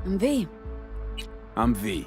I'm V. I'm V.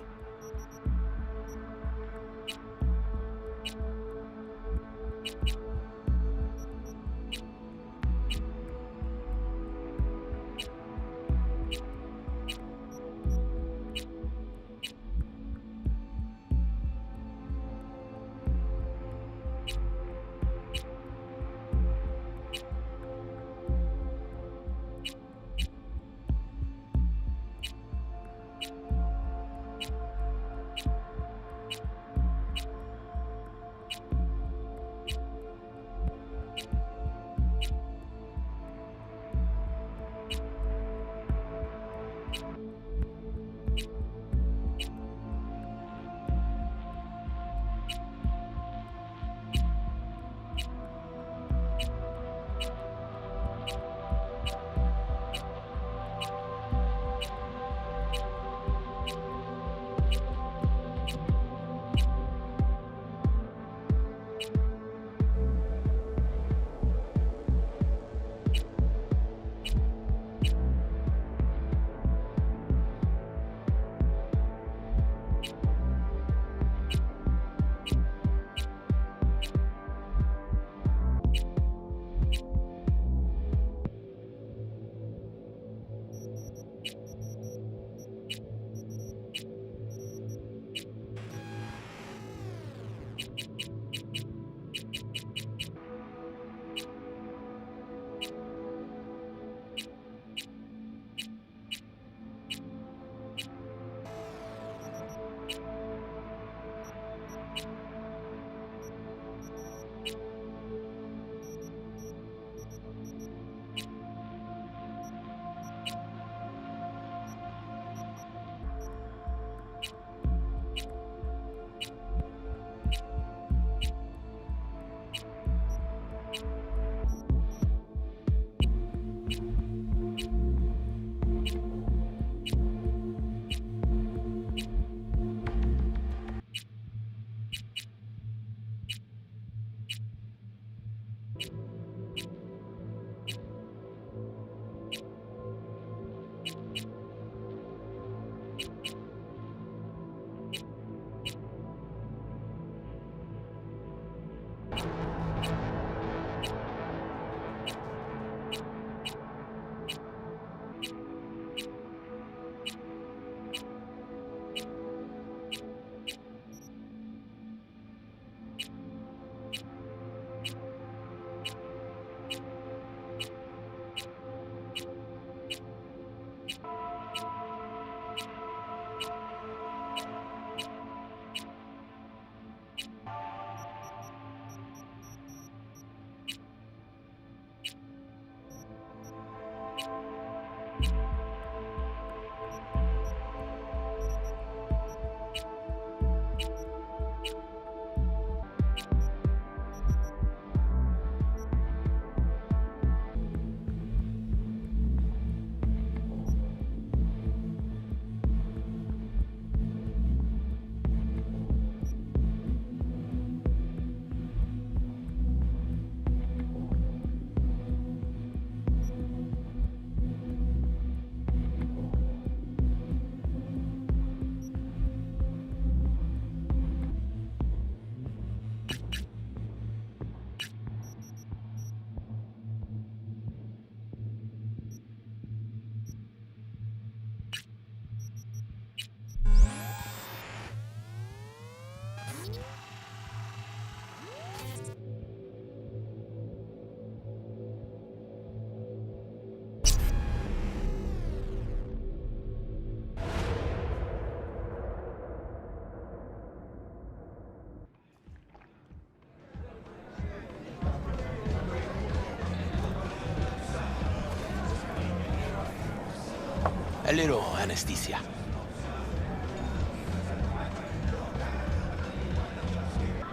A little anesthesia.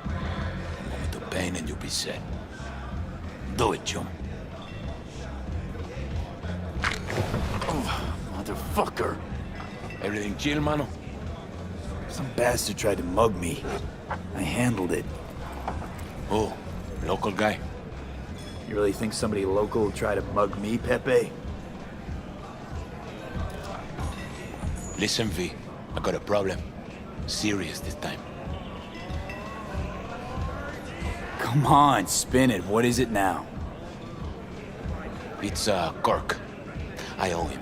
A moment of pain and you'll be set. Do it, Jum. Oh, motherfucker. Everything chill, mano? Some bastard tried to mug me. I handled it. Oh, local guy. You really think somebody local will try to mug me, Pepe? Listen, V, I got a problem. Serious this time. Come on, spin it. What is it now? It's, Kirk. I owe him.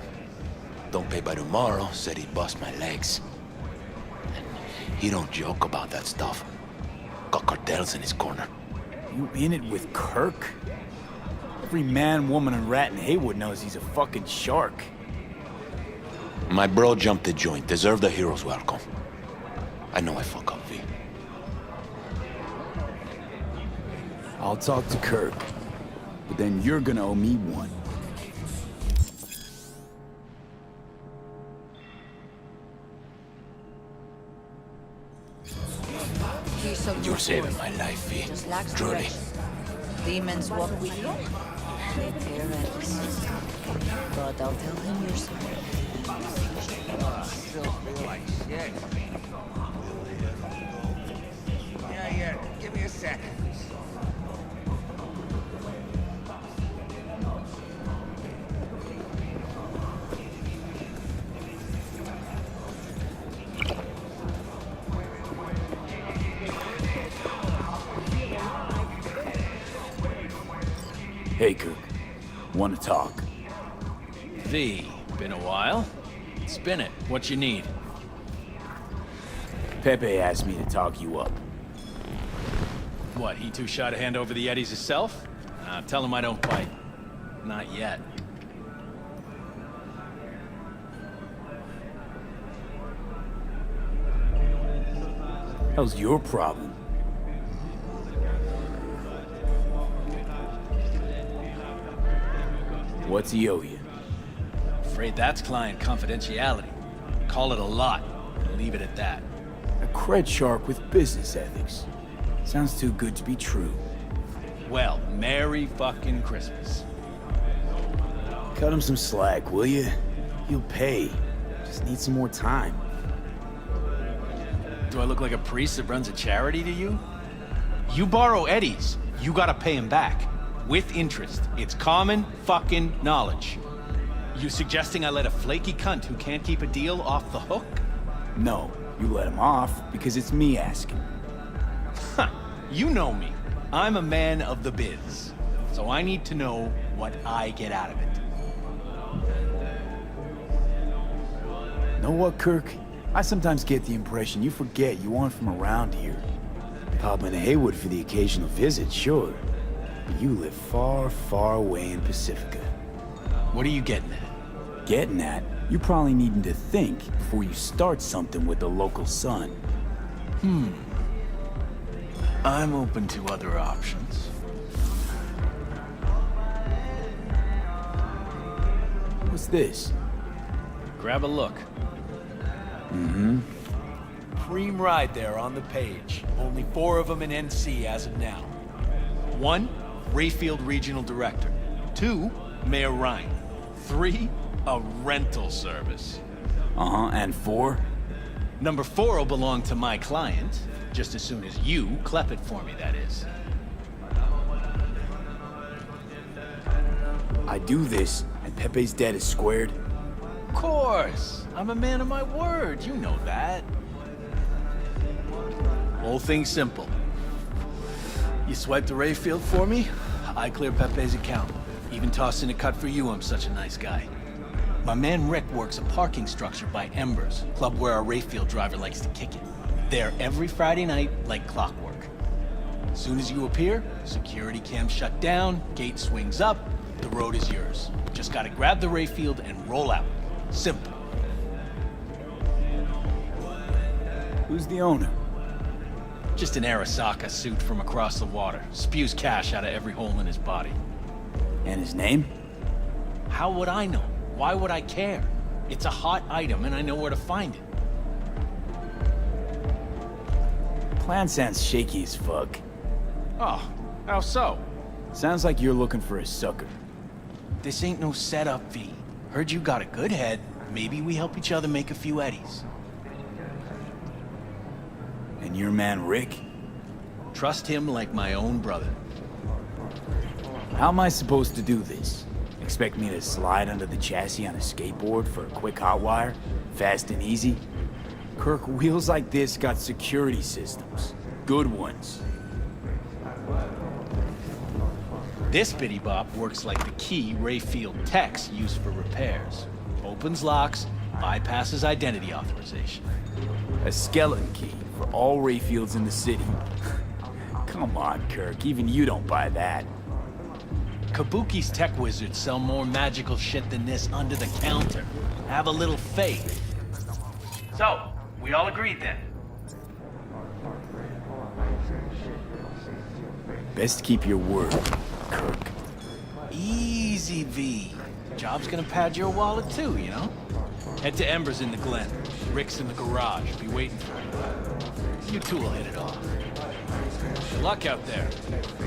Don't pay by tomorrow, said he'd bust my legs. And he don't joke about that stuff. Got cartels in his corner. You in it with Kirk? Every man, woman, and rat in Haywood knows he's a fucking shark. My bro jumped the joint. Deserved a hero's welcome. I know I fuck up, V. I'll talk to Kirk, but then you're gonna owe me one. You're saving my life, V. Truly. Demons walk with you. They tear at us. But I'll tell him you're sorry. Still feel like shit. Yeah, give me a sec. Hey, Kirk. Want to talk? V, been a while? Spin it. What you need? Pepe asked me to talk you up. What, he too shy to hand over the Eddies himself? Tell him I don't bite. Not yet. How's your problem? What's he owe you? Afraid that's client confidentiality. Call it a lot, and leave it at that. A cred shark with business ethics. Sounds too good to be true. Well, Merry fucking Christmas. Cut him some slack, will you? He'll pay. Just need some more time. Do I look like a priest that runs a charity to you? You borrow Eddies, you gotta pay him back. With interest. It's common fucking knowledge. You suggesting I let a flaky cunt who can't keep a deal off the hook? No, you let him off because it's me asking. Huh. You know me. I'm a man of the biz. So I need to know what I get out of it. Know what, Kirk? I sometimes get the impression you forget you aren't from around here. Pop into Haywood for the occasional visit, sure. But you live far, far away in Pacifica. What are you getting at? Getting at? You probably needing to think before you start something with the local sun. I'm open to other options. What's this? Grab a look. Mm-hmm. Cream ride there on the page. Only 4 of them in NC as of now. 1, Rayfield Regional Director. 2, Mayor Ryan. 3, a rental service. Uh-huh, and 4? Number 4 will belong to my client, just as soon as you clep it for me, that is. I do this, and Pepe's debt is squared. Of course! I'm a man of my word, you know that. Whole thing's simple. You swipe the Rayfield for me, I clear Pepe's account. Even toss in a cut for you, I'm such a nice guy. My man Rick works a parking structure by Embers, club where our Rayfield driver likes to kick it. There every Friday night, like clockwork. As soon as you appear, security cam shut down, gate swings up, the road is yours. Just gotta grab the Rayfield and roll out. Simple. Who's the owner? Just an Arasaka suit from across the water. Spews cash out of every hole in his body. And his name? How would I know? Why would I care? It's a hot item and I know where to find it. Plan sounds shaky as fuck. Oh, how so? Sounds like you're looking for a sucker. This ain't no setup, V. Heard you got a good head. Maybe we help each other make a few eddies. And your man Rick? Trust him like my own brother. How am I supposed to do this? Expect me to slide under the chassis on a skateboard for a quick hot wire? Fast and easy? Kirk, wheels like this got security systems. Good ones. This bitty bop works like the key Rayfield techs use for repairs. Opens locks, bypasses identity authorization. A skeleton key for all Rayfields in the city. Come on, Kirk, even you don't buy that. Kabuki's tech wizards sell more magical shit than this under the counter. Have a little faith. So, we all agreed then? Best keep your word, Kirk. Easy, V. Job's gonna pad your wallet too, you know? Head to Ember's in the Glen. Rick's in the garage. Be waiting for you. You two will hit it off. Good luck out there.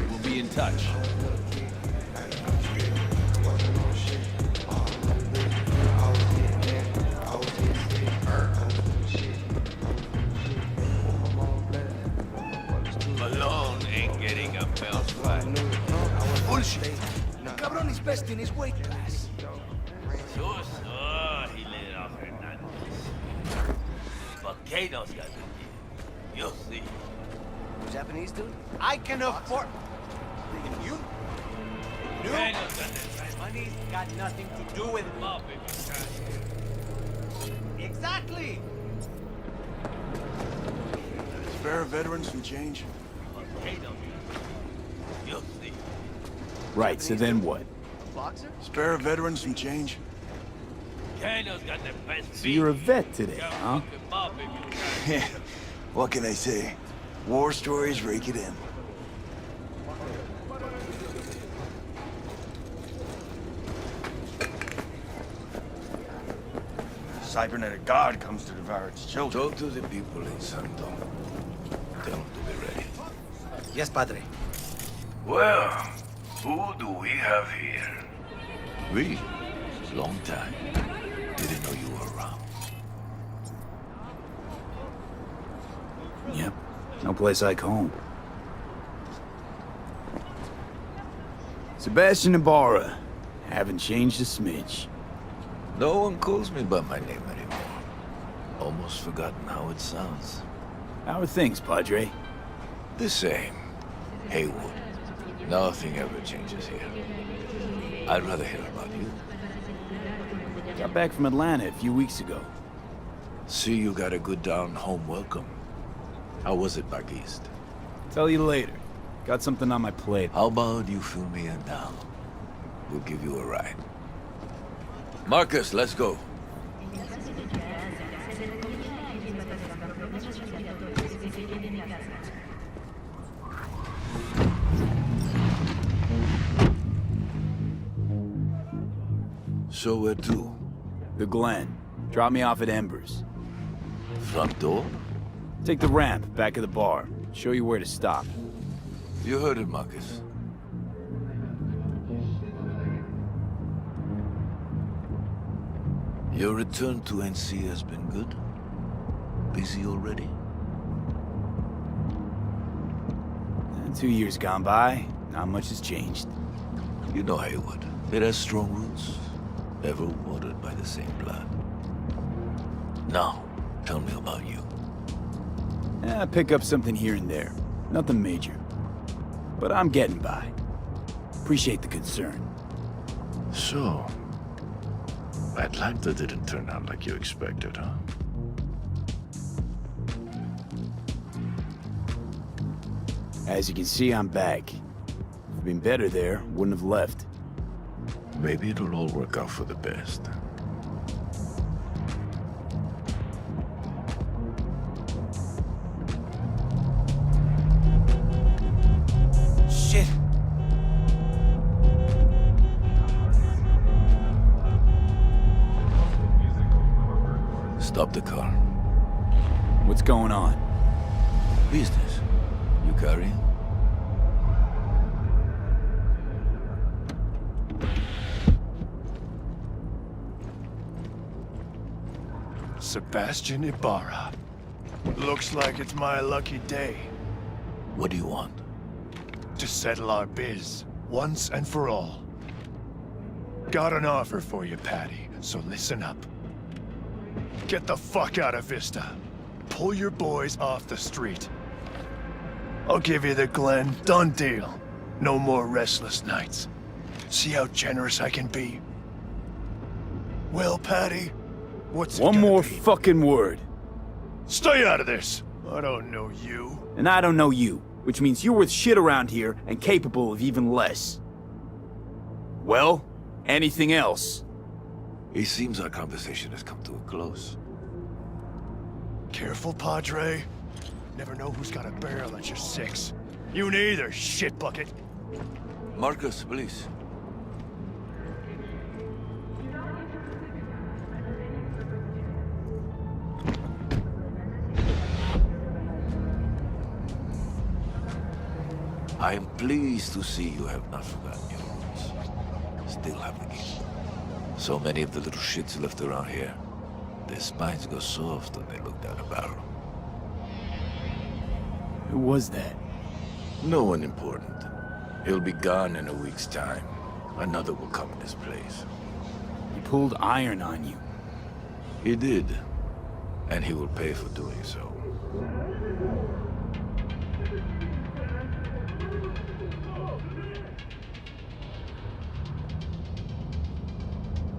We'll be in touch. Malone ain't getting a belt fight. Bullshit. The cabron is best in his weight class. He laid it off Hernandez. But Kato's got the deal. You'll see. Japanese dude? I can afford... You? Kato's got this. Money's got nothing to do with love, Exactly! Spare veterans some change. Kato, you'll see. Right, so then what? Boxer? Spare veterans some change. Kato's got the best So you're a vet today, huh? Yeah. What can I say? War stories rake it in. Cybernetic God comes to devour its children. Talk to the people in Santo. Tell them to be ready. Yes, Padre. Well, who do we have here? We? Long time. Didn't know you were around. Yep, no place like home. Sebastian Ibarra. Haven't changed a smidge. No one calls me by my name anymore. Almost forgotten how it sounds. How are things, Padre? The same. Haywood. Nothing ever changes here. I'd rather hear about you. Got back from Atlanta a few weeks ago. See you got a good down-home welcome. How was it back east? Tell you later. Got something on my plate. How about you fill me in now? We'll give you a ride. Marcus, let's go. So where to? The Glen. Drop me off at Embers. Front door? Take the ramp, back of the bar. Show you where to stop. You heard it, Marcus. Your return to NC has been good? Busy already? 2 years gone by, not much has changed. You know Haywood. It has strong roots, ever watered by the same blood. Now, tell me about you. Pick up something here and there. Nothing major. But I'm getting by. Appreciate the concern. So, Atlanta didn't turn out like you expected, huh? As you can see, I'm back. If it'd been better there, wouldn't have left. Maybe it'll all work out for the best. Shit! Stop the car. What's going on? Business. You carrying? Sebastian Ibarra. Looks like it's my lucky day What do you want? to settle our biz once and for all. Got an offer for you, Patty, so listen up. Get the fuck out of Vista. Pull your boys off the street. I'll give you the Glen. Done deal. No more restless nights. See how generous I can be? Well, Patty, what's it One gonna more be? fucking word. Stay out of this. I don't know you. And I don't know you, which means you're worth shit around here and capable of even less. Well, anything else? It seems our conversation has come to a close. Careful, Padre. Never know who's got a barrel at your six. You neither, shit bucket. Marcus, please. I am pleased to see you have not forgotten your roots. Still have the key. So many of the little shits left around here. Their spines go soft when they look down a barrel. Who was that? No one important. He'll be gone in a week's time. Another will come in his place. He pulled iron on you. He did. And he will pay for doing so.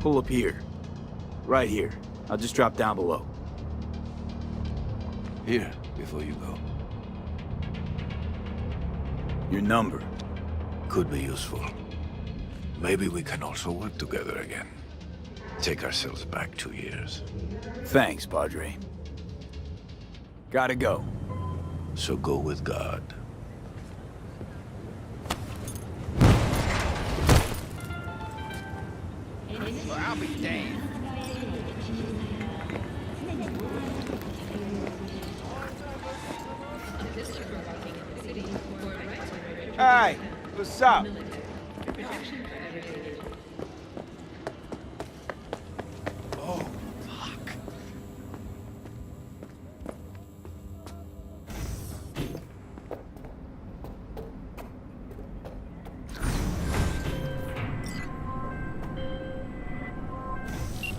Pull up here. Right here. I'll just drop down below. Here, before you go. Your number. Could be useful. Maybe we can also work together again. Take ourselves back 2 years. Thanks, Padre. Gotta go. So go with God. Well, I'll be damned. Hey, what's up? Oh, fuck.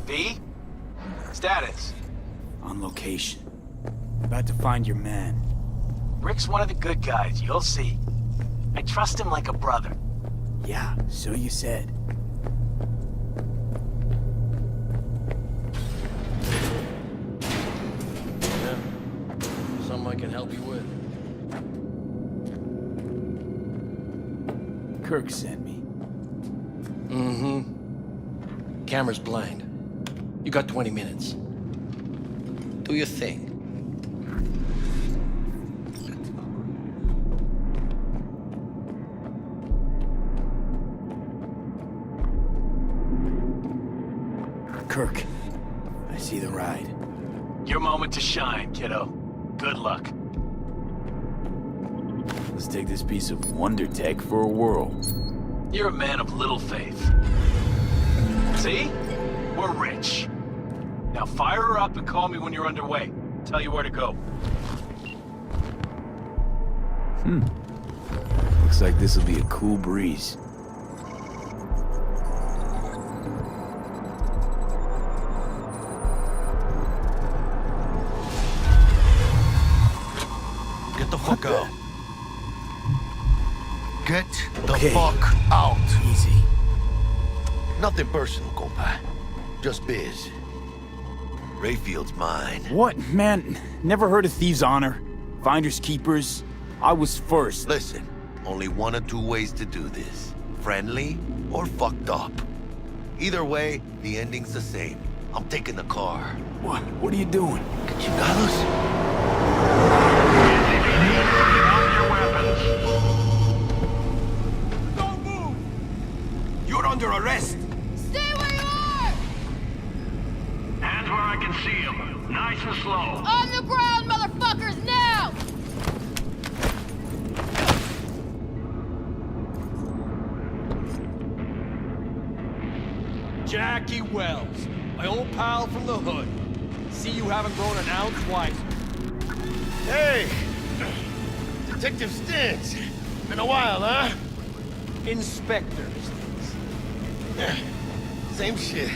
V? Status. On location. About to find your man. Rick's one of the good guys, you'll see. I trust him like a brother. Yeah, so you said. Something I can help you with. Kirk sent me. Mm-hmm. Camera's blind. You got 20 minutes. Do your thing. Kirk, I see the ride. Your moment to shine, kiddo. Good luck. Let's take this piece of wonder tech for a whirl. You're a man of little faith. See? We're rich. Now fire her up and call me when you're underway. Tell you where to go. Looks like this'll be a cool breeze. Get the fuck out. Get the Okay. fuck out. Easy. Nothing personal, compa. Just biz. Rayfield's mine. What, man? Never heard of thieves' honor? Finders keepers? I was first. Listen, only one of two ways to do this. Friendly or fucked up. Either way, the ending's the same. I'm taking the car. What? What are you doing? Chingados? You're under arrest! Stay where you are! Hands where I can see them. Nice and slow. On the ground, motherfuckers, now! Jackie Wells, my old pal from the hood. See you haven't grown an ounce wiser. Hey! Detective Stintz. Been a while, huh? Inspector. Same shit.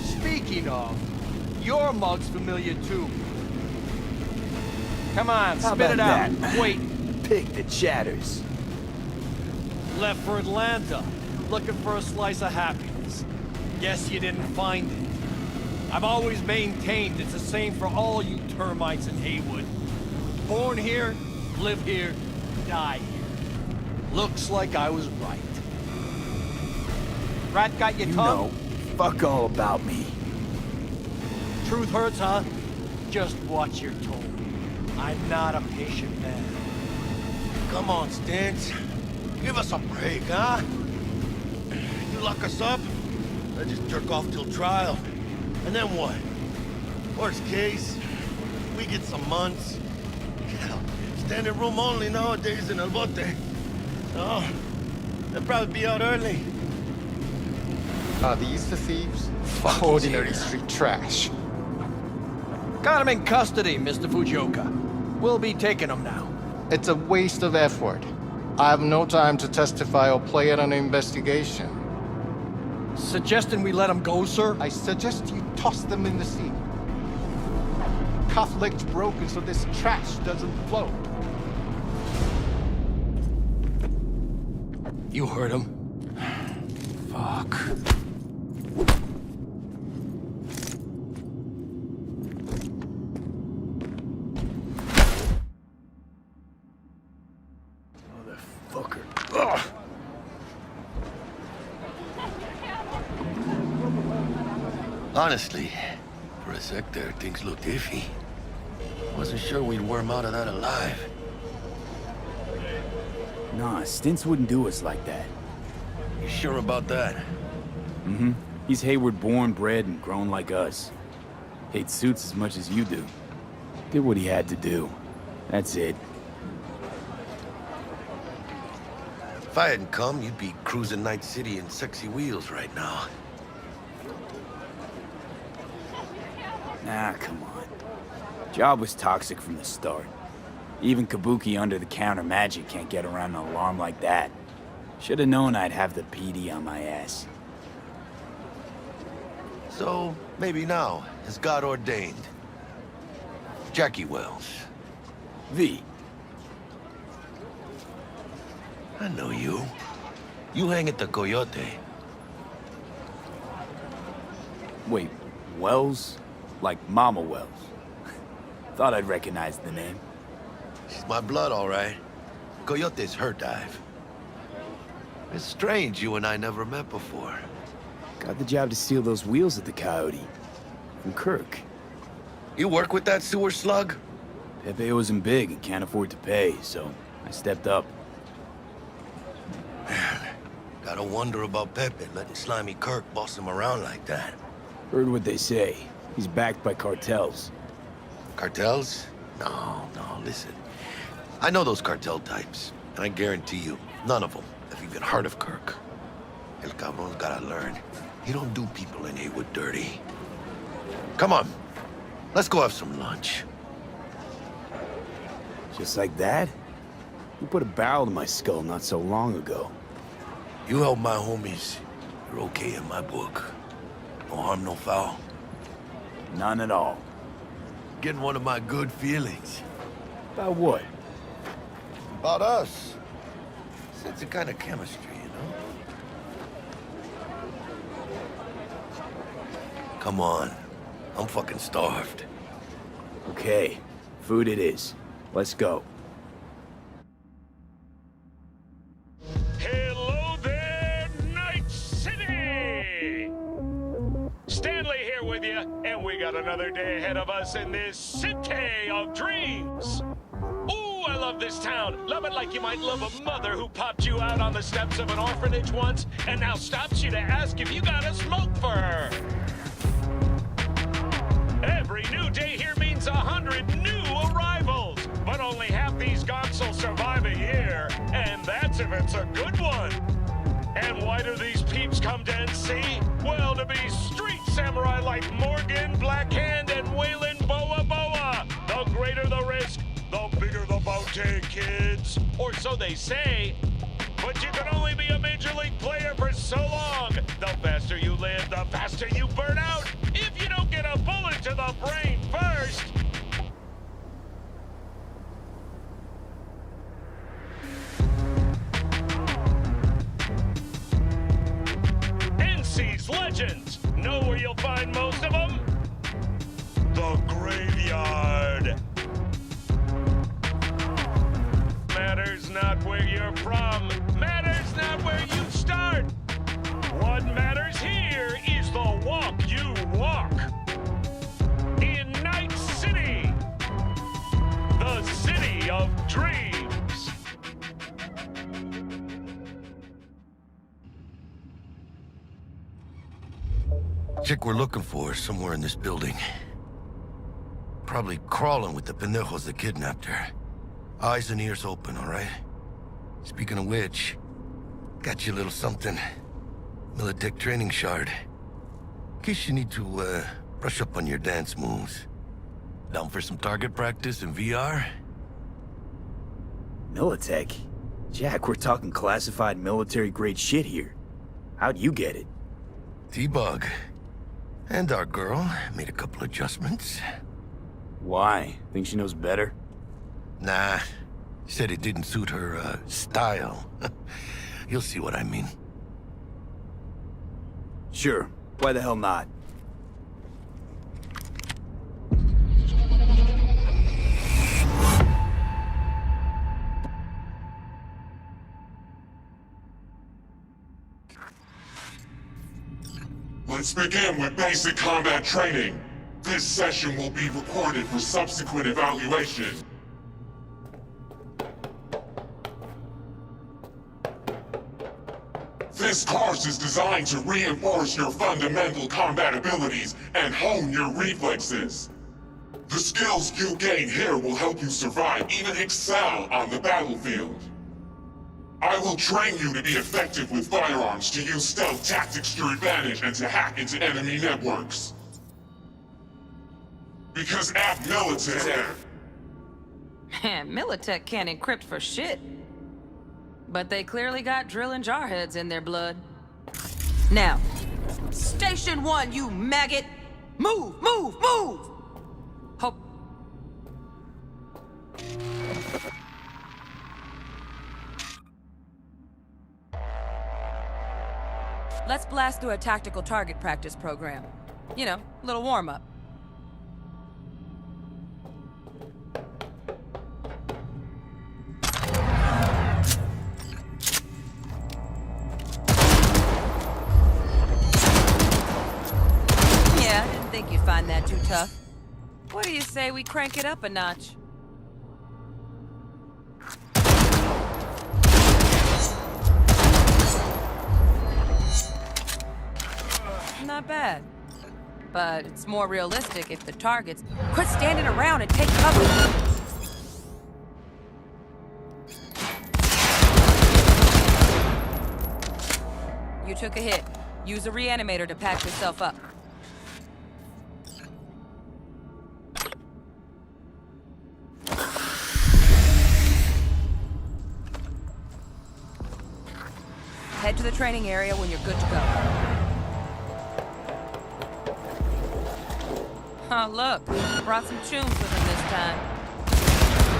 Speaking of, your mug's familiar too. Come on, How spit it about out. that? Wait. Pick the chatters. Left for Atlanta, looking for a slice of happiness. Guess you didn't find it. I've always maintained it's the same for all you termites in Haywood. Born here, live here, die here. Looks like I was right. Rat got your You tongue? know, fuck all about me. Truth hurts, huh? Just watch your tone. I'm not a patient man. Come on, Stintz. Give us a break, huh? You lock us up, I just jerk off till trial. And then what? Worst case, we get some months. Hell, standing room only nowadays in El Bote. Oh, they'll probably be out early. Are these the thieves? Ordinary street trash. Got him in custody, Mr. Fujioka. We'll be taking him now. It's a waste of effort. I have no time to testify or play at an investigation. Suggesting we let him go, sir? I suggest you toss them in the sea. Cuff leg's broken so this trash doesn't float. You heard him. Fuck. Motherfucker. Ugh. Honestly, for a sec there, things looked iffy. Wasn't sure we'd worm out of that alive. Nah, Stintz wouldn't do us like that. You sure about that? Mm-hmm. He's Hayward born, bred, and grown like us. Hates suits as much as you do. Did what he had to do. That's it. If I hadn't come, you'd be cruising Night City in sexy wheels right now. Nah, come on. Job was toxic from the start. Even Kabuki under-the-counter magic can't get around an alarm like that. Should've known I'd have the PD on my ass. So, maybe now, as God ordained. Jackie Wells. V. I know you. You hang at the Coyote. Wait, Wells? Like Mama Wells? Thought I'd recognize the name. She's my blood, all right. Coyote's her dive. It's strange you and I never met before. Got the job to steal those wheels at the Coyote. From Kirk. You work with that sewer slug? Pepe owes him big and can't afford to pay, so I stepped up. Gotta wonder about Pepe letting slimy Kirk boss him around like that. Heard what they say. He's backed by cartels. Cartels? No, listen. I know those cartel types, and I guarantee you, none of them have even heard of Kirk. El Cabron's gotta learn. He don't do people in Haywood dirty. Come on, let's go have some lunch. Just like that? You put a barrel to my skull not so long ago. You help my homies, you're okay in my book. No harm, no foul. None at all. Getting one of my good feelings. About what? About us. It's a kind of chemistry, you know? Come on. I'm fucking starved. Okay. Food it is. Let's go. Hello there, Night City! Stanley here with you, and we got another day ahead of us in this city of dreams. Ooh, I love this town. Love it like you might love a mother who popped you out on the steps of an orphanage once and now stops you to ask if you got a smoke for her. Every new day here means 100 new arrivals, but only half these gonks will survive a year, and that's if it's a good one. And why do these peeps come to NC? Well, to be street samurai like Morgan, Blackhand, and Waylon Boa Boa. The greater the risk, the bigger the bounty, kids. Or so they say. But you can only be a Major League player for so long. The faster you live, the faster you burn out. If you don't get a bullet to the brain first. NC's legends. Know where you'll find most of them? The graveyard. Matters not where you're from. Matters not where you start. What matters here is the walk you walk. In Night City. The city of dreams. Chick we're looking for is somewhere in this building. Probably crawling with the pendejos that kidnapped her. Eyes and ears open, all right? Speaking of which, got you a little something. Militech training shard. In case you need to, brush up on your dance moves. Down for some target practice in VR? Militech? Jack, we're talking classified military-grade shit here. How'd you get it? T-Bug. And our girl made a couple adjustments. Why? Think she knows better? Nah. Said it didn't suit her, style. You'll see what I mean. Sure. Why the hell not? Let's begin with basic combat training. This session will be recorded for subsequent evaluation. This course is designed to reinforce your fundamental combat abilities and hone your reflexes. The skills you gain here will help you survive, even excel on the battlefield. I will train you to be effective with firearms, to use stealth tactics to your advantage, and to hack into enemy networks. Because at Militech... Man, Militech can't encrypt for shit. But they clearly got drill and jarheads in their blood. Now, Station 1, you maggot! Move, move, move! Hope... Let's blast through a tactical target practice program. You know, a little warm-up. Yeah, I didn't think you'd find that too tough. What do you say we crank it up a notch? Not bad. But it's more realistic if the targets... Quit standing around and take cover! You took a hit. Use a reanimator to patch yourself up. Head to the training area when you're good to go. Oh, look. Brought some tunes with him this time.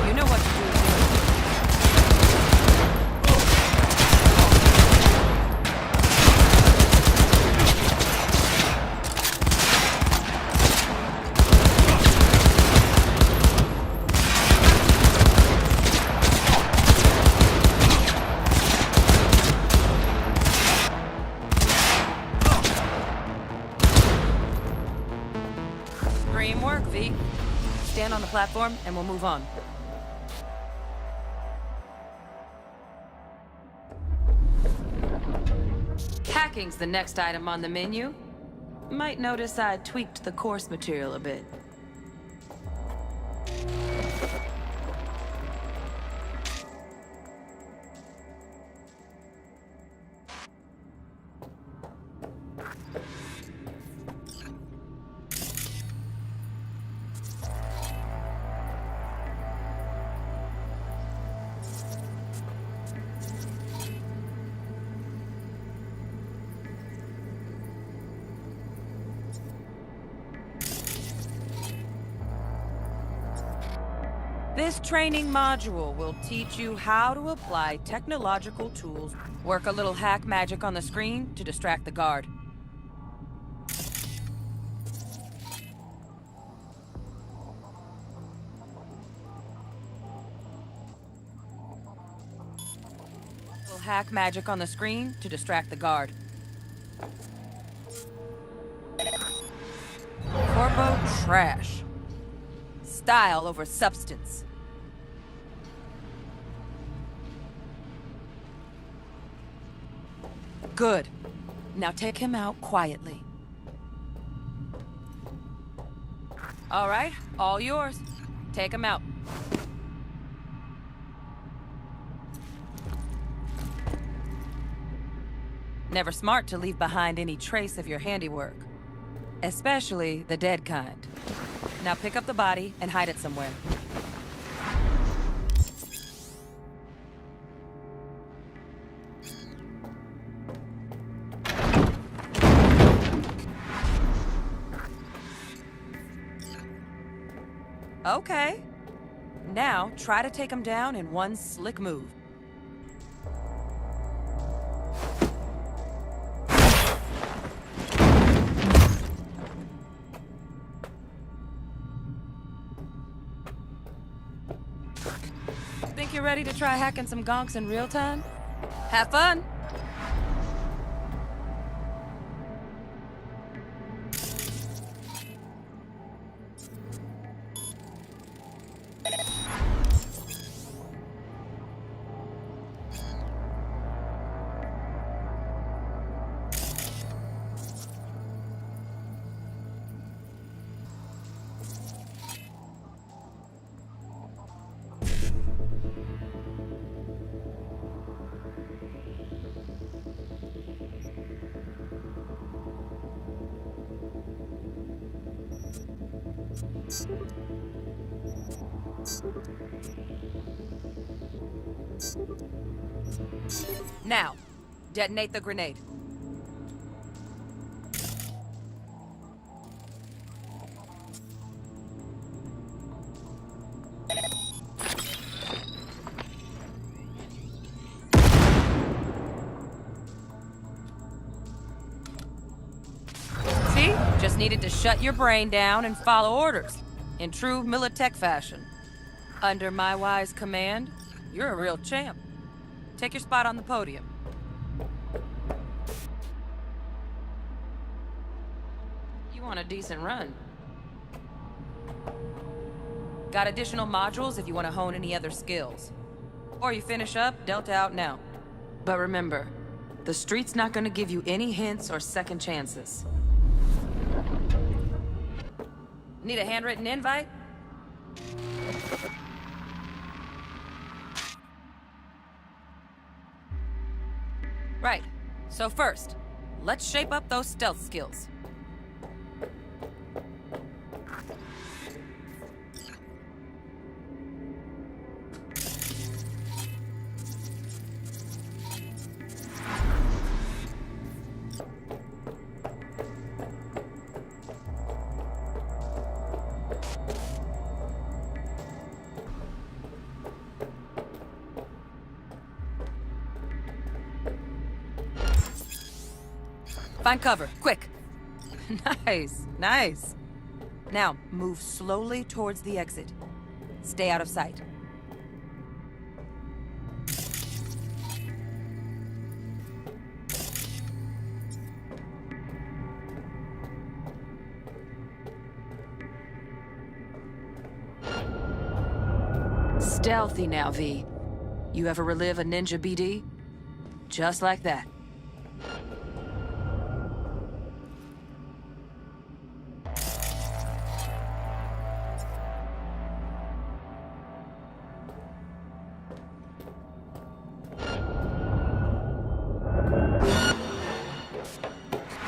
You know what to do. Dream work, V. Stand on the platform and we'll move on. Hacking's the next item on the menu. Might notice I tweaked the course material a bit. This training module will teach you how to apply technological tools. Work a little hack magic on the screen to distract the guard. Little hack magic on the screen to distract the guard. Corpo trash. Style over substance. Good. Now take him out quietly. All right, all yours. Take him out. Never smart to leave behind any trace of your handiwork. Especially the dead kind. Now pick up the body and hide it somewhere. Okay. Now, try to take him down in one slick move. Think you're ready to try hacking some gonks in real time? Have fun! Now, detonate the grenade. See? Just needed to shut your brain down and follow orders. In true Militech fashion. Under my wise command, you're a real champ. Take your spot on the podium. You want a decent run. Got additional modules if you want to hone any other skills. Or you finish up, Delta out now. But remember, the street's not gonna give you any hints or second chances. Need a handwritten invite? Right. So first, let's shape up those stealth skills. Find cover, quick. Nice, nice. Now, move slowly towards the exit. Stay out of sight. Stealthy now, V. You ever relive a ninja BD? Just like that.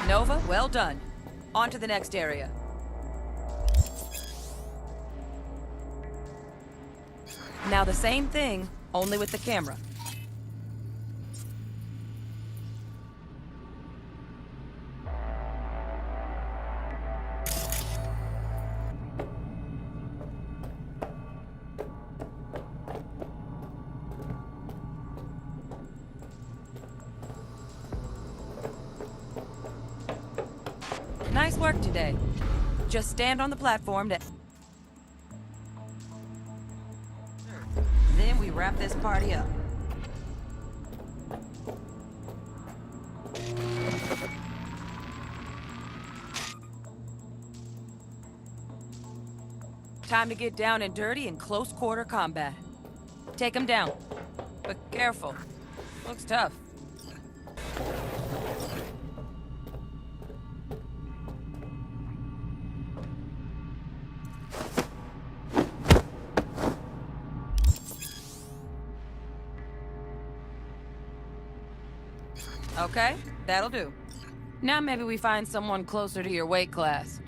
Nova, well done. On to the next area. Now the same thing, only with the camera. Nice work today. Just stand on the platform to... Then we wrap this party up. Time to get down and dirty in close quarter combat. Take him down. But careful. Looks tough. Okay, that'll do. Now maybe we find someone closer to your weight class.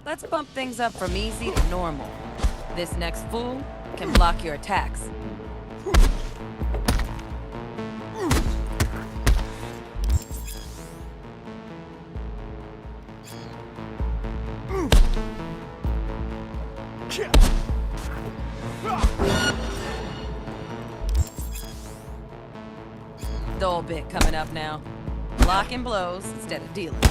Let's bump things up from easy to normal. This next fool can block your attacks. Dull bit coming up now. Blocking blows instead of dealing.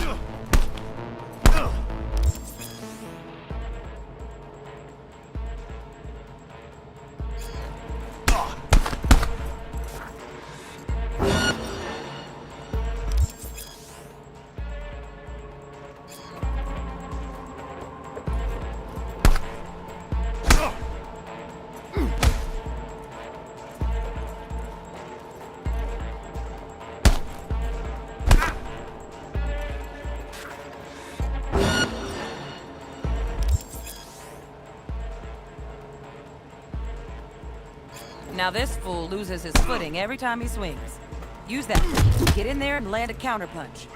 Now this fool loses his footing every time he swings. Use that. Get in there and land a counterpunch.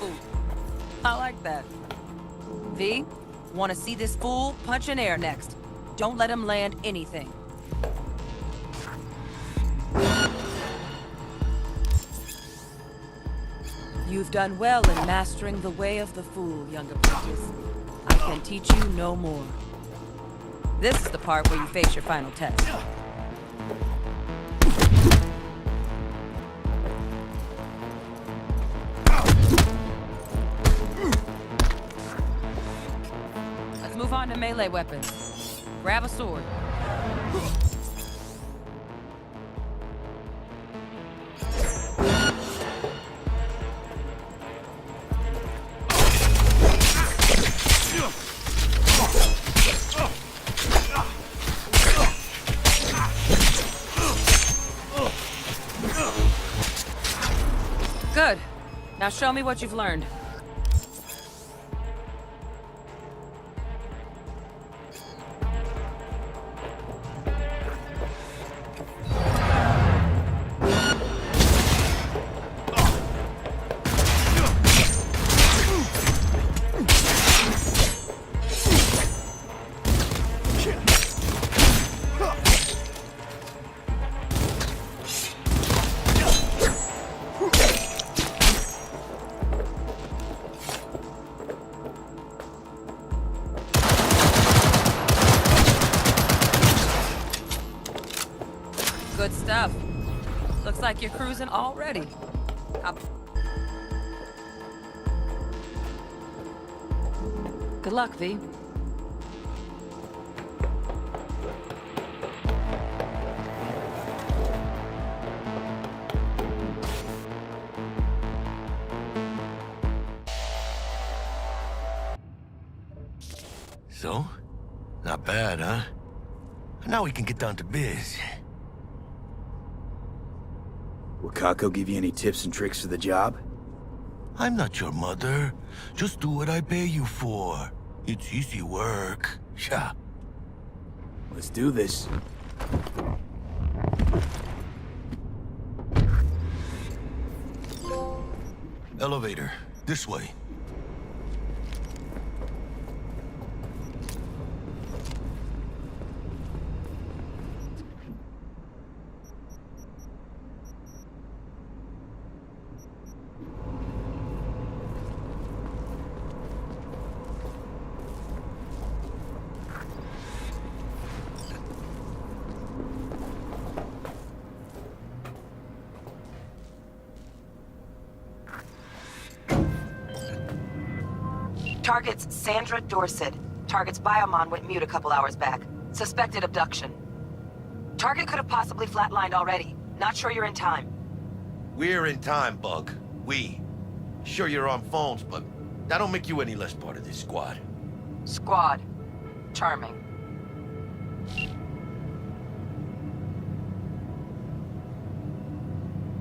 Ooh, I like that. V, want to see this fool punch in air next. Don't let him land anything. You've done well in mastering the way of the fool, young apprentice. I can teach you no more. This is the part where you face your final test. Let's move on to melee weapons. Grab a sword. Good. Now show me what you've learned. Good stuff. Looks like you're cruising already. Good luck, V. So? Not bad, huh? Now we can get down to biz. Will Kako give you any tips and tricks for the job? I'm not your mother. Just do what I pay you for. It's easy work. Yeah. Let's do this. Elevator. This way. Target's Sandra Dorset. Target's biomon went mute a couple hours back. Suspected abduction. Target could have possibly flatlined already. Not sure you're in time. We're in time, Bug. We. Sure you're on phones, but that don't make you any less part of this squad. Squad. Charming.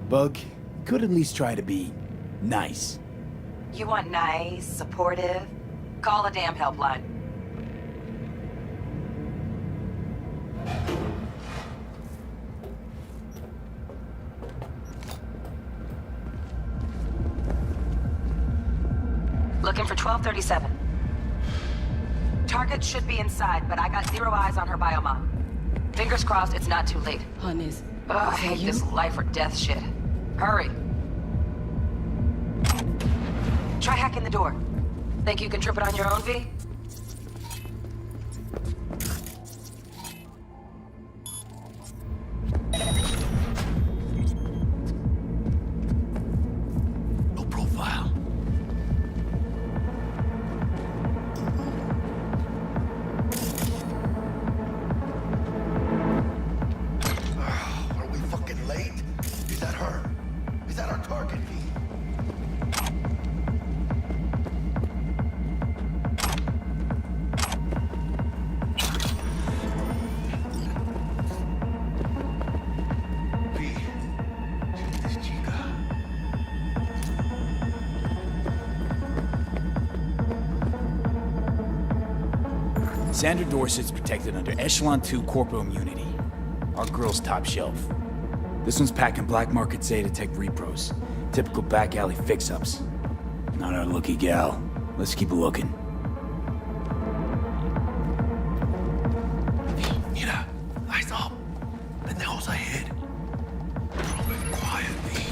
Bug, could at least try to be nice. You want nice, supportive? Call a damn helpline. Looking for 1237. Target should be inside, but I got 0 eyes on her biomon. Fingers crossed it's not too late. Honeys. Ugh, I hate this life or death shit. Hurry. Try hacking the door. Think you can trip it on your own, V? No profile. Are we fucking late? Is that her? Is that our target, V? Sandra Dorset's protected under Echelon 2 corporal immunity. Our girl's top shelf. This one's packing black market Zeta Tech repros. Typical back alley fix-ups. Not our lucky gal. Let's keep looking. Mira, eyes up. Pendejos ahead. Quiet, V.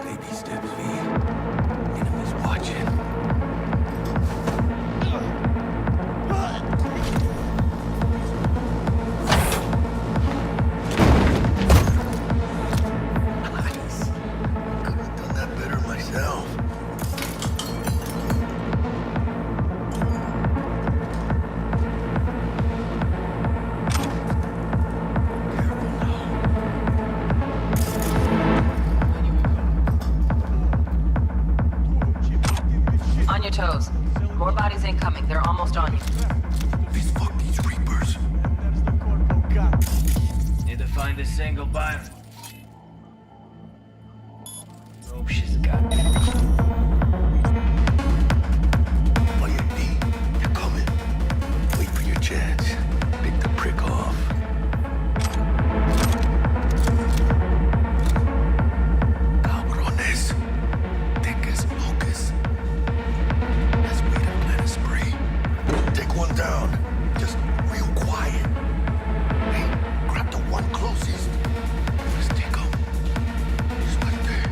Baby steps, V. Enemies watching. On your toes. More bodies incoming. They're almost on you. These fucking reapers. Need to find a single bio. Hope she's got it. Oye, D, you're coming. Wait for your chance. Pick the prick off. Cabrones. Ticus locus. Let's wait and plan a spree. Take one down. Just real quiet. Hey, grab the one closest. Let's take him. He's right there.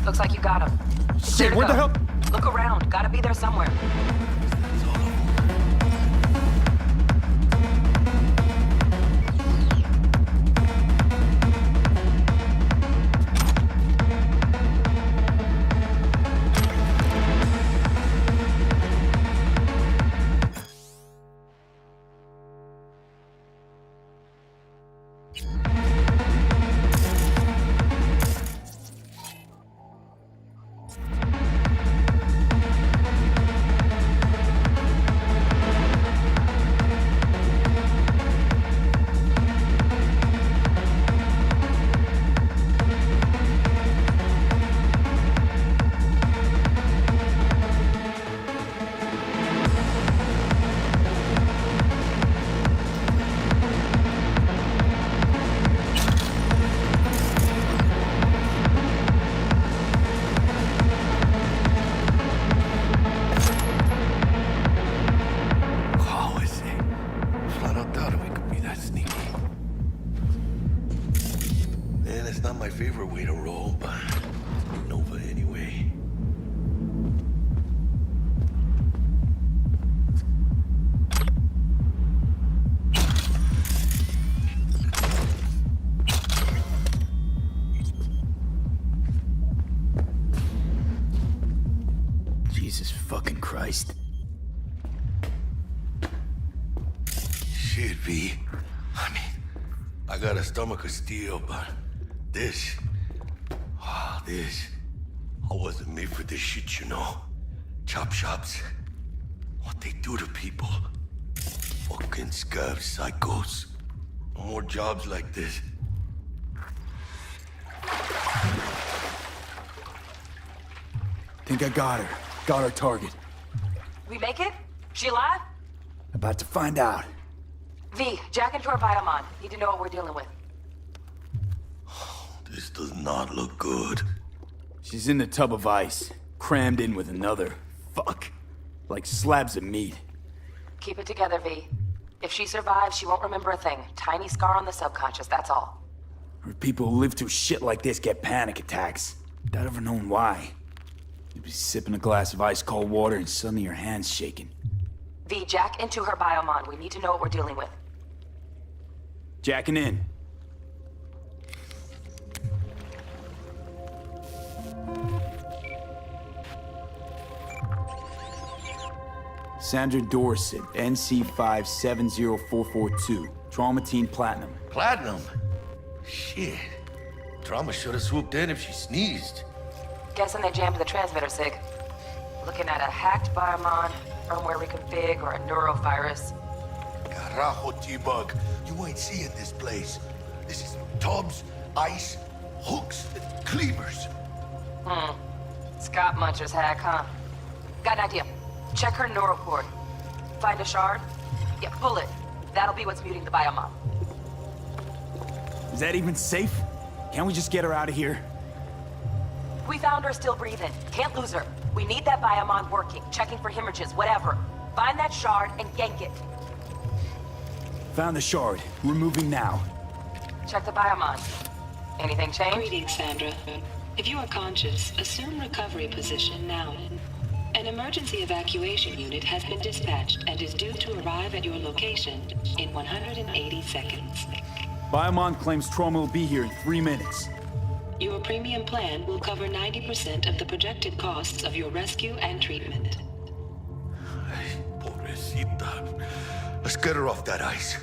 Looks like you got him. Shit, where the hell? Look around. Gotta be there somewhere. favorite way to roll, but Nova anyway. Jesus fucking Christ. Shit, V. I mean, I got a stomach of steel, but this... I wasn't made for this shit, you know? Chop shops. What they do to people. Fucking scav psychos. No more jobs like this. Think I got her. Got our target. We make it? She alive? About to find out. V, jack into our biomon. Need to know what we're dealing with. This does not look good. She's in the tub of ice, crammed in with another. Fuck. Like slabs of meat. Keep it together, V. If she survives, she won't remember a thing. Tiny scar on the subconscious, that's all. Or people who live through shit like this get panic attacks. Without ever knowing why. You'd be sipping a glass of ice-cold water and suddenly your hand's shaking. V, jack into her biomon. We need to know what we're dealing with. Jacking in. Sandra Dorset, NC570442. Traumatine Platinum. Platinum? Shit. Trauma should have swooped in if she sneezed. Guessing they jammed the transmitter, Sig. Looking at a hacked biomon, firmware reconfig, or a neurovirus. Carajo, T-Bug. You ain't seeing this place. This is tubs, ice, hooks, cleavers. Scott Muncher's hack, huh? Got an idea. Check her neural cord. Find a shard? Yeah, pull it. That'll be what's muting the biomon. Is that even safe? Can't we just get her out of here? We found her still breathing. Can't lose her. We need that biomon working, checking for hemorrhages, whatever. Find that shard and yank it. Found the shard. We're moving now. Check the biomon. Anything change? Greetings, Sandra. If you are conscious, assume recovery position now. An emergency evacuation unit has been dispatched and is due to arrive at your location in 180 seconds. Biomon claims trauma will be here in 3 minutes. Your premium plan will cover 90% of the projected costs of your rescue and treatment. Pobrecita. Let's get her off that ice.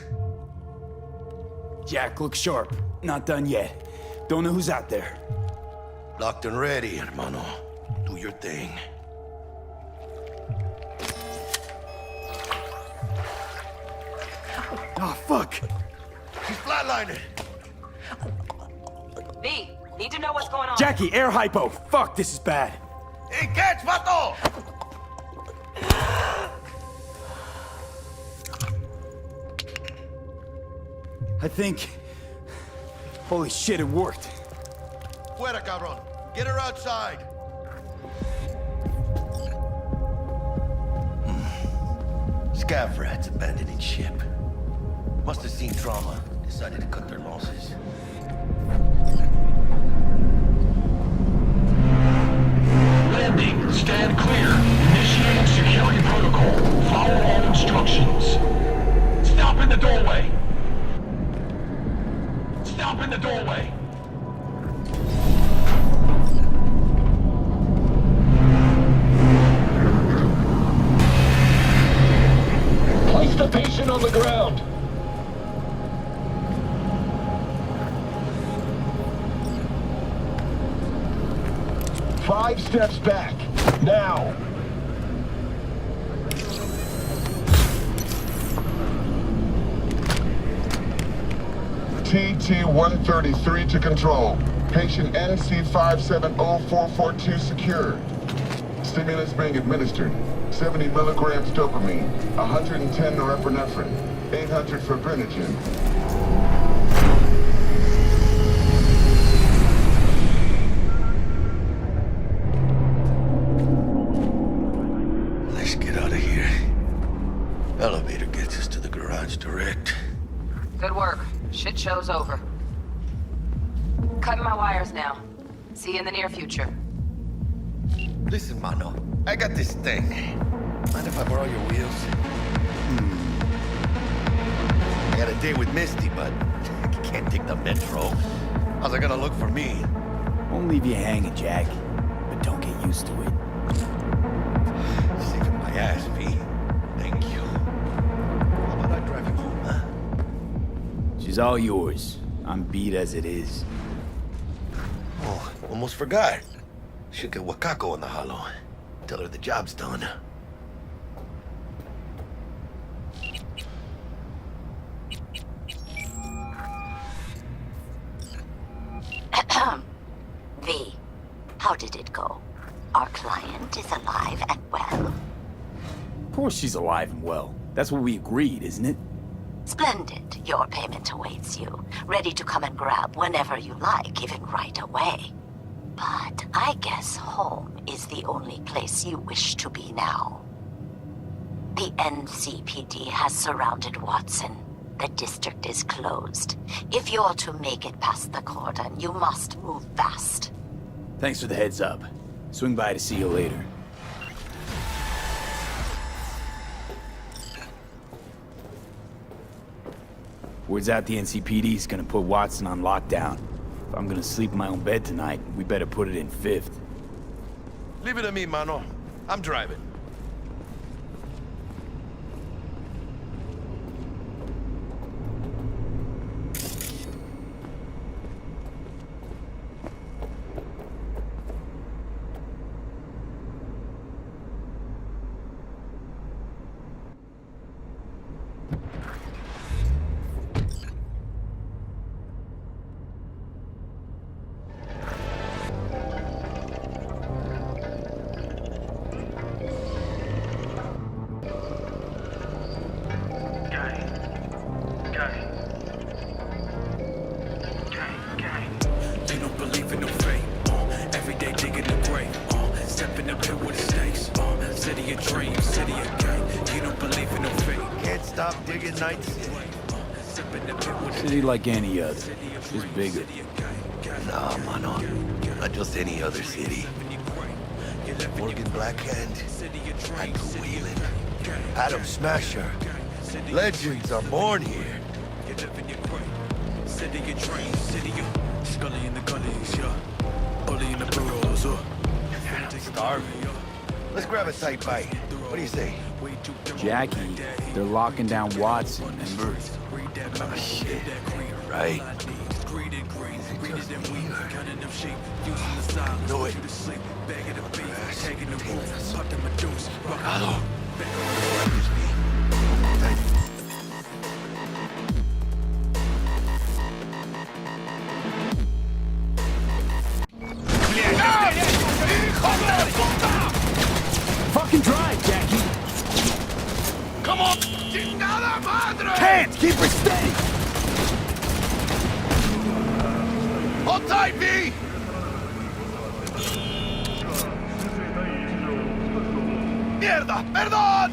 Jack, look sharp. Not done yet. Don't know who's out there. Locked and ready, hermano. Do your thing. Oh, fuck! She's flatlining! V, need to know what's going on. Jackie, air hypo! Fuck, this is bad. Hey, catch, vato! I think... Holy shit, it worked. Fuera, cabrón. Get her outside. Scav rats abandoning ship. Must have seen trauma. Decided to cut their losses. steps back. Now! TT-133 to control. Patient NC570442 secured. Stimulus being administered. 70 milligrams dopamine, 110 norepinephrine, 800 fibrinogen. Let's get out of here. Elevator gets us to the garage direct. Good work. Shit show's over. Cutting my wires now. See you in the near future. Listen, mano. I got this thing. Mind if I borrow your wheels? I got a date with Misty, but I can't take the metro. How's it gonna look for me? Won't leave you hanging, Jack. But don't get used to it. Saving my ass, V. Thank you. How about I drive you home, huh? She's all yours. I'm beat as it is. Oh, almost forgot. Should get Wakako in the hollow. Tell her the job's done. V, how did it go? Our client is alive and well? Of course she's alive and well. That's what we agreed, isn't it? Splendid. Your payment awaits you. Ready to come and grab whenever you like, even right away. But I guess home is the only place you wish to be now. The NCPD has surrounded Watson. The district is closed. If you're to make it past the cordon, you must move fast. Thanks for the heads up. Swing by to see you later. Word's out the NCPD's gonna put Watson on lockdown. If I'm gonna sleep in my own bed tonight, we better put it in 5th. Leave it to me, mano. I'm driving. City like any other, just bigger. Nah, mano. Not just any other city. Morgan Blackhand, Andrew Whelan, Adam Smasher. Legends are born here. Starving. Let's grab a tight bite. What do you say? Jackie, they're locking down Watson, remember? Oh, shit. Right. Know it. Hello. Fucking drive, Jackie! Come on! Chingada madre! Can't! Keep her steady! Hold tight, V! Mierda! Perdón!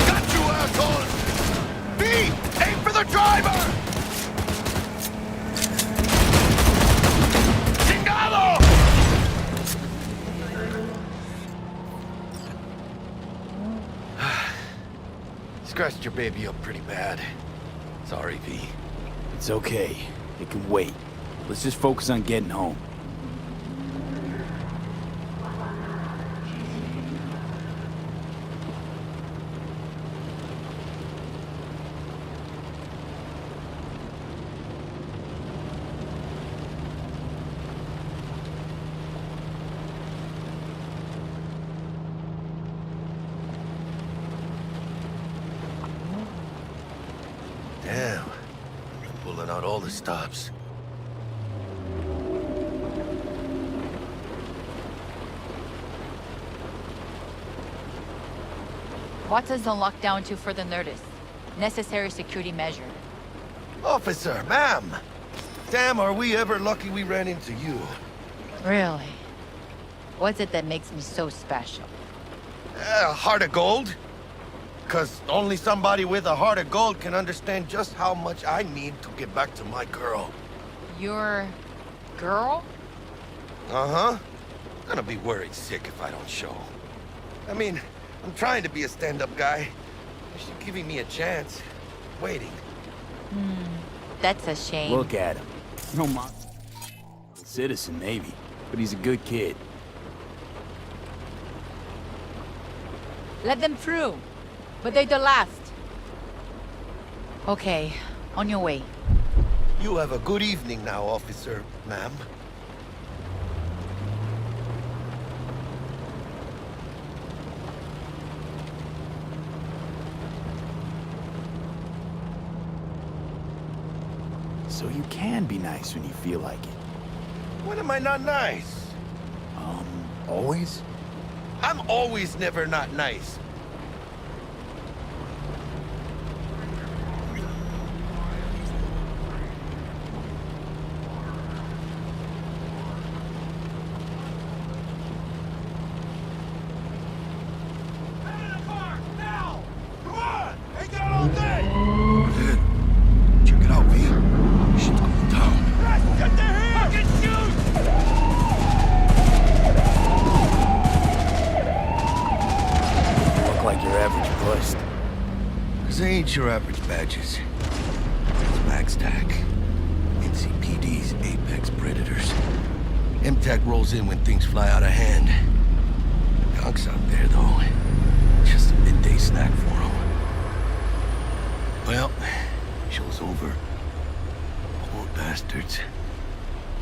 Got you, assholes! V! Aim for the driver! Chingado! Scratched your baby up pretty bad. Sorry, V. It's okay. It can wait. Let's just focus on getting home. it stops. What does the lockdown to further notice? Necessary security measure. Officer, ma'am! Damn, are we ever lucky we ran into you. Really? What's it that makes me so special? A heart of gold? Because only somebody with a heart of gold can understand just how much I need to get back to my girl. Your girl? Uh-huh. Gonna be worried sick if I don't show. I mean, I'm trying to be a stand-up guy. She's giving me a chance. Waiting. That's a shame. Look at him. No model citizen, maybe, but he's a good kid. Let them through. But they're the last. Okay, on your way. You have a good evening now, officer, ma'am. So you can be nice when you feel like it. When am I not nice? Always? I'm always never not nice. Your average badges. It's MaxTac. NCPD's apex predators. MTAC rolls in when things fly out of hand. Gonks out there, though. Just a midday snack for them. Well, show's over. Poor bastards.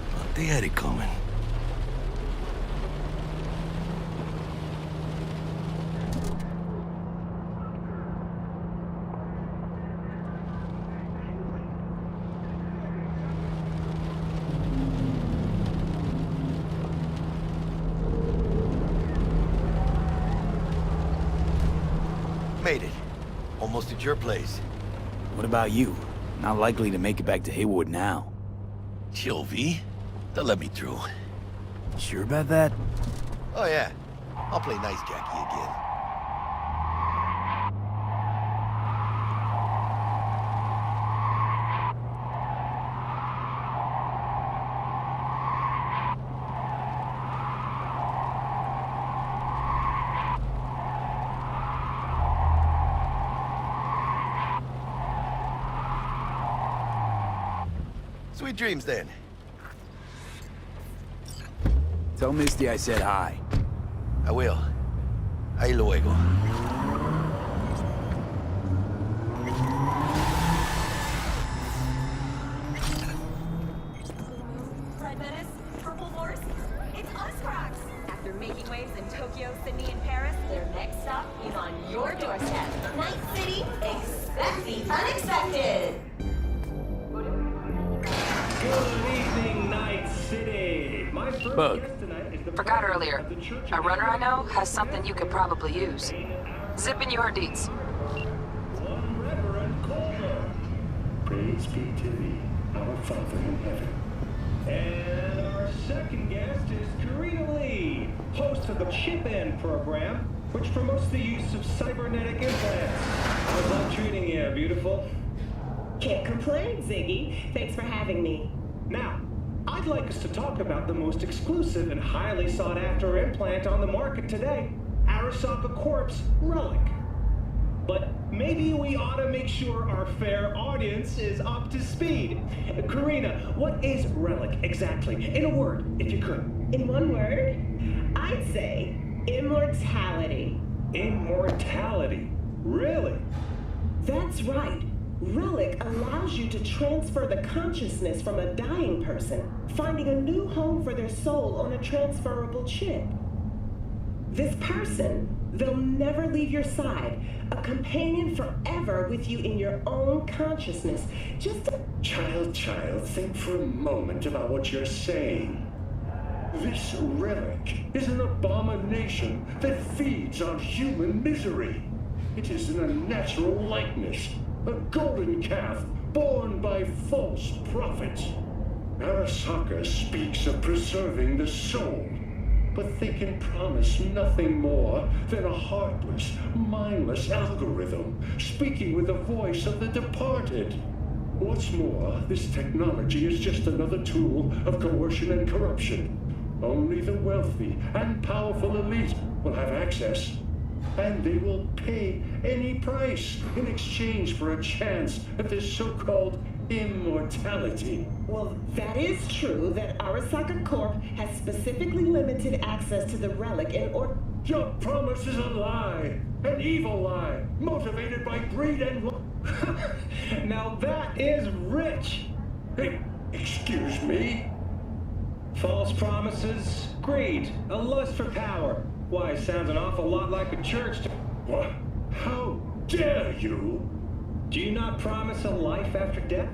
Thought they had it coming. Made it. Almost at your place. What about you? Not likely to make it back to Haywood now. Chill, V. They'll let me through. Sure about that? Oh, yeah. I'll play nice Jackie again. Sweet dreams, then. Tell Misty I said hi. I will. Ahí luego. Red Menace, Purple Horse, it's us cracks! After making waves in Tokyo, Sydney, and Paris, their next stop is on your doorstep. Night City, expect the unexpected! Good evening, Night City. My first Bug. guest tonight is the Forgot earlier. A runner I know has something you could probably use. Zip in your deeds. One Reverend Colmer. Praise be to thee, our Father in heaven. And our second guest is Karina Lee, host of the Chip In program, which promotes the use of cybernetic implants. How's that treating you, beautiful? Can't complain, Ziggy. Thanks for having me. Now, I'd like us to talk about the most exclusive and highly sought-after implant on the market today, Arasaka Corp's Relic. But maybe we ought to make sure our fair audience is up to speed. Karina, what is Relic exactly? In a word, if you could. In one word, I'd say immortality. Immortality? Really? That's right. Relic allows you to transfer the consciousness from a dying person, finding a new home for their soul on a transferable chip. This person, They'll never leave your side. A companion forever with you in your own consciousness. Just a... Child, think for a moment about what you're saying. This relic is an abomination that feeds on human misery. It is an unnatural likeness, a golden calf born by false prophets. Arasaka speaks of preserving the soul, but they can promise nothing more than a heartless, mindless algorithm speaking with the voice of the departed. What's more, this technology is just another tool of coercion and corruption. Only the wealthy and powerful elite will have access, and they will pay any price in exchange for a chance at this so-called immortality. Well, that is true that Arasaka Corp has specifically limited access to the relic in order... Your promise is a lie, an evil lie, motivated by greed and... Now that is rich! Hey, excuse me? False promises, greed, a lust for power. Why, sounds an awful lot like a church to... What? How dare you? Do you not promise a life after death?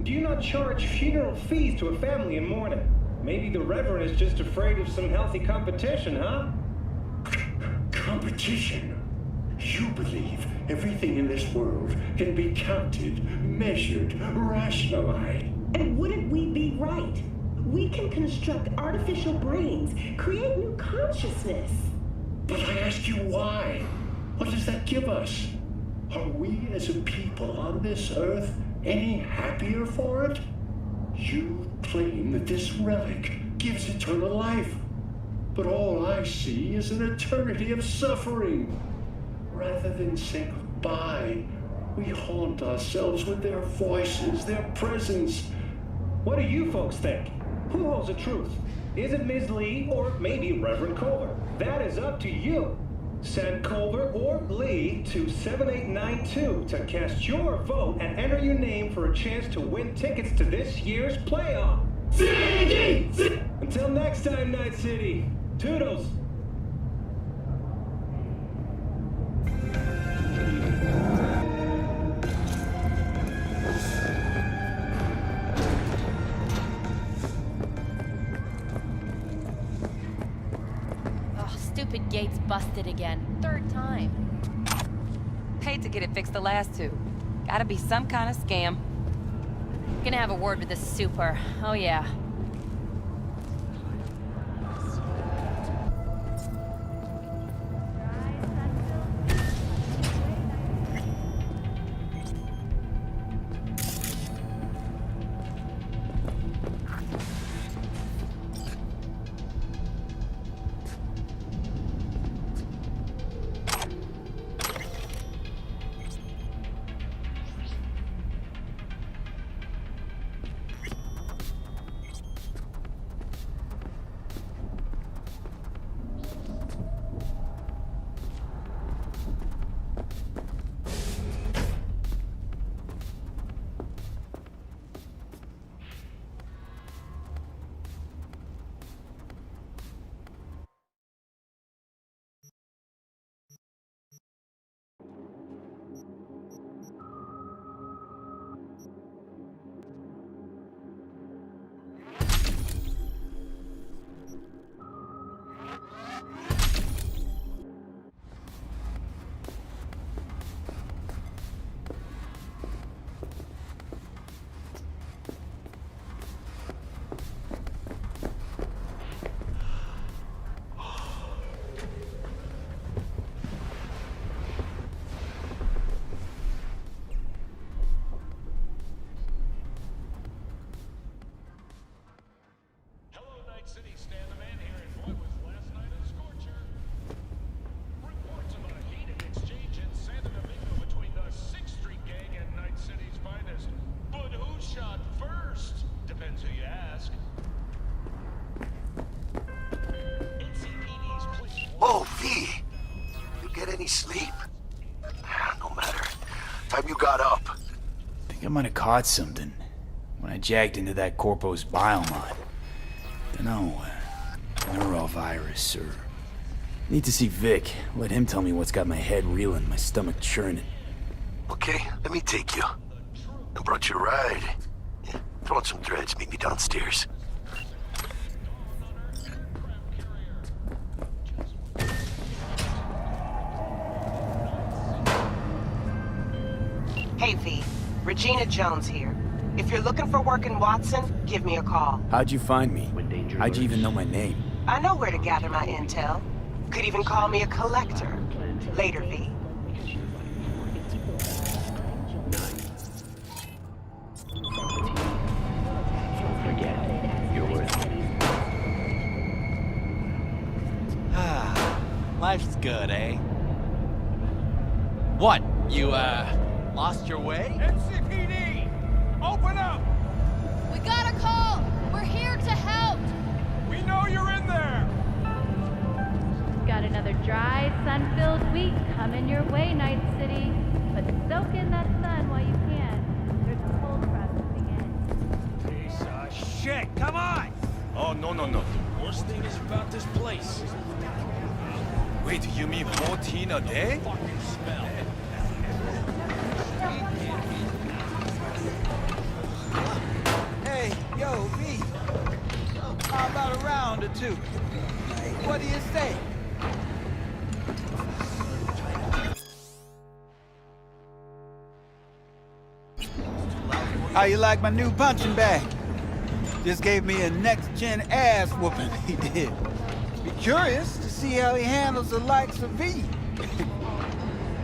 Do you not charge funeral fees to a family in mourning? Maybe the Reverend is just afraid of some healthy competition, huh? Competition? You believe everything in this world can be counted, measured, rationalized. And wouldn't we be right? We can construct artificial brains, create new consciousness. But I ask you why? What does that give us? Are we as a people on this earth any happier for it? You claim that this relic gives eternal life, but all I see is an eternity of suffering. Rather than say goodbye, we haunt ourselves with their voices, their presence. What do you folks think? Who holds the truth? Is it Ms. Lee or maybe Reverend Culver? That is up to you. Send Culver or Lee to 7892 to cast your vote and enter your name for a chance to win tickets to this year's playoff. Until next time, Night City. Toodles. Stupid gate's busted again. Third time. Paid to get it fixed the last two. Gotta be some kind of scam. Gonna have a word with the super. Oh yeah. Sleep? No matter. Time you got up. I think I might have caught something when I jacked into that Corpo's biomod. Dunno, neurovirus or Need to see Vic. Let him tell me what's got my head reeling, my stomach churning. Okay, let me take you. I brought you a ride. Yeah, throw on some threads, meet me downstairs. Hey, V. Regina Jones here. If you're looking for work in Watson, give me a call. How'd you find me? How'd you even know my name? I know where to gather my intel. Could even call me a collector. Later, V. Life's good, eh? What? You, lost your way? NCPD! Open up! We got a call! We're here to help! We know you're in there! Got another dry, sun-filled week coming your way, Night City. But soak in that sun while you can. There's a cold front moving in. Piece of shit! Come on! Oh, no. The worst thing is about this place. Wait, you mean 14 a day? Fucking smell. Hey, yo, V. How about a round or two? What do you say? How you like my new punching bag? Just gave me a next-gen ass whooping, he did. Be curious to see how he handles the likes of V.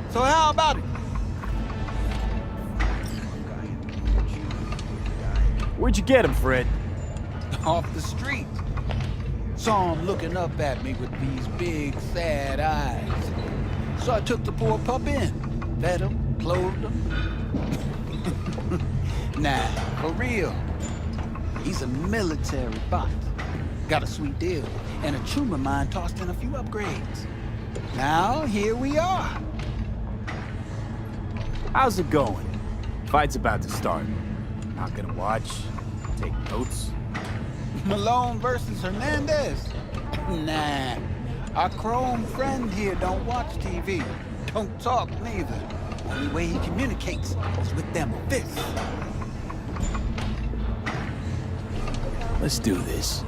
So how about it? Where'd you get him, Fred? Off the street. Saw him looking up at me with these big, sad eyes. So I took the poor pup in. Fed him, clothed him. Nah, for real. He's a military bot. Got a sweet deal, and a tumor mine tossed in a few upgrades. Now, here we are. How's it going? Fight's about to start. Not gonna watch, take notes. Malone versus Hernandez? Nah. Our chrome friend here don't watch TV. Don't talk neither. Only way he communicates is with them fists. Let's do this.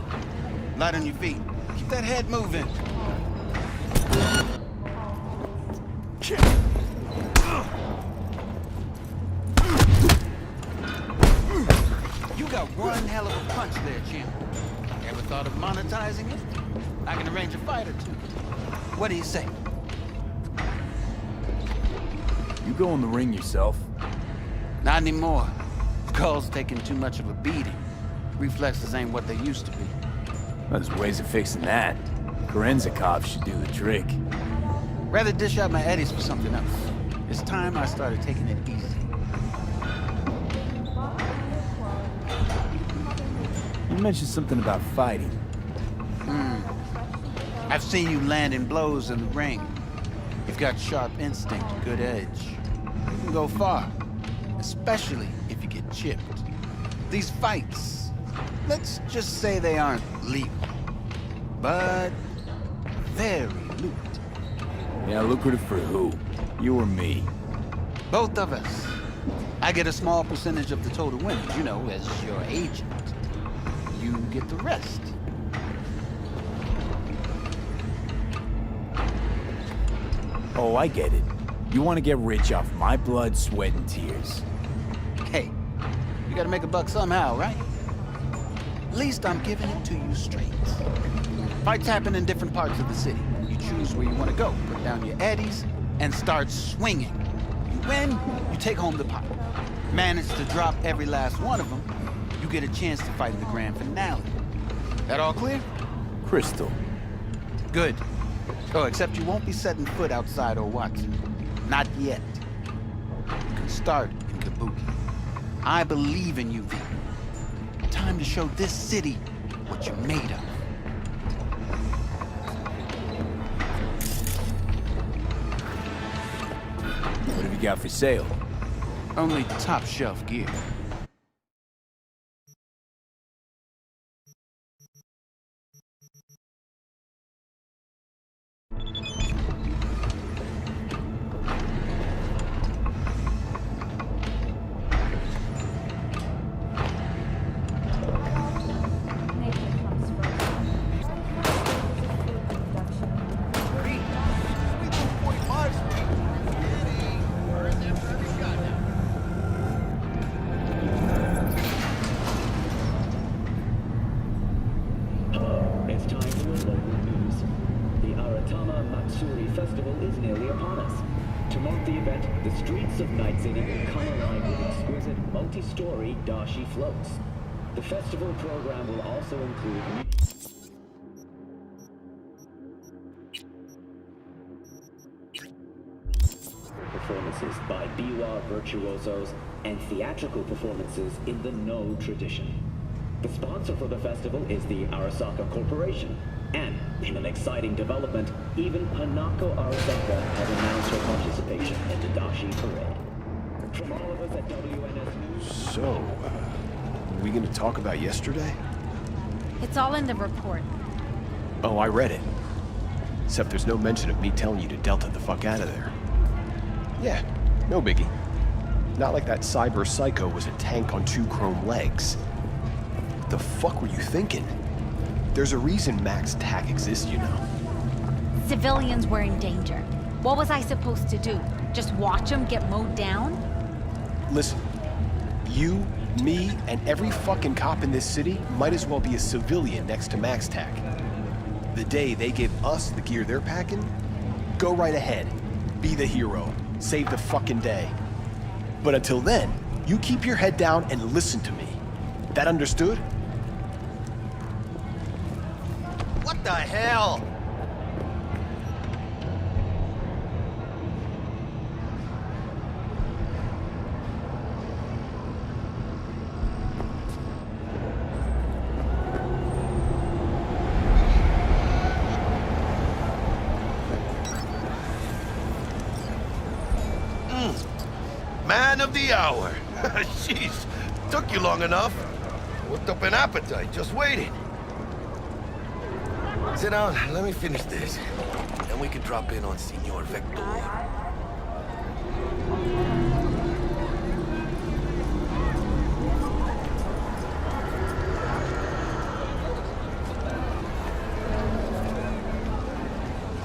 Light on your feet. Keep that head moving. You got one hell of a punch there, champ. Ever thought of monetizing it? I can arrange a fight or two. What do you say? You go in the ring yourself? Not anymore. Skull's taking too much of a beating. Reflexes ain't what they used to be. There's ways of fixing that. Korenzikov should do the trick. Rather dish out my eddies for something else. It's time I started taking it easy. You mentioned something about fighting. I've seen you landing blows in the ring. You've got sharp instinct, good edge. You can go far, especially if you get chipped. These fights, let's just say they aren't lethal, but very lucrative. Yeah, lucrative for who? You or me? Both of us. I get a small percentage of the total winnings, you know, as your agent. You get the rest. Oh, I get it. You want to get rich off my blood, sweat, and tears. Hey, you gotta make a buck somehow, right? At least I'm giving it to you straight. Fights happen in different parts of the city. You choose where you want to go, put down your eddies, and start swinging. You win, you take home the pot. Manage to drop every last one of them, you get a chance to fight in the grand finale. That all clear? Crystal. Good. Oh, except you won't be setting foot outside or Watson. Not yet. You can start in Kabuki. I believe in you, V. Time to show this city what you're made of. What have you got for sale? Only top shelf gear. Matsuri Festival is nearly upon us. To mark the event, the streets of Night City will come alive with exquisite multi-story dashi floats. The festival program will also include performances by biwa virtuosos and theatrical performances in the No tradition. The sponsor for the festival is the Arasaka Corporation, and in an exciting development, even Hanako Arasaka has announced her participation in the Dashi Parade. From all of us at WNS News... So, are we gonna talk about yesterday? It's all in the report. Oh, I read it. Except there's no mention of me telling you to Delta the fuck out of there. Yeah, no biggie. Not like that cyber psycho was a tank on 2 chrome legs. What the fuck were you thinking? There's a reason Max TAC exists, you know. Civilians were in danger. What was I supposed to do? Just watch them get mowed down? Listen, you, me, and every fucking cop in this city might as well be a civilian next to Max TAC. The day they give us the gear they're packing, go right ahead. Be the hero. Save the fucking day. But until then, you keep your head down and listen to me. That understood? What the hell? Man of the hour. Jeez, took you long enough. Worked up an appetite, just waiting. Sit down, let me finish this. Then we can drop in on Senor Vector.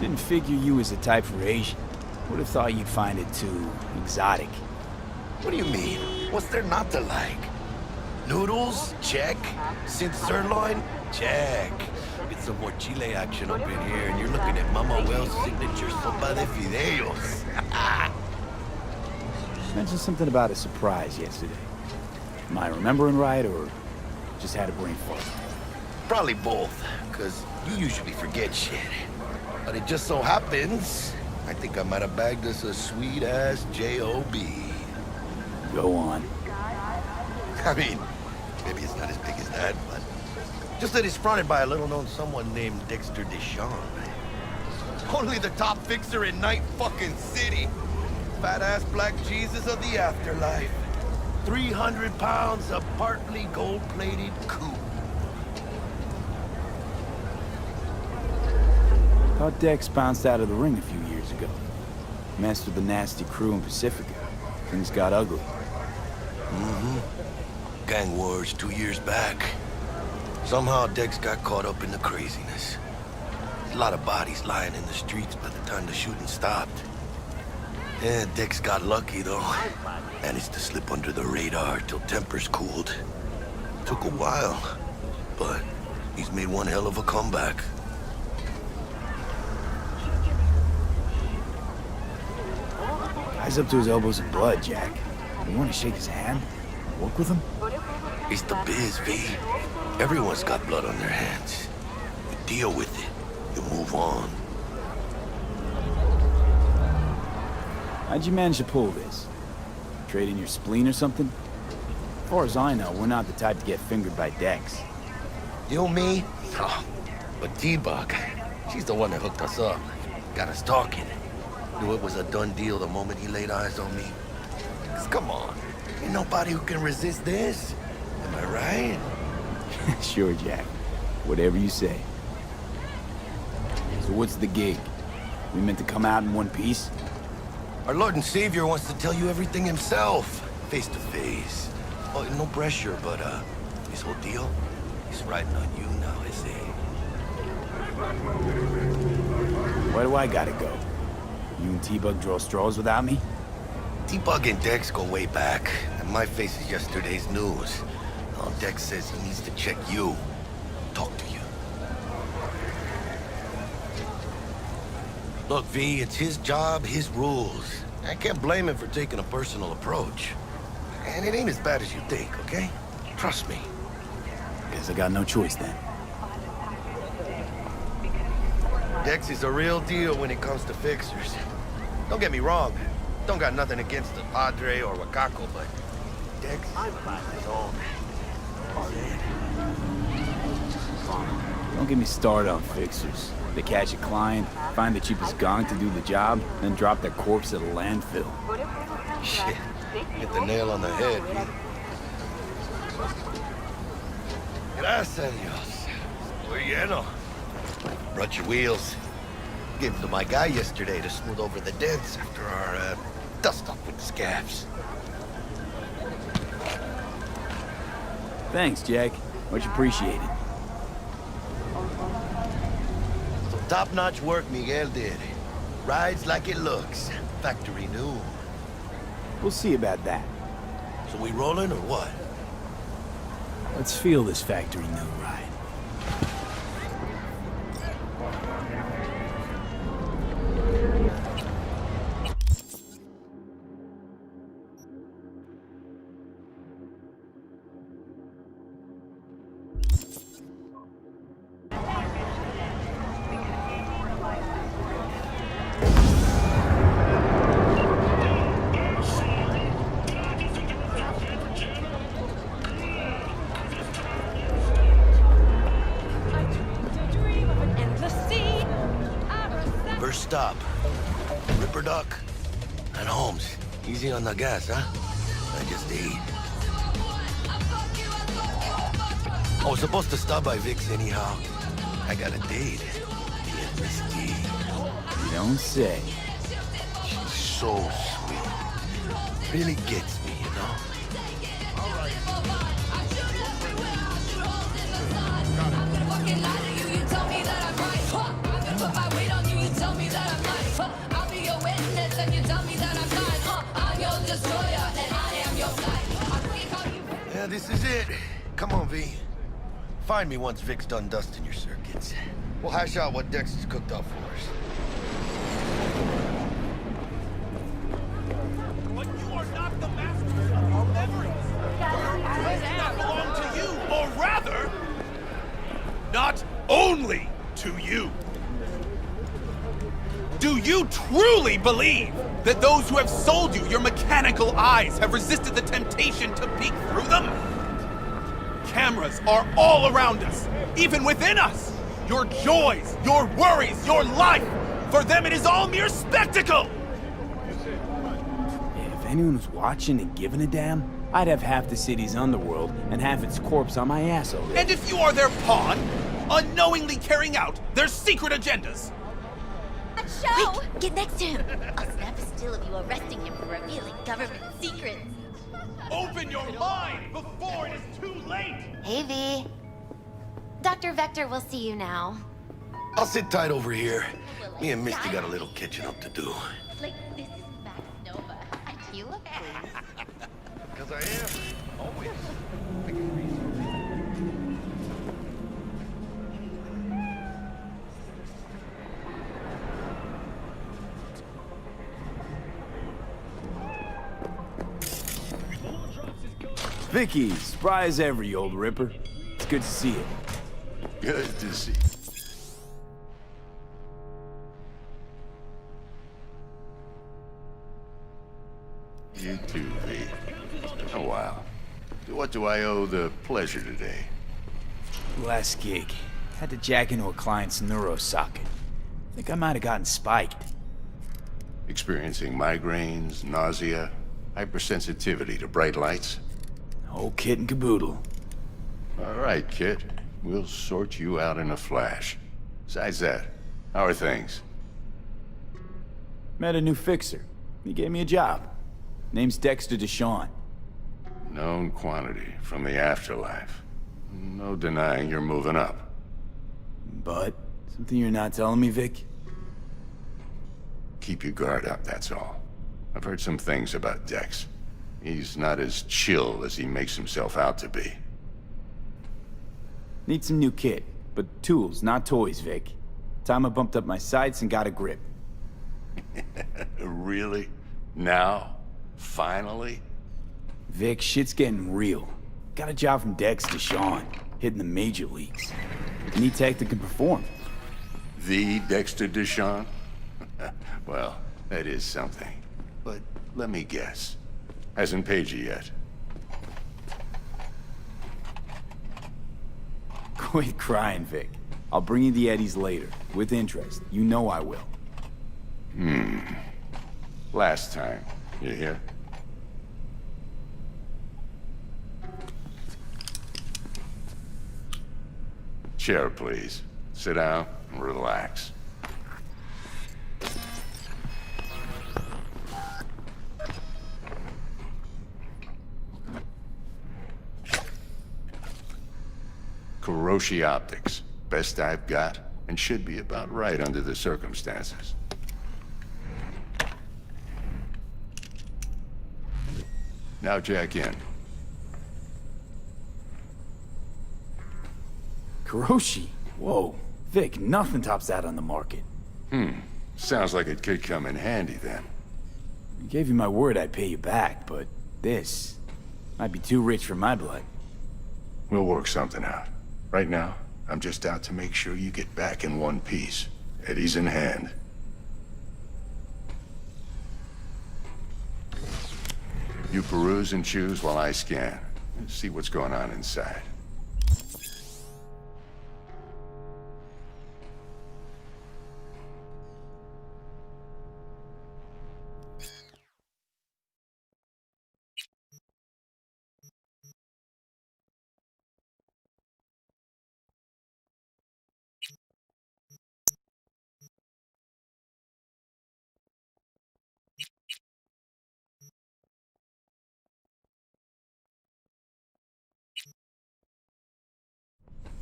Didn't figure you was the type for Asian. Would have thought you'd find it too exotic. What do you mean? What's there not to like? Noodles? Check. Synth sirloin? Check. Get some more Chile action up in here, and you're looking at Mama Wells' signature sopa de fideos. Mentioned something about a surprise yesterday. Am I remembering right, or just had a brain fart? Probably both, because you usually forget shit. But it just so happens, I think I might have bagged us a sweet-ass J.O.B. Go on. I mean, maybe it's not as big as that, but just that it's fronted by a little-known someone named Dexter Deshawn. Only the top fixer in Night fucking City. Fat-ass black Jesus of the afterlife. 300 pounds of partly gold-plated coupe. Thought Dex bounced out of the ring a few years ago. Messed with the nasty crew in Pacifica. Things got ugly. Gang wars 2 years back. Somehow Dex got caught up in the craziness. A lot of bodies lying in the streets by the time the shooting stopped. Yeah, Dex got lucky though. Managed to slip under the radar till tempers cooled. Took a while, but he's made one hell of a comeback. Guy's up to his elbows in blood, Jack. You want to shake his hand? Work with him? It's the biz, V. Everyone's got blood on their hands. You deal with it. You move on. How'd you manage to pull this? Trade in your spleen or something? As far as I know, we're not the type to get fingered by Dex. You, me? Oh, but T-Bug, she's the one that hooked us up. Got us talking. Knew it was a done deal the moment he laid eyes on me. 'Cause come on, ain't nobody who can resist this. Am I right? Sure, Jack. Whatever you say. So what's the gig? We meant to come out in one piece? Our Lord and Savior wants to tell you everything himself, face to face. Oh, no pressure, but this whole deal, he's riding on you now, is he? Where do I gotta go? You and T-Bug draw straws without me? T-Bug and Dex go way back, and my face is yesterday's news. Now Dex says he needs to check you, talk to you. Look, V, it's his job, his rules. I can't blame him for taking a personal approach. And it ain't as bad as you think, okay? Trust me. Guess I got no choice then. Dex is a real deal when it comes to fixers. Don't get me wrong. Don't got nothing against the Padre or Wakako, but Dex is on. Don't get me started on fixers. They catch a client, find the cheapest gong to do the job, then drop their corpse at a landfill. Shit. Hit the nail on the head, V. Gracias a Dios. Muy lleno. Brought your wheels. Gave them to my guy yesterday to smooth over the dents after our, dust-up with the scabs. Thanks, Jack. Much appreciated. Some top-notch work Miguel did. Rides like it looks. Factory new. We'll see about that. So we rolling or what? Let's feel this factory new ride. First stop. Ripper Duck. And Holmes. Easy on the gas, huh? I just ate. I was supposed to stop by Vic's anyhow. I got a date. Yeah, Miss D. You don't say. She's so sweet. Really gets me, you know? Yeah, this is it. Come on, V. Find me once Vic's done dusting your circuits. We'll hash out what Dex has cooked up for us. But you are not the master of your memories. It does not belong to you, or rather, not only to you. Do you truly believe that those who have sold you your mechanical eyes have resisted the temptation to peek through them? Cameras are all around us, even within us. Your joys, your worries, your life. For them, it is all mere spectacle. If anyone was watching and giving a damn, I'd have half the city's underworld and half its corpse on my ass already. And if you are their pawn, unknowingly carrying out their secret agendas. Show! Quick, get next to him. I'll snap a still of you arresting him for revealing government secrets. Open your mind before it is too late! Hey, V. Dr. Vector will see you now. I'll sit tight over here. Me and Misty got a little catching up to do. Like, this is Max Nova. And you look pleased. Because I am. Always. Vicky, spry as ever, you old ripper. It's good to see you. Good to see you. You too, V. It's been a while. To what do I owe the pleasure today? Last gig. Had to jack into a client's neuro socket. Think I might have gotten spiked. Experiencing migraines, nausea, hypersensitivity to bright lights? Whole kit and caboodle. All right, kid. We'll sort you out in a flash. Besides that, how are things? Met a new fixer. He gave me a job. Name's Dexter Deshawn. Known quantity from the afterlife. No denying you're moving up. But, something you're not telling me, Vic? Keep your guard up, that's all. I've heard some things about Dex. He's not as chill as he makes himself out to be. Need some new kit, but tools, not toys, Vic. Time I bumped up my sights and got a grip. Really? Now? Finally? Vic, shit's getting real. Got a job from Dex to Sean, hitting the major leagues. Any tech that can perform. The Dexter Deshawn? Well, that is something. But let me guess. Hasn't paid you yet. Quit crying, Vic. I'll bring you the eddies later, with interest. You know I will. Last time. You hear? Chair, please. Sit down and relax. Kuroshi Optics. Best I've got, and should be about right under the circumstances. Now jack in. Kuroshi? Whoa. Vic, nothing tops that on the market. Sounds like it could come in handy then. I gave you my word I'd pay you back, but this might be too rich for my blood. We'll work something out. Right now, I'm just out to make sure you get back in one piece. Eddie's in hand. You peruse and choose while I scan. See what's going on inside.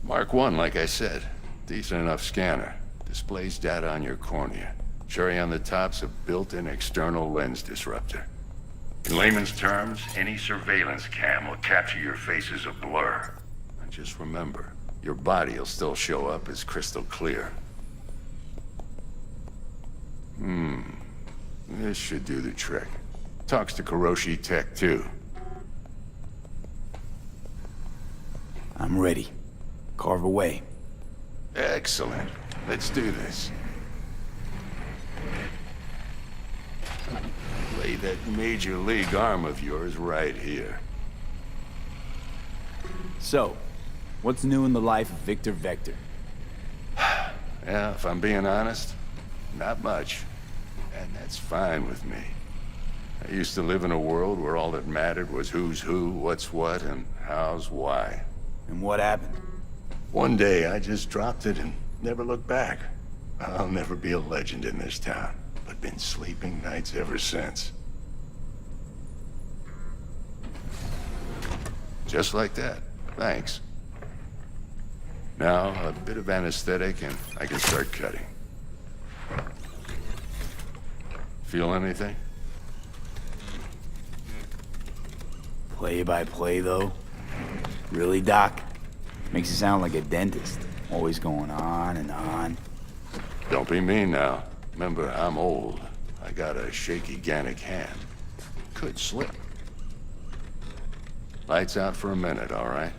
Mark 1, like I said. Decent enough scanner. Displays data on your cornea. Cherry on the top's a built-in external lens disruptor. In layman's terms, any surveillance cam will capture your face as a blur. And just remember, your body will still show up as crystal clear. This should do the trick. Talks to Kuroshi Tech, too. I'm ready. Carve away. Excellent. Let's do this. Lay that major league arm of yours right here. So, what's new in the life of Victor Vector? Yeah, if I'm being honest, not much. And that's fine with me. I used to live in a world where all that mattered was who's who, what's what, and how's why. And what happened? One day, I just dropped it and never looked back. I'll never be a legend in this town, but been sleeping nights ever since. Just like that. Thanks. Now, a bit of anesthetic and I can start cutting. Feel anything? Play by play, though? Really, Doc? Makes you sound like a dentist. Always going on and on. Don't be mean now. Remember, I'm old. I got a shaky Gannic hand. Could slip. Lights out for a minute, all right?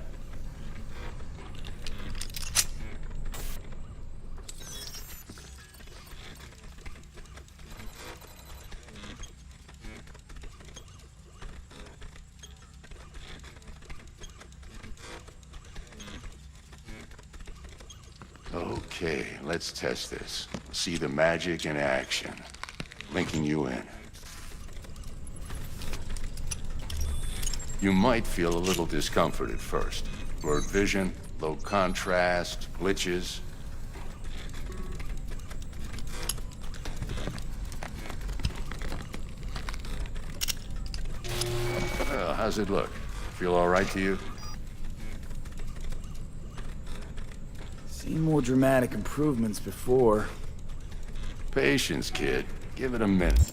Okay, let's test this. See the magic in action. Linking you in. You might feel a little discomfort at first. Blurred vision, low contrast, glitches. Well, how's it look? Feel all right to you? Seen more dramatic improvements before. Patience, kid. Give it a minute.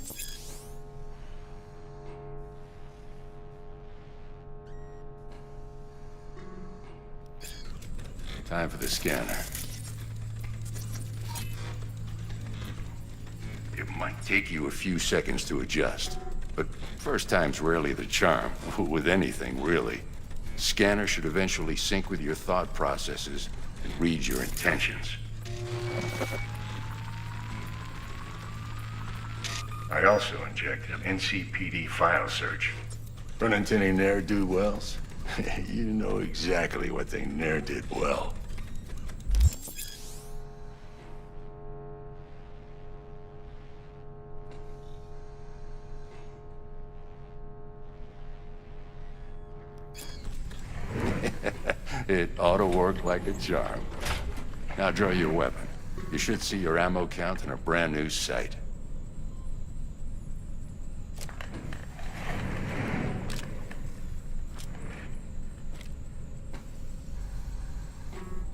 Time for the scanner. It Might take you a few seconds to adjust. But first time's rarely the charm, with anything, really. Scanner should eventually sync with your thought processes and read your intentions. I also injected an NCPD file search. Run into any ne'er-do-wells? You know exactly what they ne'er did well. It ought to work like a charm. Now draw your weapon. You should see your ammo count in a brand new sight.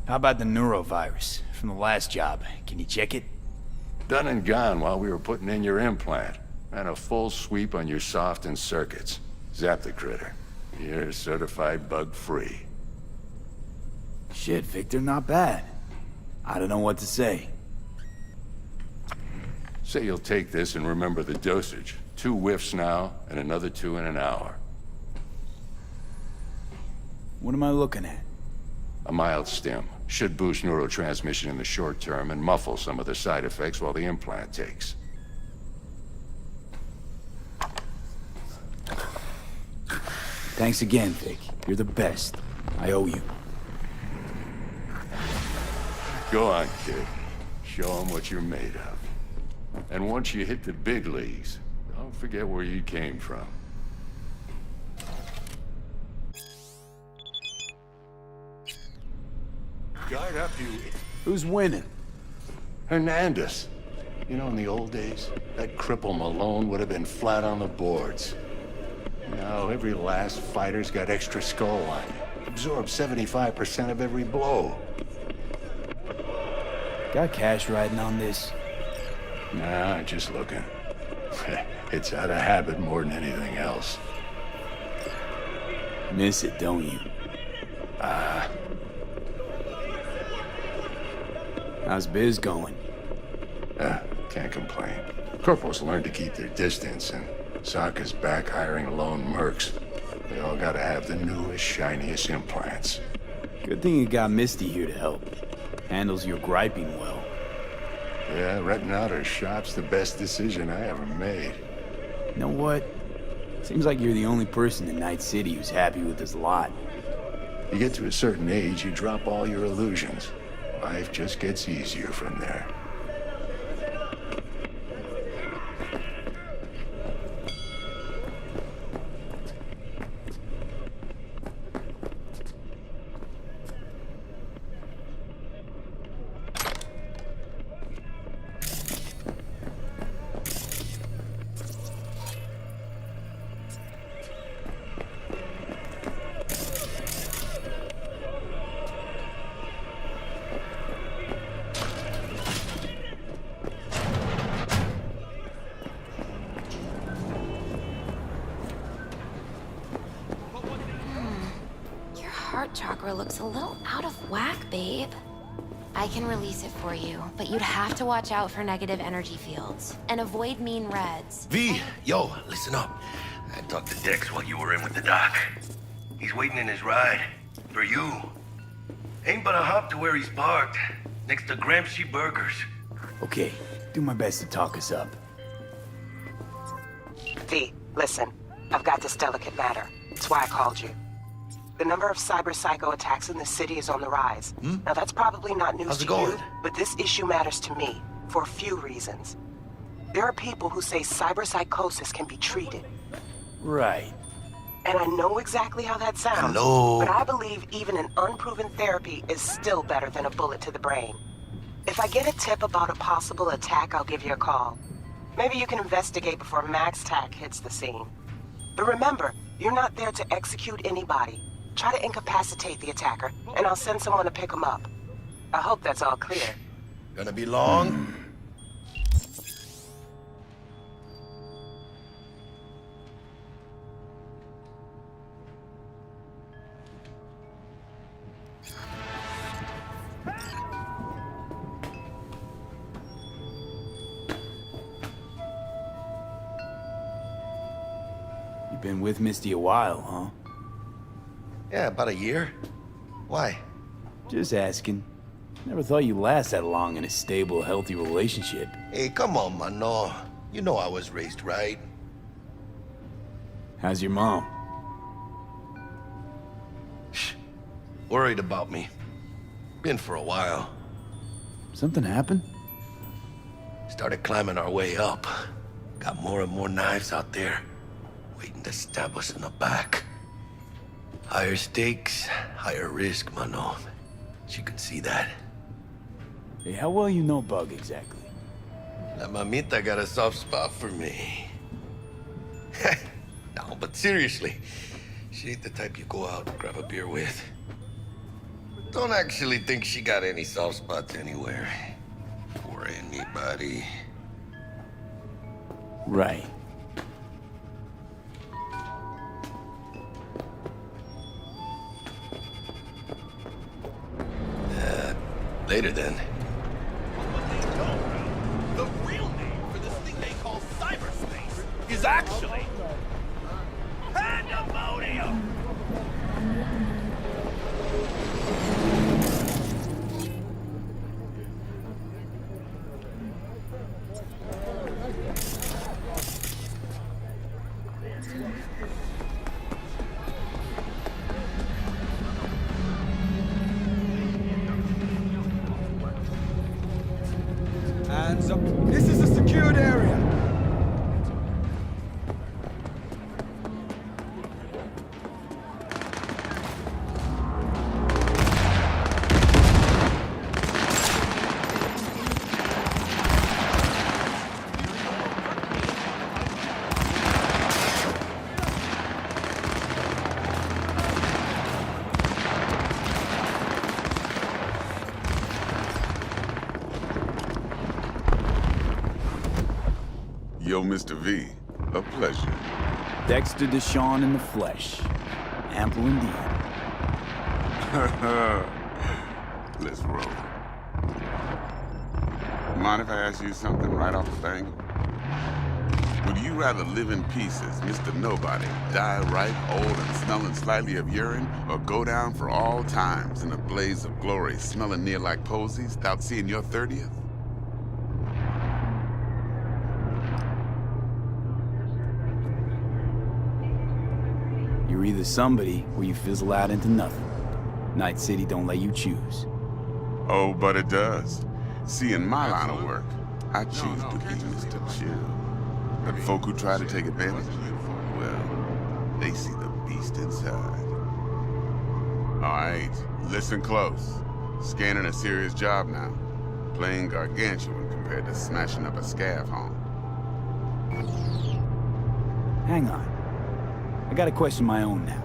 How about the neurovirus from the last job? Can you check it? Done and gone while we were putting in your implant. Ran a full sweep on your soft and circuits. Zap the critter. You're certified bug-free. Shit, Victor, not bad. I don't know what to say. Say you'll take this and remember the dosage. 2 whiffs now, and another 2 in an hour. What am I looking at? A mild stim. Should boost neurotransmission in the short term and muffle some of the side effects while the implant takes. Thanks again, Vic. You're the best. I owe you. Go on, kid. Show them what you're made of. And once you hit the big leagues, don't forget where you came from. Guard up, you... Who's winning? Hernandez. You know, in the old days, that cripple Malone would have been flat on the boards. Now, every last fighter's got extra skull line. Absorbs 75% of every blow. Got cash riding on this? Nah, just looking. It's out of habit more than anything else. Miss it, don't you? How's biz going? Can't complain. Corporals learn to keep their distance, and Sokka's back hiring lone mercs. They all gotta have the newest, shiniest implants. Good thing you got Misty here to help. Handles your griping well. Yeah, renting out her shop's the best decision I ever made. You know what? Seems like you're the only person in Night City who's happy with this lot. You get to a certain age, you drop all your illusions. Life just gets easier from there. Heart chakra looks a little out of whack, babe. I can release it for you, but you'd have to watch out for negative energy fields and avoid mean reds. V, yo, listen up. I talked to Dex while you were in with the doc. He's waiting in his ride. For you. Ain't but a hop to where he's parked. Next to Gramsci Burgers. Okay, do my best to talk us up. V, listen. I've got this delicate matter. That's why I called you. The number of cyber-psycho attacks in the city is on the rise. Now that's probably not news to you, but this issue matters to me for a few reasons. There are people who say cyberpsychosis can be treated. Right. And I know exactly how that sounds. But I believe even an unproven therapy is still better than a bullet to the brain. If I get a tip about a possible attack, I'll give you a call. Maybe you can investigate before MaxTac hits the scene. But remember, you're not there to execute anybody. Try to incapacitate the attacker, and I'll send someone to pick him up. I hope that's all clear. Gonna be long? You've been with Misty a while, huh? Yeah, about a year. Why? Just asking. Never thought you'd last that long in a stable, healthy relationship. Hey, come on, Mano. You know I was raised right. How's your mom? Worried about me. Been for a while. Something happened? Started climbing our way up. Got more and more knives out there, waiting to stab us in the back. Higher stakes, higher risk, Mano. She could see that. Hey, how well you know Bug exactly? La mamita got a soft spot for me. No, but seriously, she ain't the type you go out and grab a beer with. Don't actually think she got any soft spots anywhere. For anybody. Right. Later then. The real name for this thing they call cyberspace is actually pandemonium! Hands up. This is a secured area. Yo, Mr. V, a pleasure. Dexter Deshawn in the flesh. Ample indeed. Let's roll. Mind if I ask you something right off the bangle? Would you rather live in pieces, Mr. Nobody, die ripe, old, and smelling slightly of urine, or go down for all times in a blaze of glory, smelling near like posies, without seeing your 30th? You're either somebody, or you fizzle out into nothing. Night City don't let you choose. Oh, but it does. See, in my line of work, I choose to be Mr. Chill. But folk who try to take advantage, well, they see the beast inside. All right, listen close. Scanning a serious job now. Playing gargantuan compared to smashing up a scav home. Hang on. I got a question of my own now.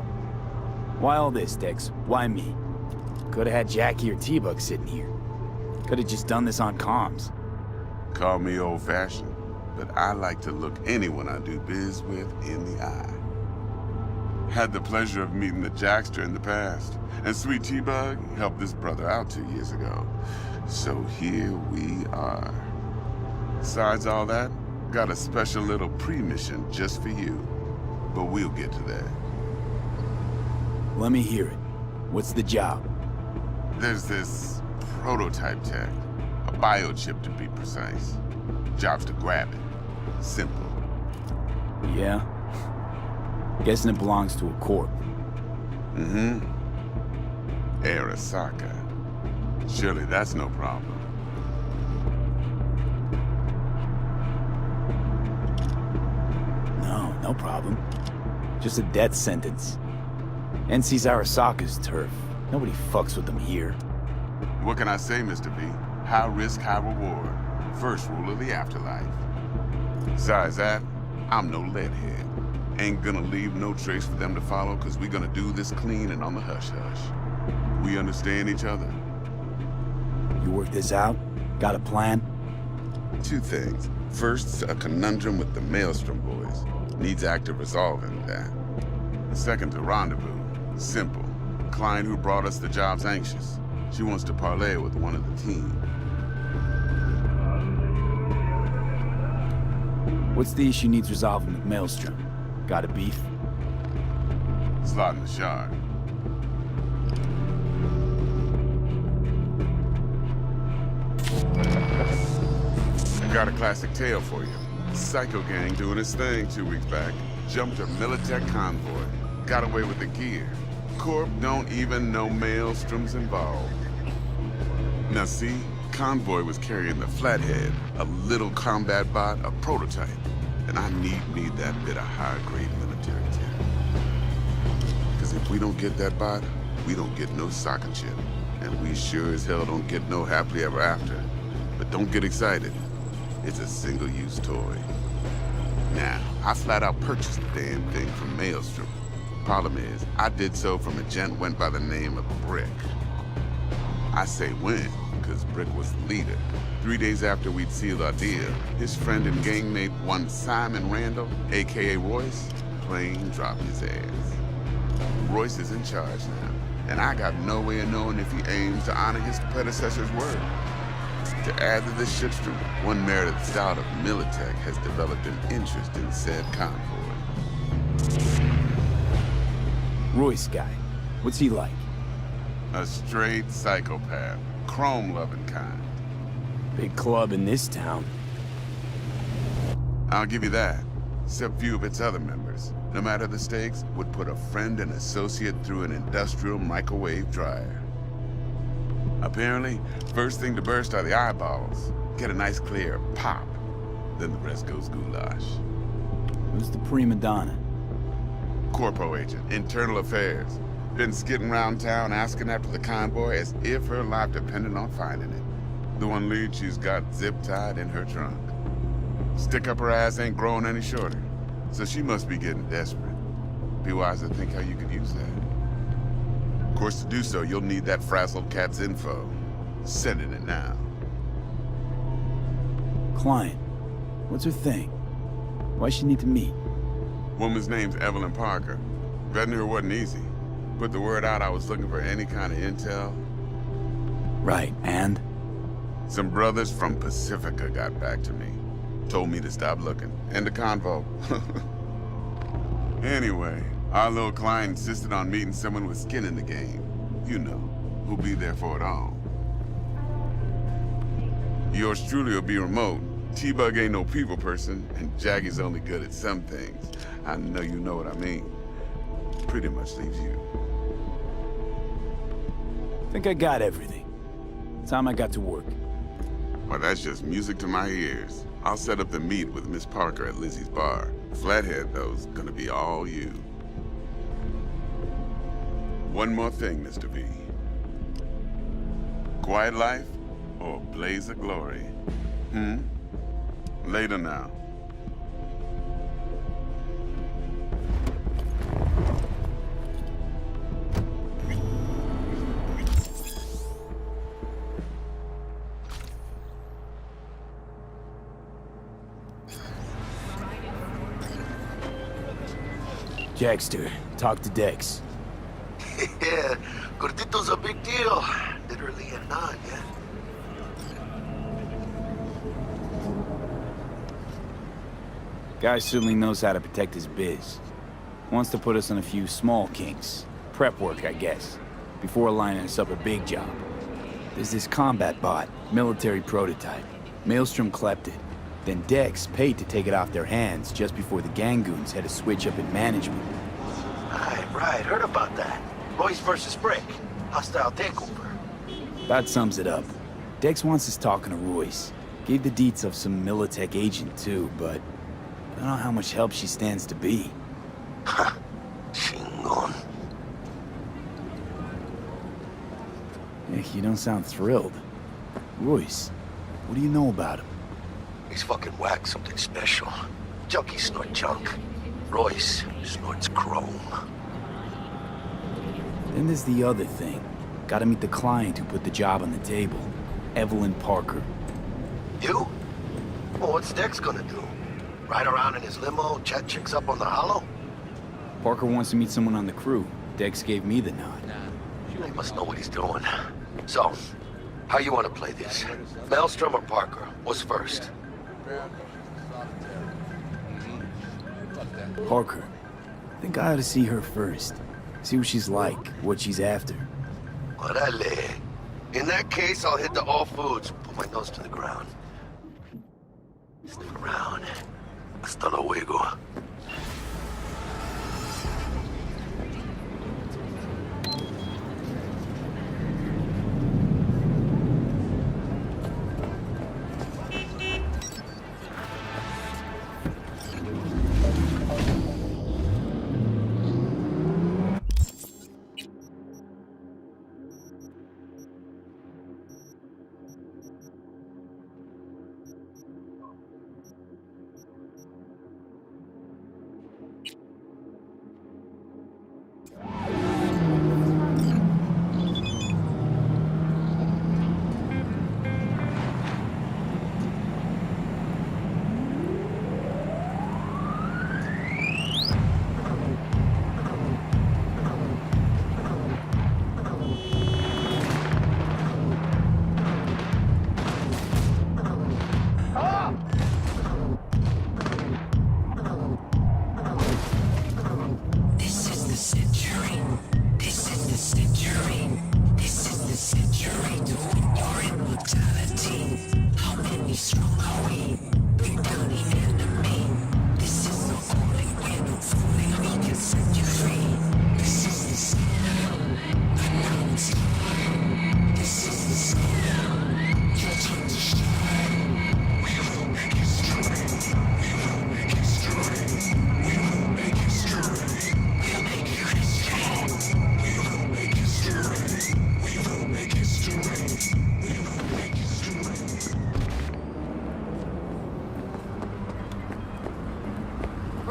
Why all this, Dex? Why me? Could've had Jackie or T-Bug sitting here. Could've just done this on comms. Call me old-fashioned, but I like to look anyone I do biz with in the eye. Had the pleasure of meeting the Jackster in the past, and Sweet T-Bug helped this brother out 2 years ago. So here we are. Besides all that, got a special little pre-mission just for you. But we'll get to that. Let me hear it. What's the job? There's this prototype tech. A biochip to be precise. Job's to grab it. Simple. Yeah? Guessing it belongs to a corp. Mm-hmm. Arasaka. Surely that's no problem. No problem. Just a death sentence. NC's Arasaka's turf. Nobody fucks with them here. What can I say, Mr. V? High risk, high reward. First rule of the afterlife. Besides that, I'm no leadhead. Ain't gonna leave no trace for them to follow, cause we gonna do this clean and on the hush-hush. We understand each other? You work this out? Got a plan? Two things. First, a conundrum with the Maelstrom boys. Needs active resolving that. Second, a rendezvous. Simple. Client who brought us the job's anxious. She wants to parlay with one of the team. What's the issue needs resolving with Maelstrom? Got a beef? Slot in the shard. I got a classic tale for you. Psycho gang doing its thing 2 weeks back. Jumped a Militech convoy. Got away with the gear. Corp don't even know Maelstrom's involved. Now see, convoy was carrying the Flathead, a little combat bot, a prototype. And I need that bit of high-grade military tech. Because if we don't get that bot, we don't get no socket chip. And we sure as hell don't get no happily ever after. But don't get excited. It's a single-use toy. Now, I flat out purchased the damn thing from Maelstrom. Problem is, I did so from a gent went by the name of Brick. I say when, because Brick was the leader. 3 days after we'd sealed our deal, his friend and gangmate, one Simon Randall, aka Royce, plain dropped his ass. Royce is in charge now, and I got no way of knowing if he aims to honor his predecessor's word. To add to this shitstorm, one Meredith Stout of Militech has developed an interest in said convoy. Royce guy, what's he like? A straight psychopath, chrome-loving kind. Big club in this town. I'll give you that. Except few of its other members, no matter the stakes, would put a friend and associate through an industrial microwave dryer. Apparently, first thing to burst are the eyeballs. Get a nice clear pop. Then the rest goes goulash. Who's the prima donna? Corpo agent, internal affairs. Been skidding around town asking after the convoy as if her life depended on finding it. The one lead she's got zip-tied in her trunk. Stick up her ass ain't growing any shorter, so she must be getting desperate. Be wise to think how you could use that. Of course, to do so, you'll need that frazzled cat's info. Sending it now. Client, what's her thing? Why she need to meet? Woman's name's Evelyn Parker. Vetting her wasn't easy. Put the word out I was looking for any kind of intel. Right, and? Some brothers from Pacifica got back to me. Told me to stop looking. End the convo. Anyway, our little client insisted on meeting someone with skin in the game. You know, who'll be there for it all. Yours truly will be remote. T-Bug ain't no people person, and Jaggy's only good at some things. I know you know what I mean. Pretty much leaves you. Think I got everything. Time I got to work. Well, that's just music to my ears. I'll set up the meet with Miss Parker at Lizzie's bar. Flathead, though's gonna be all you. One more thing, Mr. V. Quiet life or blaze of glory? Later now. Jackster, talk to Dex. Yeah, Gordito's a big deal. Literally and not, yeah. Guy certainly knows how to protect his biz. Wants to put us on a few small kinks. Prep work, I guess. Before lining us up a big job. There's this combat bot, military prototype. Maelstrom clept it. Then Dex paid to take it off their hands just before the Gangoons had a switch up in management. Right, heard about that. Royce versus Brick. Hostile takeover. That sums it up. Dex wants us talking to Royce. Gave the deets of some Militech agent too, but I don't know how much help she stands to be. Chingon. You don't sound thrilled. Royce, what do you know about him? He's fucking whack, something special. Junkies snort junk. Royce snorts chrome. Then there's the other thing. Gotta meet the client who put the job on the table. Evelyn Parker. You? Well, what's Dex gonna do? Ride around in his limo, chat chicks up on the hollow? Parker wants to meet someone on the crew. Dex gave me the nod. He must know what he's doing. So, how you want to play this? Maelstrom or Parker? What's first? Parker. I think I ought to see her first. See what she's like, what she's after. Orale. In that case, I'll hit the All Foods. Put my nose to the ground. Stick around. Hasta luego.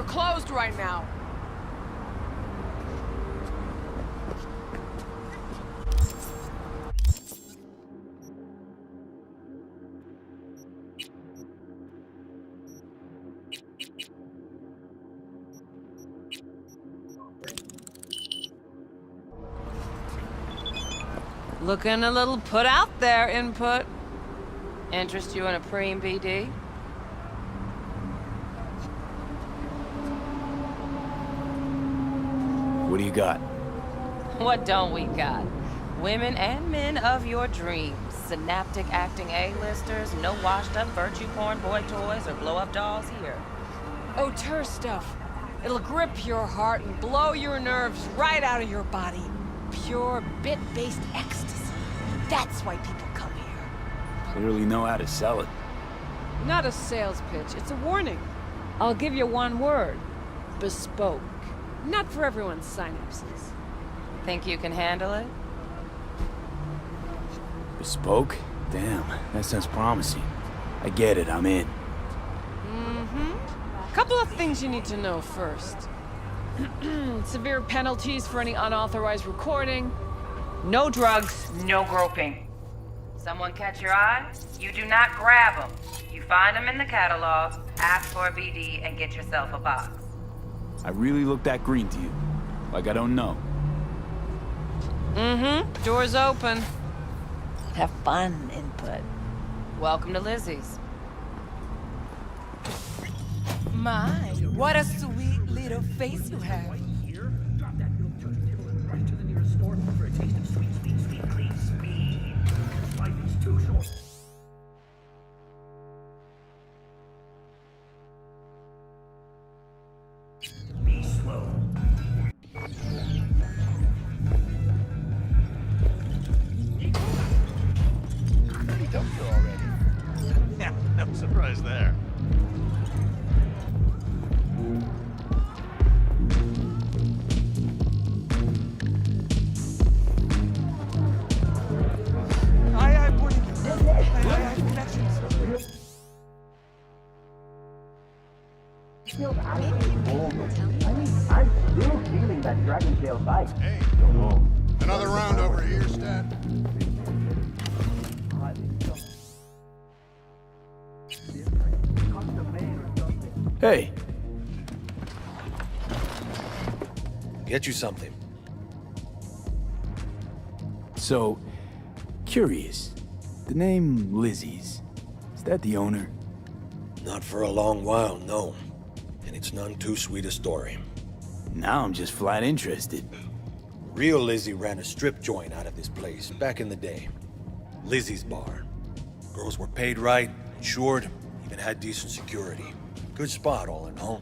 Closed right now. Looking a little put out there, Input. Interest you in a preem BD? What do you got? What don't we got? Women and men of your dreams. Synaptic acting A-listers, no washed-up virtue porn boy toys or blow-up dolls here. Auteur stuff. It'll grip your heart and blow your nerves right out of your body. Pure bit-based ecstasy. That's why people come here. Clearly know how to sell it. Not a sales pitch, it's a warning. I'll give you one word. Bespoke. Not for everyone's synapses. Think you can handle it? Bespoke? Damn, that sounds promising. I get it, I'm in. Couple of things you need to know first. Severe penalties for any unauthorized recording. No drugs, no groping. Someone catch your eye? You do not grab them. You find them in the catalog, ask for a BD, and get yourself a box. I really look that green to you. Like I don't know. Door's open. Have fun, Input. Welcome to Lizzie's. My, what a sweet little face you have. Be slow. Pretty dumped her already. Yeah, no surprise there. I'm still feeling that dragon tail bite. Hey, another round over here, Stat. Hey! Get you something. So, curious. The name Lizzie's. Is that the owner? Not for a long while, no. And it's none too sweet a story. Now I'm just flat interested. Real Lizzie ran a strip joint out of this place back in the day. Lizzie's Bar. Girls were paid right, insured, even had decent security. Good spot, all in all.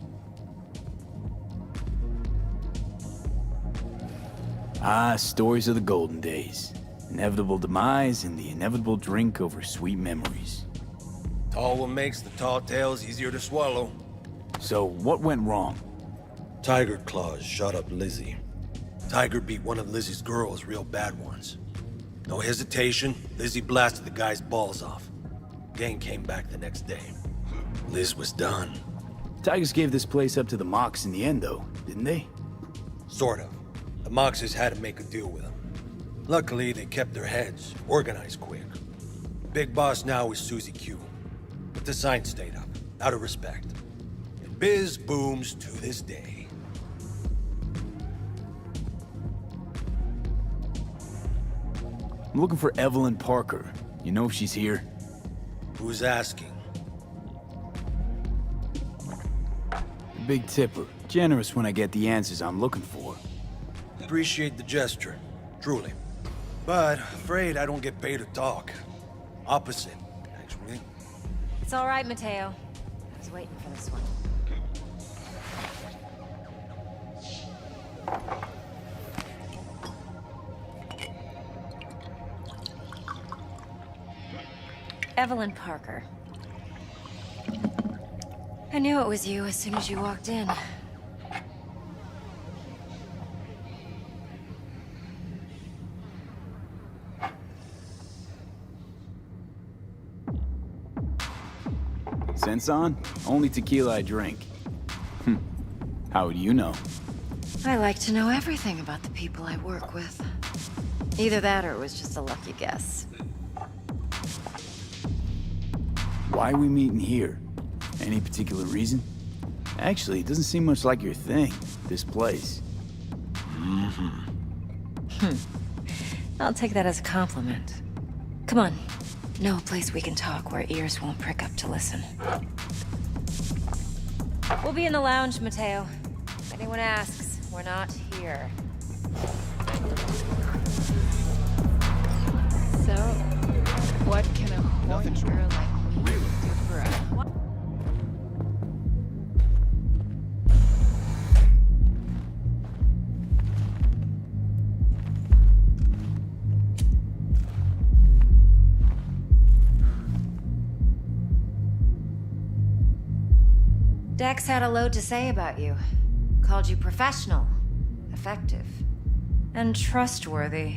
Ah, stories of the golden days. Inevitable demise and the inevitable drink over sweet memories. Tall one makes the tall tales easier to swallow. So, what went wrong? Tiger Claws shot up Lizzie. Tiger beat one of Lizzie's girls real bad ones. No hesitation, Lizzie blasted the guy's balls off. Gang came back the next day. Liz was done. Tigers gave this place up to the Mox in the end, though, didn't they? Sort of. The Moxes had to make a deal with them. Luckily, they kept their heads, organized quick. Big boss now is Susie Q. But the sign stayed up, out of respect. And biz booms to this day. I'm looking for Evelyn Parker. You know if she's here? Who's asking? Big tipper. Generous when I get the answers I'm looking for. Appreciate the gesture, truly. But afraid I don't get paid to talk. Opposite, actually. It's all right, Mateo. I was waiting for this one. Evelyn Parker. I knew it was you as soon as you walked in. Sense on? Only tequila I drink. How would you know? I like to know everything about the people I work with. Either that or it was just a lucky guess. Why are we meeting here? Any particular reason? Actually, it doesn't seem much like your thing, this place. I'll take that as a compliment. Come on. Know a place we can talk where ears won't prick up to listen. We'll be in the lounge, Mateo. If anyone asks, we're not here. So, what can a horny girl like me do for a... Dex had a load to say about you. Called you professional, effective, and trustworthy.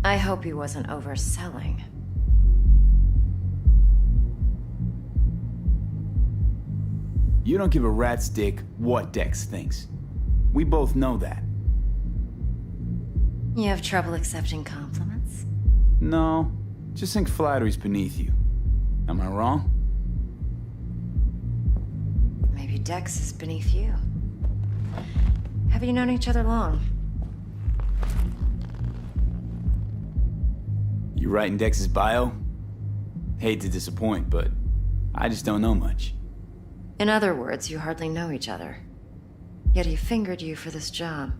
I hope he wasn't overselling. You don't give a rat's dick what Dex thinks. We both know that. You have trouble accepting compliments? No, just think flattery's beneath you. Am I wrong? Maybe Dex is beneath you. Have you known each other long? You writing Dex's bio? Hate to disappoint, but I just don't know much. In other words, you hardly know each other. Yet he fingered you for this job.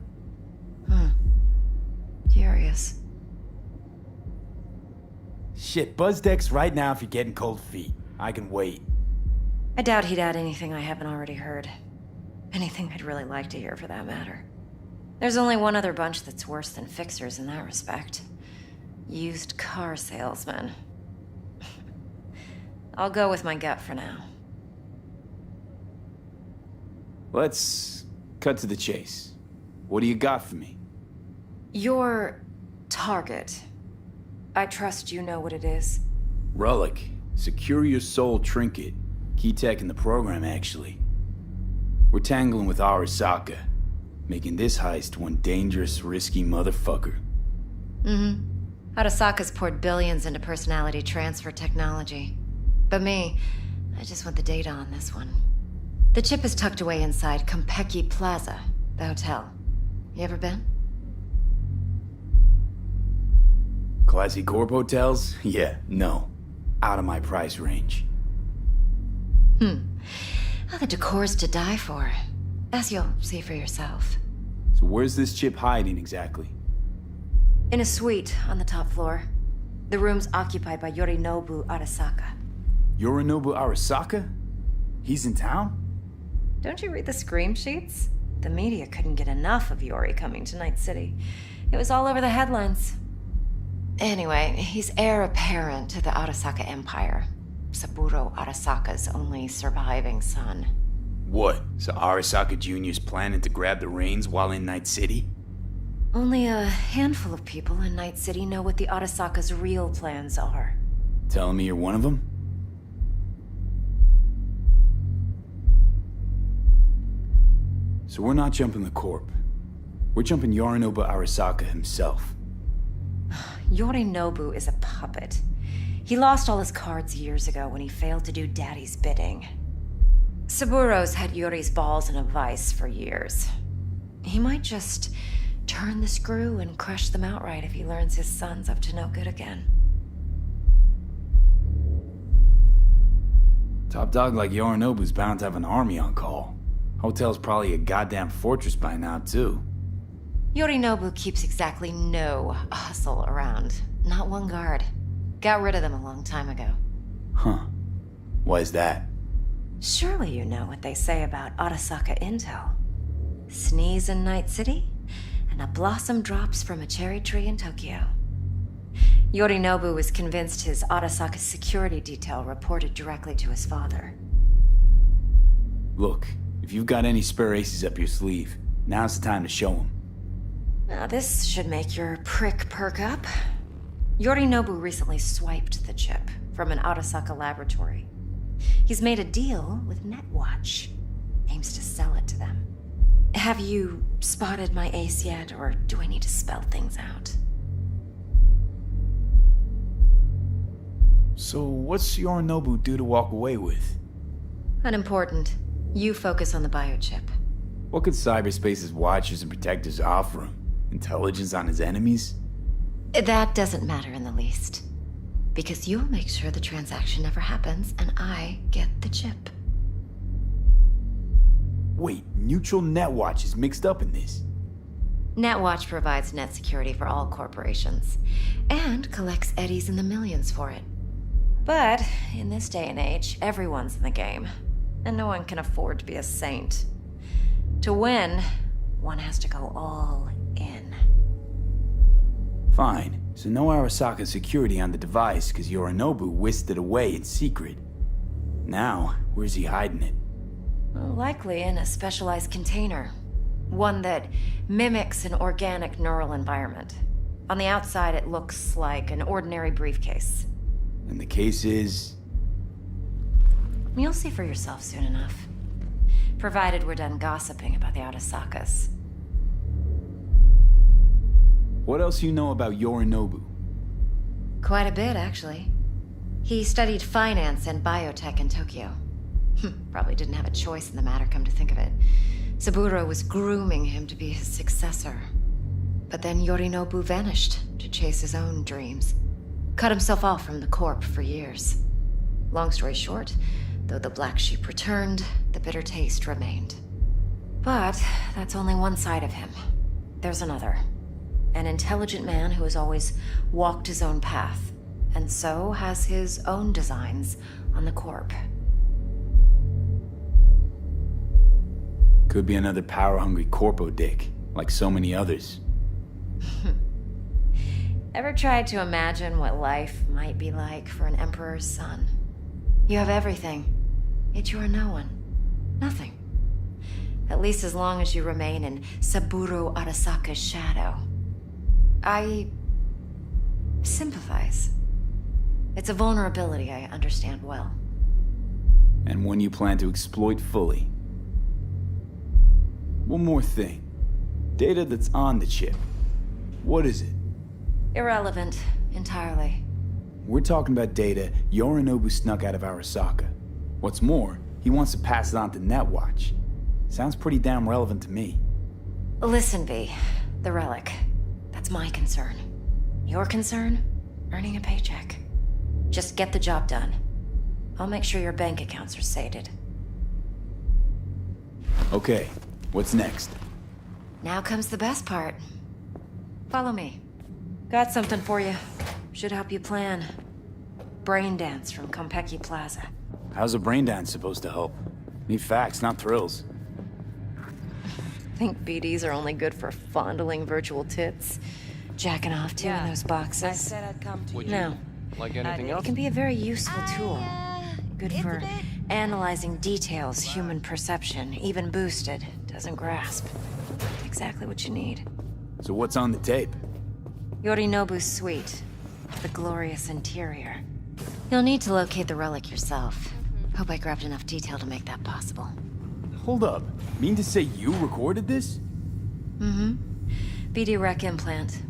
Curious. Shit, buzz Dex right now if you're getting cold feet. I can wait. I doubt he'd add anything I haven't already heard. Anything I'd really like to hear, for that matter. There's only one other bunch that's worse than fixers in that respect. Used car salesmen. I'll go with my gut for now. Let's cut to the chase. What do you got for me? Your target. I trust you know what it is. Relic. Secure your soul trinket. Key tech in the program, actually. We're tangling with Arasaka, making this heist one dangerous, risky motherfucker. Arasaka's poured billions into personality transfer technology. But me, I just want the data on this one. The chip is tucked away inside Compeki Plaza, the hotel. You ever been? Classy corp hotels? Yeah, no. Out of my price range. Oh, the decor's to die for. As you'll see for yourself. So where's this chip hiding exactly? In a suite on the top floor. The room's occupied by Yorinobu Arasaka. Yorinobu Arasaka? He's in town? Don't you read the scream sheets? The media couldn't get enough of Yori coming to Night City. It was all over the headlines. Anyway, he's heir apparent to the Arasaka Empire. Saburo Arasaka's only surviving son. What? So Arasaka Jr.'s planning to grab the reins while in Night City? Only a handful of people in Night City know what the Arasaka's real plans are. Telling me you're one of them? So we're not jumping the Corp. We're jumping Yorinobu Arasaka himself. Yorinobu is a puppet. He lost all his cards years ago when he failed to do Daddy's bidding. Saburo's had Yori's balls in a vice for years. He might just turn the screw and crush them outright if he learns his son's up to no good again. Top dog like Yorinobu's bound to have an army on call. Hotel's probably a goddamn fortress by now, too. Yorinobu keeps exactly no hustle around. Not one guard. Got rid of them a long time ago. Huh. Why is that? Surely you know what they say about Arasaka intel. Sneeze in Night City, and a blossom drops from a cherry tree in Tokyo. Yorinobu was convinced his Arasaka security detail reported directly to his father. Look, if you've got any spare aces up your sleeve, now's the time to show them. Now this should make your prick perk up. Yorinobu recently swiped the chip from an Arasaka laboratory. He's made a deal with Netwatch. Aims to sell it to them. Have you spotted my ace yet, or do I need to spell things out? So what's Yorinobu due to walk away with? Unimportant. You focus on the biochip. What could cyberspace's watchers and protectors offer him? Intelligence on his enemies? That doesn't matter in the least. Because you'll make sure the transaction never happens, and I get the chip. Wait, Neutral Netwatch is mixed up in this? Netwatch provides net security for all corporations, and collects eddies in the millions for it. But in this day and age, everyone's in the game, and no one can afford to be a saint. To win, one has to go all in. Fine, so no Arasaka security on the device because Yorinobu whisked it away in secret. Now, where's he hiding it? Likely in a specialized container. One that mimics an organic neural environment. On the outside, it looks like an ordinary briefcase. And the case is? You'll see for yourself soon enough. Provided we're done gossiping about the Arasakas. What else you know about Yorinobu? Quite a bit, actually. He studied finance and biotech in Tokyo. Probably didn't have a choice in the matter, come to think of it. Saburo was grooming him to be his successor. But then Yorinobu vanished to chase his own dreams. Cut himself off from the Corp for years. Long story short, though the black sheep returned, the bitter taste remained. But that's only one side of him. There's another. An intelligent man who has always walked his own path, and so has his own designs on the Corp. Could be another power-hungry corpo dick, like so many others. Ever tried to imagine what life might be like for an emperor's son? You have everything, yet you are no one. Nothing. At least as long as you remain in Saburo Arasaka's shadow. I sympathize. It's a vulnerability I understand well. And one you plan to exploit fully. One more thing. Data that's on the chip. What is it? Irrelevant, entirely. We're talking about data Yorinobu snuck out of Arasaka. What's more, he wants to pass it on to Netwatch. Sounds pretty damn relevant to me. Listen, V. The relic. That's my concern. Your concern? Earning a paycheck. Just get the job done. I'll make sure your bank accounts are sated. Okay, what's next? Now comes the best part. Follow me. Got something for you. Should help you plan. Brain dance from Konpeki Plaza. How's a brain dance supposed to help? Need facts, not thrills. Think BDs are only good for fondling virtual tits? Jacking off to in those boxes? I said I'd come to you. No. Like anything else? It can be a very useful tool. Good for analyzing details human perception, even boosted, doesn't grasp. Exactly what you need. So what's on the tape? Yorinobu's suite. The glorious interior. You'll need to locate the relic yourself. Hope I grabbed enough detail to make that possible. Hold up. Mean to say you recorded this? Mm-hmm. BD rec implant.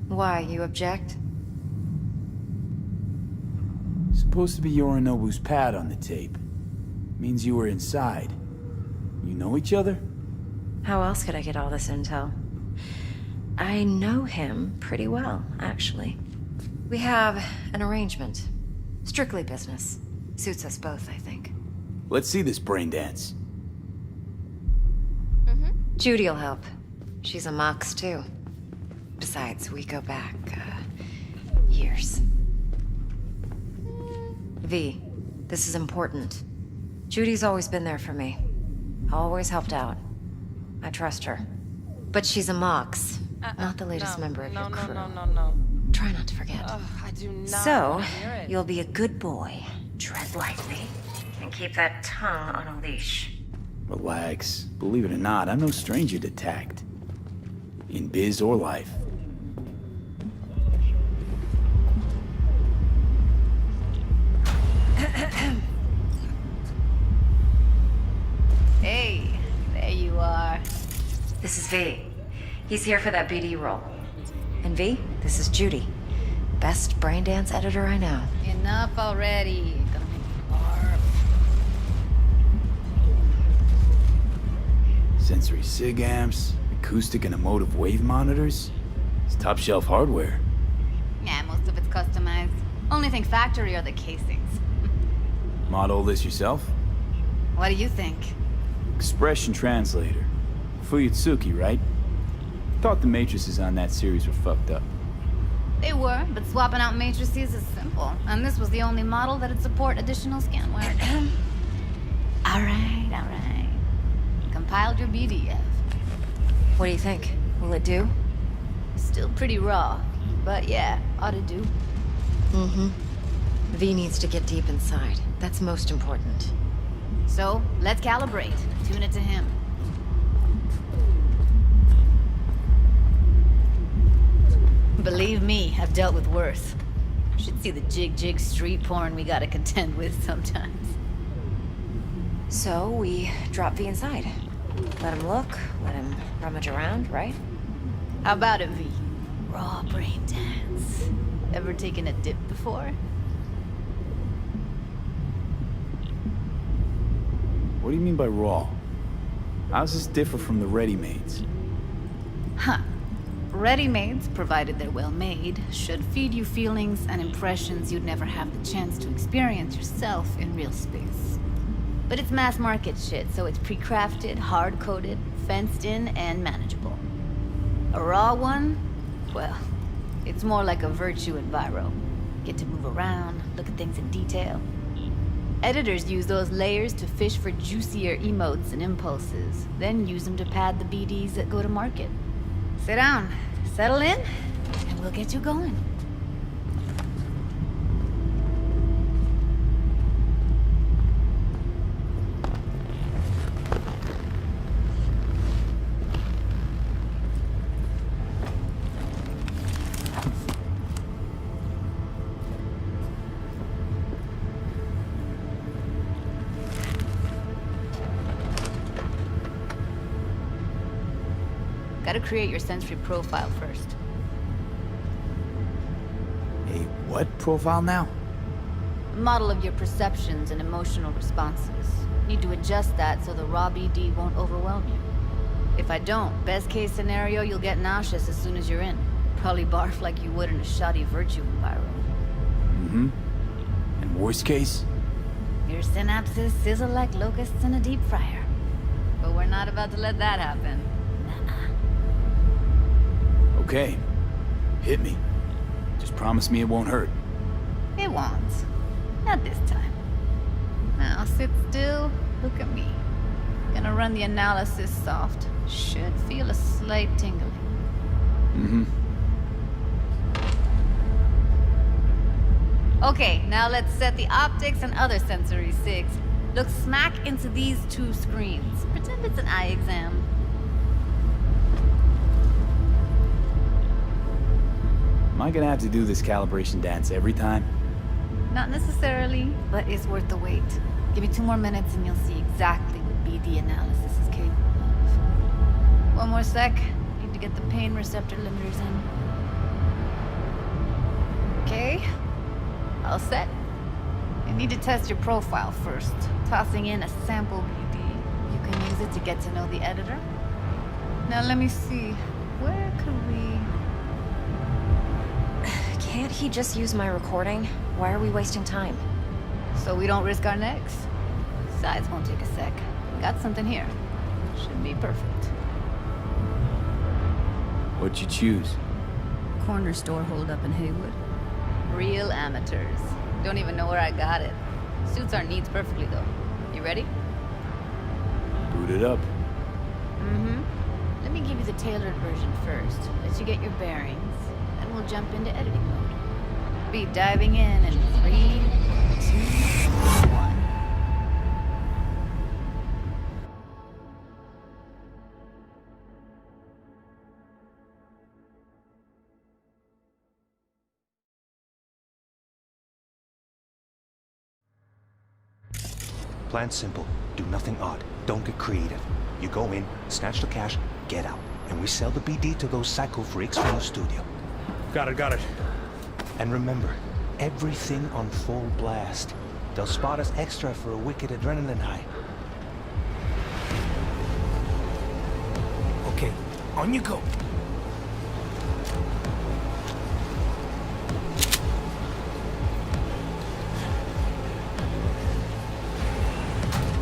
Why, you object? Supposed to be Yorinobu's pad on the tape. Means you were inside. You know each other? How else could I get all this intel? I know him pretty well, actually. We have an arrangement. Strictly business. Suits us both, I think. Let's see this brain dance. Judy'll help. She's a Mox, too. Besides, we go back, years. V, this is important. Judy's always been there for me. Always helped out. I trust her. But she's a Mox, not the latest member of your crew. No. Try not to forget. I do not So, wanna hear it. you'll be a good boy. Tread lightly. And keep that tongue on a leash. Relax. Believe it or not, I'm no stranger to tact. In biz or life. Hey, there you are. This is V. He's here for that BD role. And V, this is Judy. Best brain dance editor I know. Enough already. Gonna make you barf. Sensory SIG amps, acoustic and emotive wave monitors. It's top shelf hardware. Yeah, most of it's customized. Only thing factory are the casings. Model this yourself? What do you think? Expression translator. Fuyutsuki, right? Thought the matrices on that series were fucked up. They were, but swapping out matrices is simple. And this was the only model that'd support additional scanware. Alright. Compiled your BDF. What do you think? Will it do? Still pretty raw, but yeah, ought to do. Mm-hmm. V needs to get deep inside. That's most important. So, let's calibrate. Tune it to him. Believe me, I've dealt with worse. Should see the jig street porn we gotta contend with sometimes. So, we drop V inside. Let him look, let him rummage around, right? How about it, V? Raw brain dance. Ever taken a dip before? What do you mean by raw? How's this differ from the ready-mades? Huh. Ready-mades, provided they're well made, should feed you feelings and impressions you'd never have the chance to experience yourself in real space. But it's mass market shit, so it's pre-crafted, hard-coded, fenced in, and manageable. A raw one? Well, it's more like a virtue enviro. Get to move around, look at things in detail. Editors use those layers to fish for juicier emotes and impulses, then use them to pad the BDs that go to market. Sit down, settle in, and we'll get you going. Gotta create your sensory profile first. A what profile now? A model of your perceptions and emotional responses. Need to adjust that so the raw BD won't overwhelm you. If I don't, best case scenario, you'll get nauseous as soon as you're in. Probably barf like you would in a shoddy virtue environment. Mm-hmm. And worst case? Your synapses sizzle like locusts in a deep fryer. But we're not about to let that happen. Okay. Hit me. promise me it won't hurt. It won't. Not this time. Now sit still, look at me. Gonna run the analysis soft. Should feel a slight tingling. Mm-hmm. Okay, now let's set the optics and other sensory sigs. Look smack into these two screens. Pretend it's an eye exam. Am I gonna have to do this calibration dance every time? Not necessarily, but it's worth the wait. Give me 2 more minutes and you'll see exactly what BD analysis is capable of. 1 more sec. Need to get the pain receptor limiters in. Okay. All set. You need to test your profile first. Tossing in a sample BD. You can use it to get to know the editor. Now let me see. Where could we... Can't he just use my recording? Why are we wasting time? So we don't risk our necks. Besides, won't take a sec. Got something here. Should be perfect. What'd you choose? Corner store holdup in Haywood. Real amateurs. Don't even know where I got it. Suits our needs perfectly, though. You ready? Boot it up. Mm-hmm. Let me give you the tailored version first. Let you get your bearings. Then we'll jump into editing mode. Be diving in 3, 2, 1. Plan simple. Do nothing odd. Don't get creative. You go in, snatch the cash, get out. And we sell the BD to those psycho freaks from the studio. Got it. And remember, everything on full blast. They'll spot us extra for a wicked adrenaline high. Okay, on you go.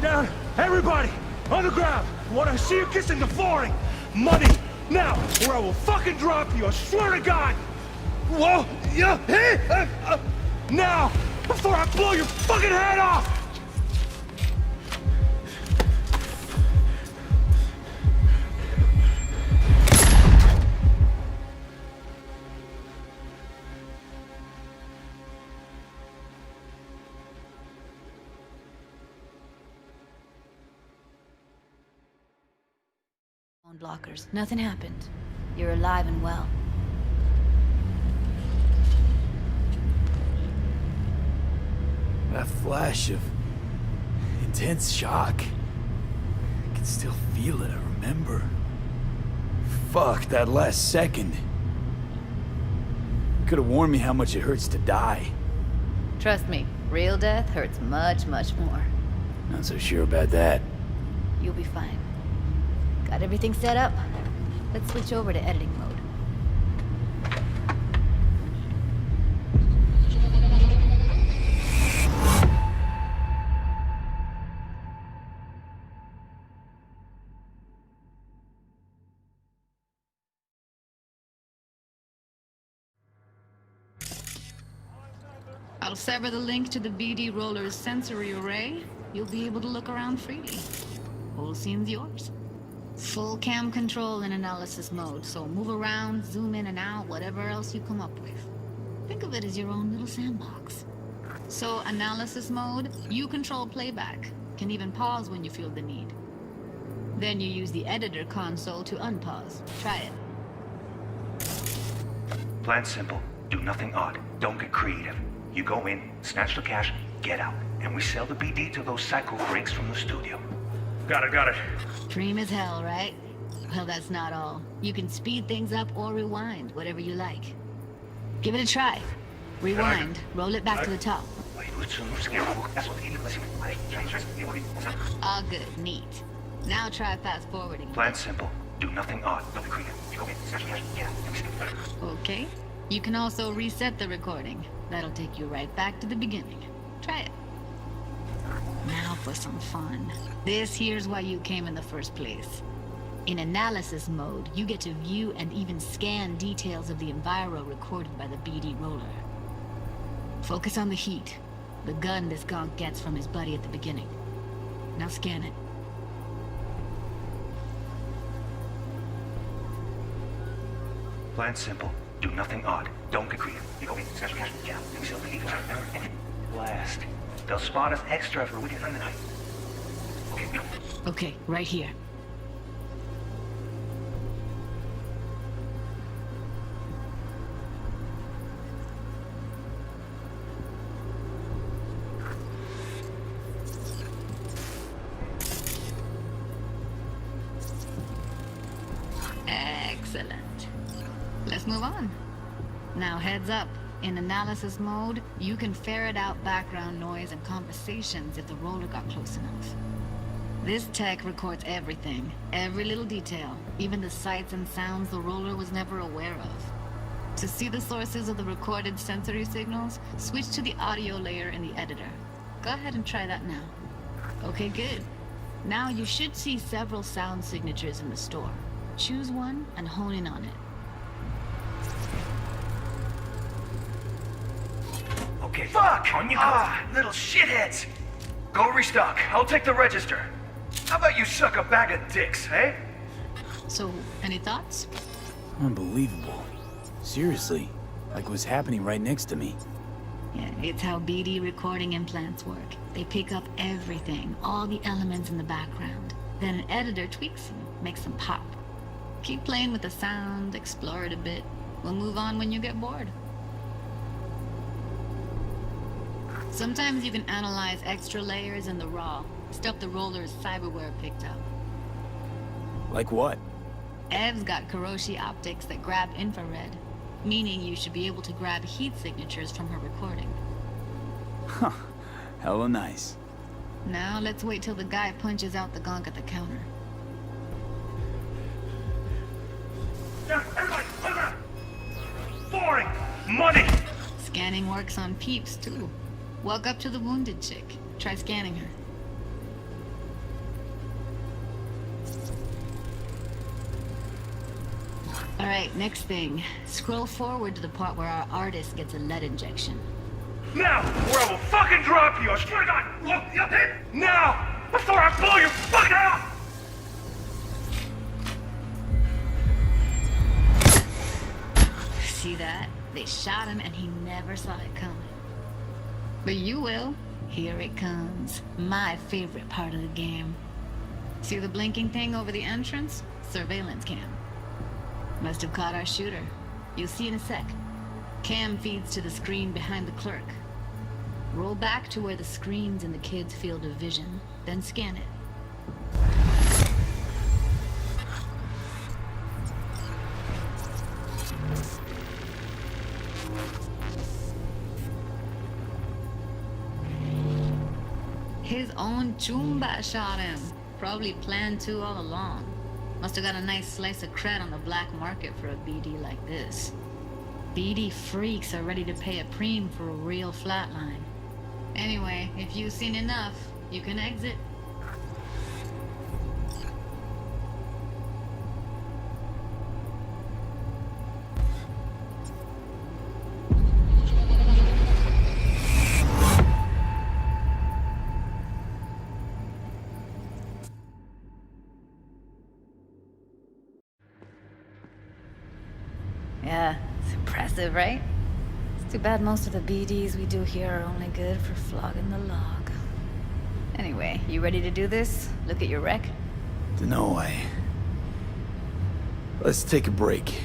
Down! Everybody! On the ground! I want to see you kissing the flooring! Money! Now! Or I will fucking drop you! I swear to God! Whoa! Yeah! Hey! Now! Before I blow your fucking head off! Blockers. Nothing happened. You're alive and well. That flash of intense shock. I can still feel it, I remember. Fuck, that last second. Could have warned me how much it hurts to die. Trust me, real death hurts much, much more. Not so sure about that. You'll be fine. Got everything set up? Let's switch over to editing mode. I'll sever the link to the BD Roller's sensory array. You'll be able to look around freely. Whole scene's yours. Full cam control in analysis mode, so move around, zoom in and out, whatever else you come up with. Think of it as your own little sandbox. So analysis mode, you control playback. Can even pause when you feel the need. Then you use the editor console to unpause. Try it. Plan simple. Do nothing odd. Don't get creative. You go in, snatch the cash, get out. And we sell the BD to those psycho freaks from the studio. Got it. Dream as hell, right? Well, that's not all. You can speed things up or rewind, whatever you like. Give it a try. Rewind. Roll it back to the top. All good. Neat. Now try fast forwarding. Plan simple. Do nothing odd. Don't be creative. You go in, snatch the cash, get out. Okay. You can also reset the recording. That'll take you right back to the beginning. Try it. Now for some fun. This here's why you came in the first place. In analysis mode, you get to view and even scan details of the enviro recorded by the BD roller. Focus on the heat, the gun this gonk gets from his buddy at the beginning. Now scan it. Plan simple. Do nothing odd. Don't get creative. You go in, snatch cash, yeah, and sell the ego, and blast. They'll spot us extra for a weekend on the night. Okay, no. Okay, right here. Excellent. Let's move on. Now heads up. In analysis mode, you can ferret out background noise and conversations if the roller got close enough. This tech records everything, every little detail, even the sights and sounds the roller was never aware of. To see the sources of the recorded sensory signals, switch to the audio layer in the editor. Go ahead and try that now. Okay, good. Now you should see several sound signatures in the store. Choose one and hone in on it. Okay, fuck! On you go. Little shitheads! Go restock. I'll take the register. How about you suck a bag of dicks, eh? So, any thoughts? Unbelievable. Seriously, like it was happening right next to me. Yeah, it's how BD recording implants work. They pick up everything, all the elements in the background. Then an editor tweaks them, makes them pop. Keep playing with the sound, explore it a bit. We'll move on when you get bored. Sometimes you can analyze extra layers in the raw, stuff the roller's cyberware picked up. Like what? Ev's got Kiroshi optics that grab infrared, meaning you should be able to grab heat signatures from her recording. Huh. Hella nice. Now let's wait till the guy punches out the gonk at the counter. Everybody, boring! Money! Scanning works on peeps, too. Walk up to the wounded chick. Try scanning her. Alright, next thing. Scroll forward to the part where our artist gets a lead injection. Now, or I will fucking drop you! I swear to God! Look, you hit! Now! Before I blow you fucking out! See that? They shot him and he never saw it coming. But you will. Here it comes. My favorite part of the game. See the blinking thing over the entrance? Surveillance cam. Must have caught our shooter. You'll see in a sec. Cam feeds to the screen behind the clerk. Roll back to where the screen's in the kid's field of vision, then scan it. His own Chumba shot him. Probably planned to all along. Must have got a nice slice of cred on the black market for a BD like this. BD freaks are ready to pay a preem for a real flatline. Anyway, if you've seen enough, you can exit. Yeah, it's impressive, right? It's too bad most of the BDs we do here are only good for flogging the log. Anyway, you ready to do this? Look at your wreck? Dunno, Let's take a break.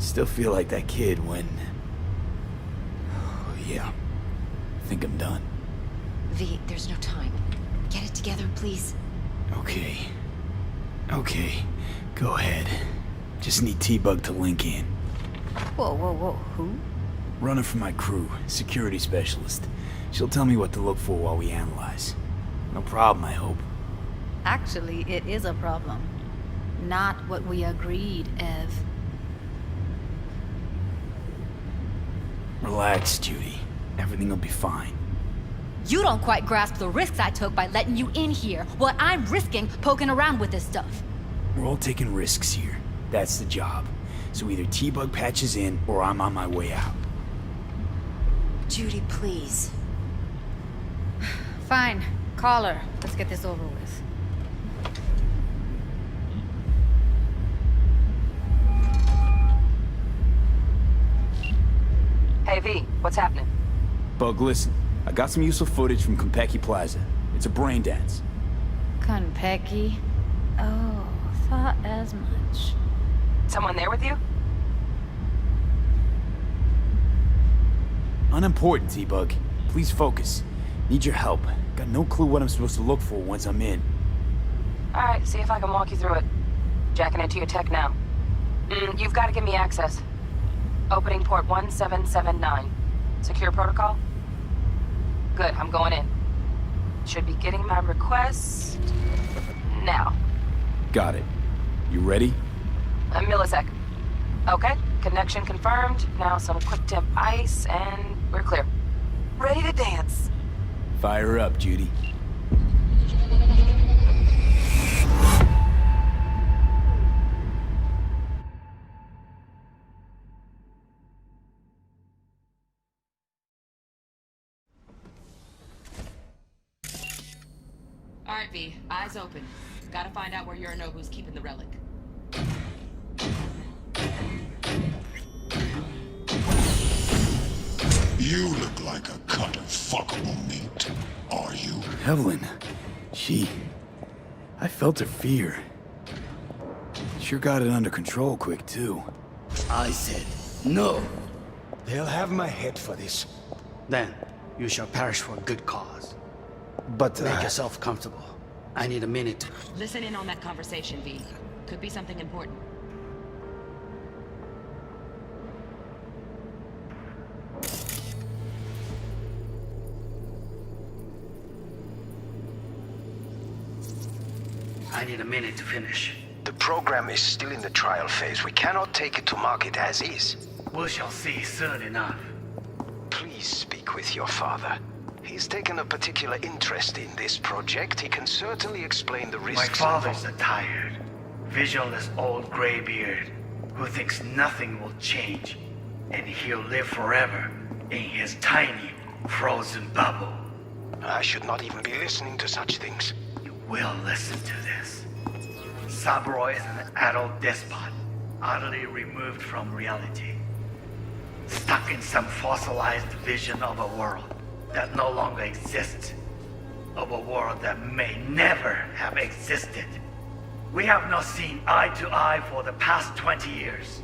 Still feel like that kid when... Yeah. I think I'm done. V, there's no time. Get it together, please. Okay. Okay. Go ahead. Just need T-Bug to link in. Whoa, whoa, whoa, who? Runner for my crew, security specialist. She'll tell me what to look for while we analyze. No problem, I hope. Actually, it is a problem. Not what we agreed, Ev. Relax, Judy. Everything will be fine. You don't quite grasp the risks I took by letting you in here. What I'm risking poking around with this stuff. We're all taking risks here. That's the job. So either T-Bug patches in, or I'm on my way out. Judy, please. Fine. Call her. Let's get this over with. Hey, V, what's happening? Bug, listen. I got some useful footage from Konpeki Plaza. It's a brain dance. Konpeki? Oh, thought as much. Someone there with you? Unimportant, T-Bug. Please focus. Need your help. Got no clue what I'm supposed to look for once I'm in. Alright, see if I can walk you through it. Jacking into your tech now. You've got to give me access. Opening port 1779. Secure protocol? Good, I'm going in. Should be getting my request... now. Got it. You ready? A millisecond. Okay, connection confirmed. Now some quick temp ice, and we're clear. Ready to dance. Fire up, Judy. Alright, V. Eyes open. Gotta find out where Yorinobu's keeping the relic. You look like a cut of fuckable meat. Are you? Evelyn. I felt her fear. Sure got it under control quick, too. I said, no. They'll have my head for this. Then, you shall perish for a good cause. But make yourself comfortable. I need a minute. Listen in on that conversation, V. Could be something important. I need a minute to finish. The program is still in the trial phase. We cannot take it to market as is. We shall see soon enough. Please speak with your father. He's taken a particular interest in this project. He can certainly explain the risks. My father's a tired, visionless old graybeard who thinks nothing will change, and he'll live forever in his tiny, frozen bubble. I should not even be listening to such things. You will listen to this. Saburo is an adult despot, utterly removed from reality. Stuck in some fossilized vision of a world that no longer exists. Of a world that may never have existed. We have not seen eye to eye for the past 20 years.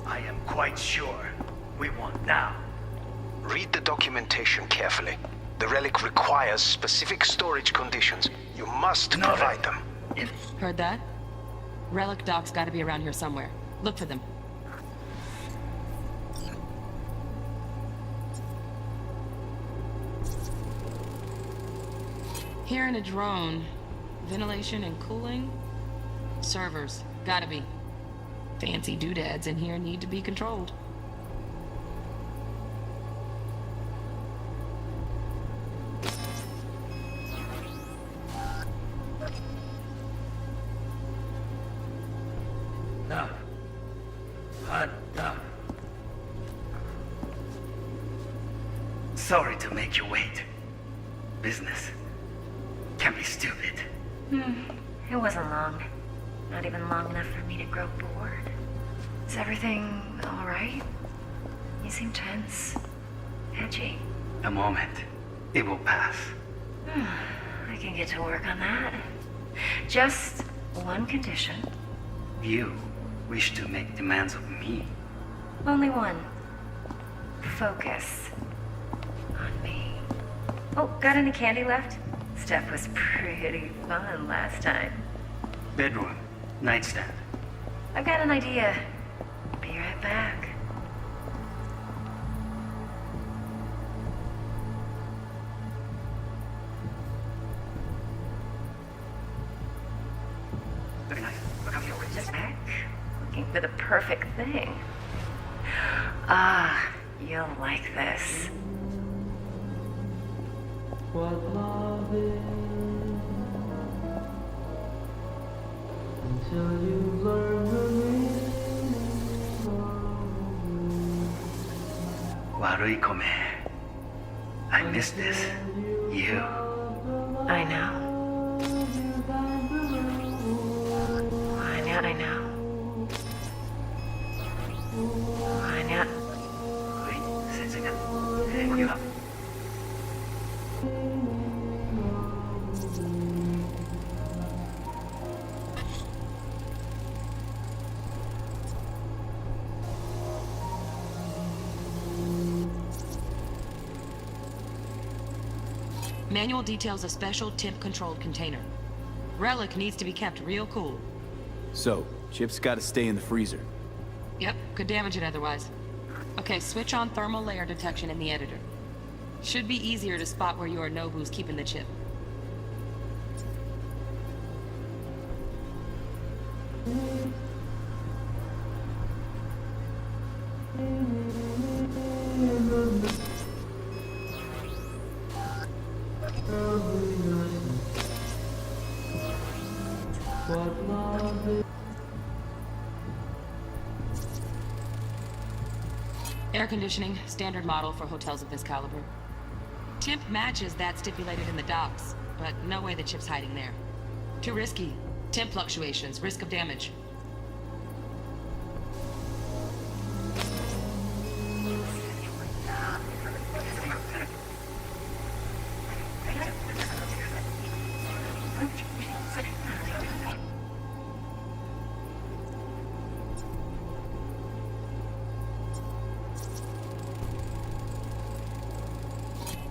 I am quite sure we want now. Read the documentation carefully. The relic requires specific storage conditions. You must provide them. Heard that? Relic docs gotta be around here somewhere. Look for them. Here in a drone. Ventilation and cooling? Servers. Gotta be. Fancy doodads in here need to be controlled. Enough. Enough. Sorry to make you wait. Business can be stupid. It wasn't long. Not even long enough for me to grow bored. Is everything all right? You seem tense. Edgy. A moment. It will pass. I can get to work on that. Just one condition. You wish to make demands of me. Only one. Focus on me. Oh, got any candy left? Stuff was pretty fun last time. Bedroom. Nightstand. I've got an idea. Be right back. Very nice. Look out your Just back. Looking for the perfect thing. Ah, you'll like this. What love is Waruikome. I miss this. You. I know. I know. Wait, sensing it. Hang you up. Manual details a special temp-controlled container. Relic needs to be kept real cool. So, Chip's gotta stay in the freezer. Yep, could damage it otherwise. Okay, switch on thermal layer detection in the editor. Should be easier to spot where Yorinobu's keeping the chip. Air conditioning, standard model for hotels of this caliber. Temp matches that stipulated in the docs, but no way the chip's hiding there. Too risky. Temp fluctuations, risk of damage.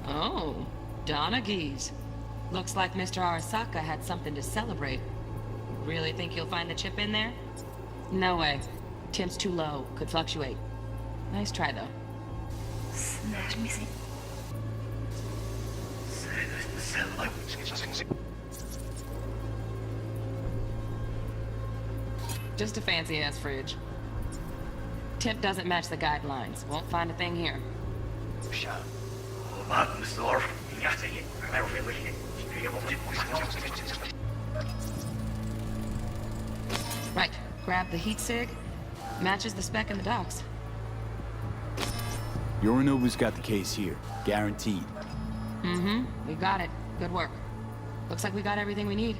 Oh, Donaghys. Looks like Mr. Arasaka had something to celebrate. Really think you'll find the chip in there? No way. Temp's too low. Could fluctuate. Nice try, though. Just a fancy-ass fridge. Temp doesn't match the guidelines. Won't find a thing here. Right. Grab the heat sig. Matches the spec in the docs. Yorinobu's got the case here. Guaranteed. Mm-hmm. We got it. Good work. Looks like we got everything we need.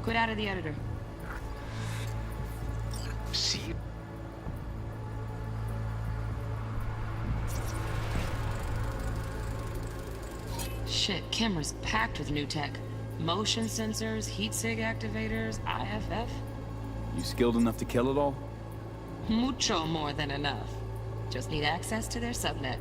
Quit out of the editor. See you. Shit, camera's packed with new tech. Motion sensors, heat sig activators, IFF. You skilled enough to kill it all? Mucho more than enough. Just need access to their subnet.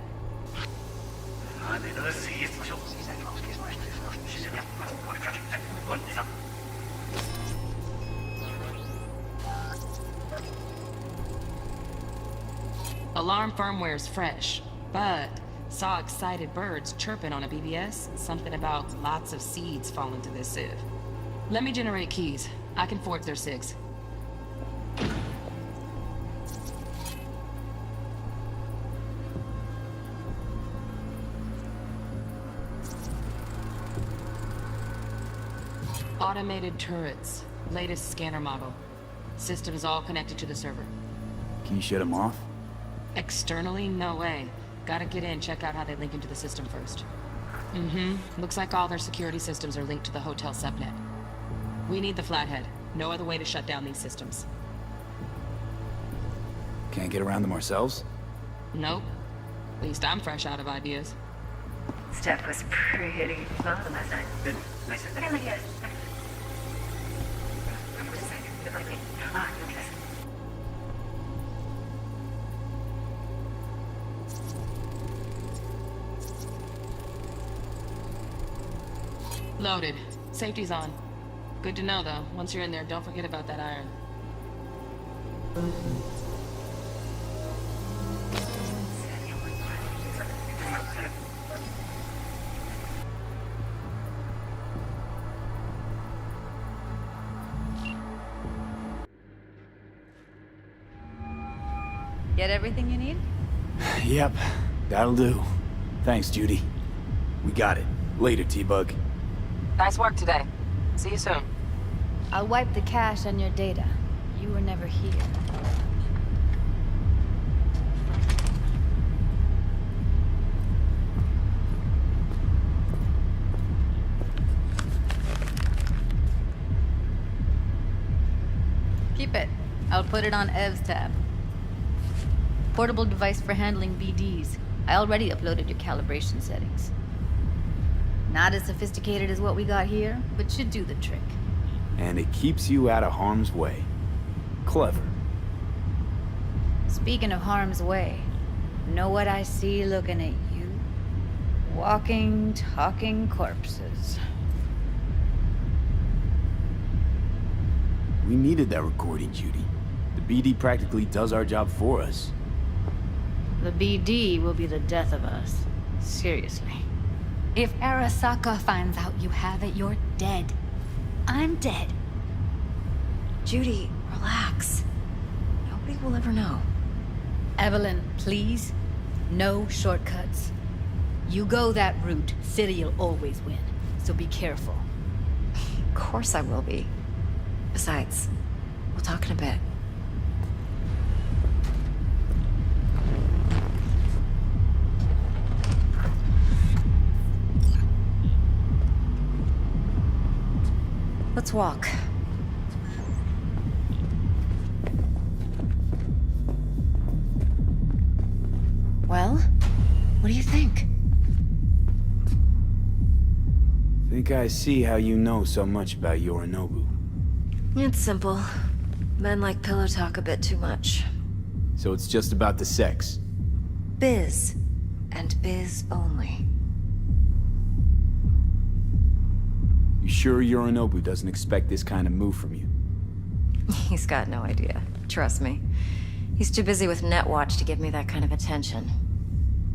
Alarm firmware's fresh, but saw excited birds chirping on a BBS. Something about lots of seeds falling to this sieve. Let me generate keys. I can forge their SIGs. Automated turrets. Latest scanner model. Systems all connected to the server. Can you shut them off? Externally, no way. Gotta get in, check out how they link into the system first. Mm-hmm. Looks like all their security systems are linked to the hotel subnet. We need the flathead. No other way to shut down these systems. Can't get around them ourselves? Nope. At least I'm fresh out of ideas. Steph was pretty fun last night. Loaded. Safety's on. Good to know, though. Once you're in there, don't forget about that iron. Get everything you need? Yep, that'll do. Thanks, Judy. We got it. Later, T-Bug. Nice work today. See you soon. I'll wipe the cache on your data. You were never here. Keep it. I'll put it on Ev's tab. Portable device for handling BDs. I already uploaded your calibration settings. Not as sophisticated as what we got here, but should do the trick. And it keeps you out of harm's way. Clever. Speaking of harm's way, know what I see looking at you? Walking, talking corpses. We needed that recording, Judy. The BD practically does our job for us. The BD will be the death of us. Seriously. If Arasaka finds out you have it, you're dead. I'm dead. Judy, relax. Nobody will ever know. Evelyn, please. No shortcuts. You go that route, City'll always win. So be careful. Of course I will be. Besides, we'll talk in a bit. Let's walk. Well, what do you think? Think I see how you know so much about Yorinobu. It's simple. Men like pillow talk a bit too much. So it's just about the sex. Biz. And biz only. You sure Yorinobu doesn't expect this kind of move from you? He's got no idea. Trust me. He's too busy with Netwatch to give me that kind of attention.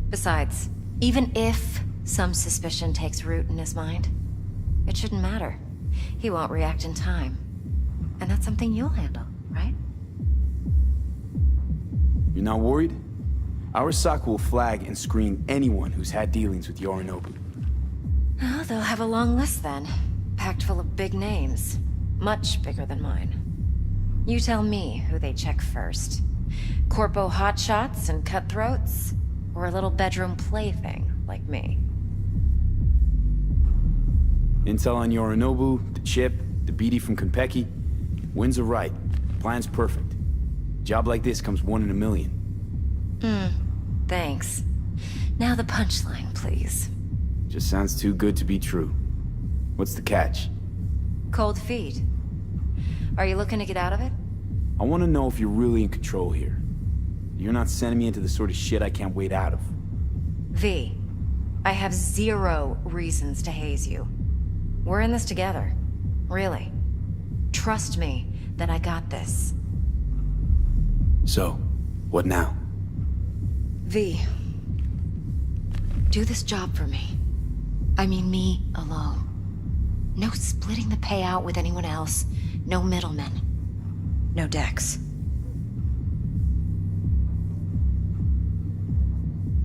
Besides, even if some suspicion takes root in his mind, it shouldn't matter. He won't react in time. And that's something you'll handle, right? You're not worried? Arasaka will flag and screen anyone who's had dealings with Yorinobu. Oh, they'll have a long list then. Packed full of big names. Much bigger than mine. You tell me who they check first. Corpo hotshots and cutthroats? Or a little bedroom plaything like me? Intel on Yorinobu, the chip, the BD from Konpeki. Winds are right. Plan's perfect. Job like this comes 1 in a million. Thanks. Now the punchline, please. Just sounds too good to be true. What's the catch? Cold feet. Are you looking to get out of it? I want to know if you're really in control here. You're not sending me into the sort of shit I can't wait out of. V, I have 0 reasons to haze you. We're in this together. Really. Trust me that I got this. So, what now? V, do this job for me. I mean me alone. No splitting the payout with anyone else. No middlemen. No Dex.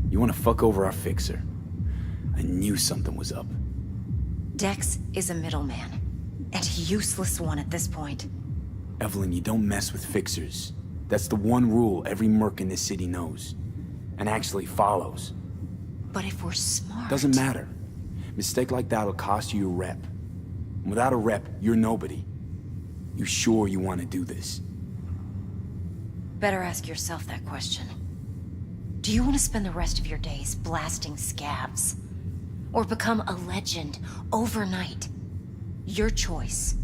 You want to fuck over our fixer? I knew something was up. Dex is a middleman. And a useless one at this point. Evelyn, you don't mess with fixers. That's the one rule every merc in this city knows. And actually follows. But if we're smart... Doesn't matter. Mistake like that'll cost you your rep. And without a rep, you're nobody. You sure you want to do this? Better ask yourself that question. Do you want to spend the rest of your days blasting scabs? Or become a legend overnight? Your choice.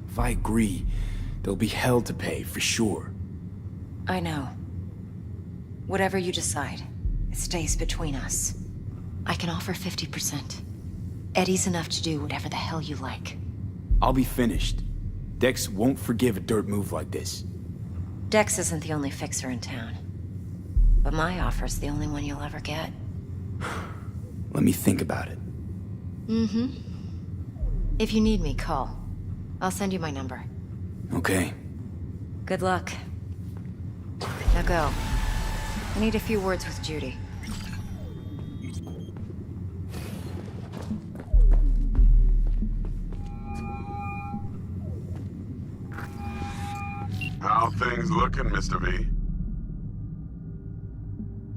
If I agree, there'll be hell to pay, for sure. I know. Whatever you decide, it stays between us. I can offer 50%. Eddie's enough to do whatever the hell you like. I'll be finished. Dex won't forgive a dirt move like this. Dex isn't the only fixer in town. But my offer's the only one you'll ever get. Let me think about it. Mm-hmm. If you need me, call. I'll send you my number. Okay. Good luck. Now go. I need a few words with Judy. How things looking, Mr. V?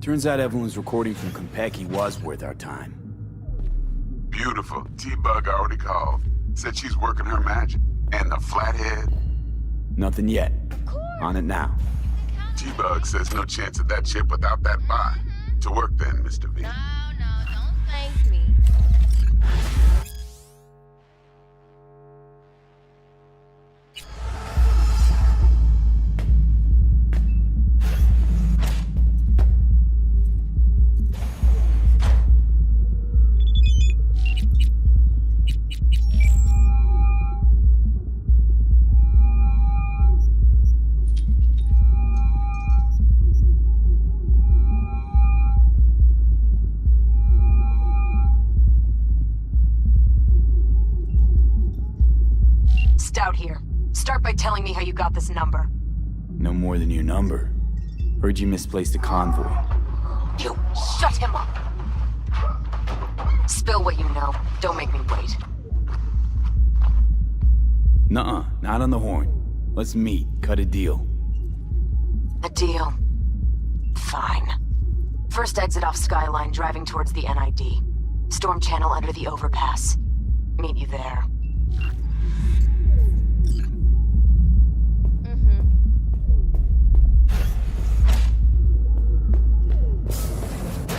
Turns out Evelyn's recording from Konpeki was worth our time. Beautiful. T-Bug already called. Said she's working her magic. And the flathead? Nothing yet. On it now. T-Bug says no chance of that chip without that buy. To work then, Mr. V. No, don't thank me. Stout here. Start by telling me how you got this number. No more than your number. Heard you misplaced a convoy. You shut him up! Spill what you know. Don't make me wait. Nuh-uh, not on the horn. Let's meet, cut a deal. A deal. Fine. First exit off Skyline, driving towards the NID. Storm channel under the overpass. Meet you there.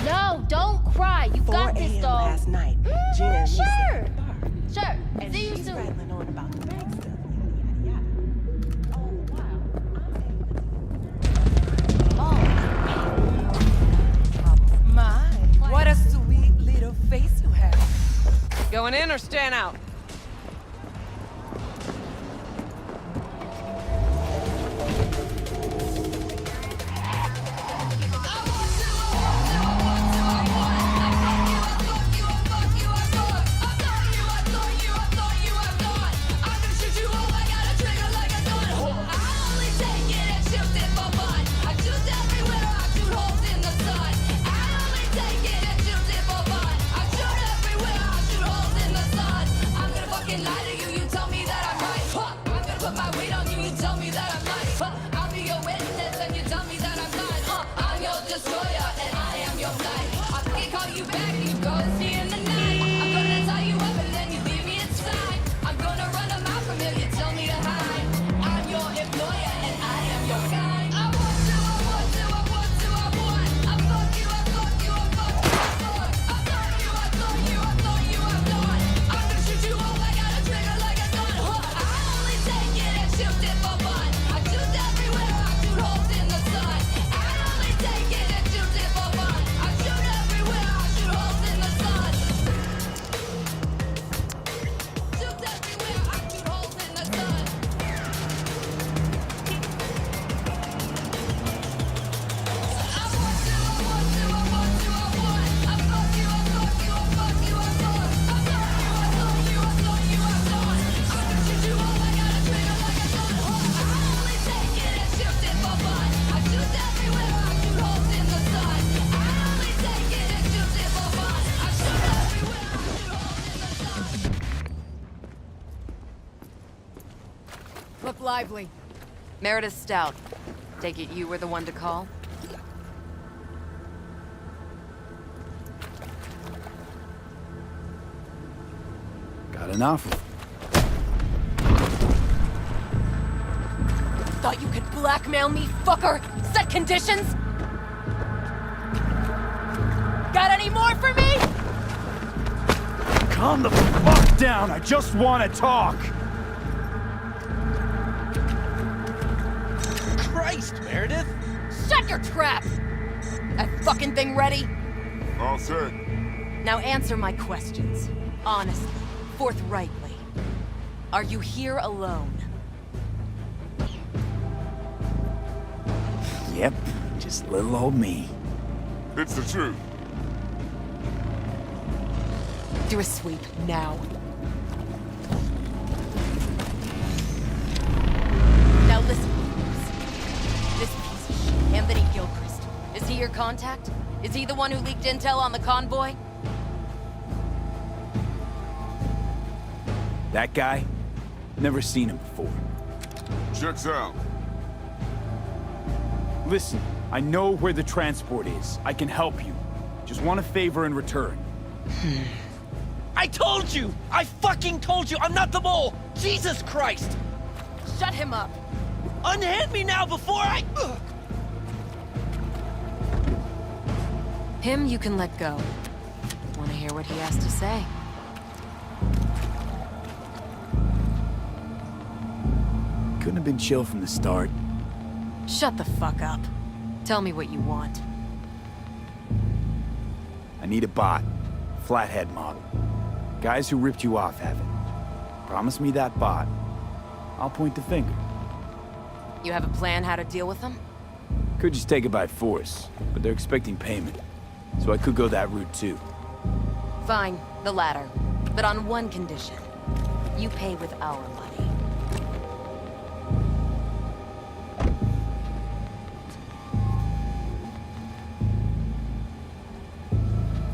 No, don't cry. You got this, doll. last night. Gina and me Sure. sat at the bar. Sure. And See you she's soon. rattling on about the bank stuff. Yada, yada, yada. Oh, wow. My, what a sweet little face you have. Going in or staying out? Look lively. Meredith Stout. Take it you were the one to call? Got an offer. Thought you could blackmail me, fucker? Set conditions? Got any more for me? Calm the fuck down, I just want to talk! Christ, Meredith! Shut your trap! That fucking thing ready? All set. Now answer my questions. Honestly, forthrightly. Are you here alone? Yep, just little old me. It's the truth. Do a sweep, now. Now listen, this piece of shit, Anthony Gilchrist, is he your contact? Is he the one who leaked intel on the convoy? That guy? Never seen him before. Checks out. Listen, I know where the transport is. I can help you. Just want a favor in return. I told you! I fucking told you! I'm not the mole! Jesus Christ! Shut him up. Unhand me now before I... Him you can let go. Want to hear what he has to say? Couldn't have been chill from the start. Shut the fuck up. Tell me what you want. I need a bot. Flathead model. Guys who ripped you off have it. Promise me that bot. I'll point the finger. You have a plan how to deal with them? Could just take it by force, but they're expecting payment. So I could go that route too. Fine, the latter. But on one condition. You pay with our money.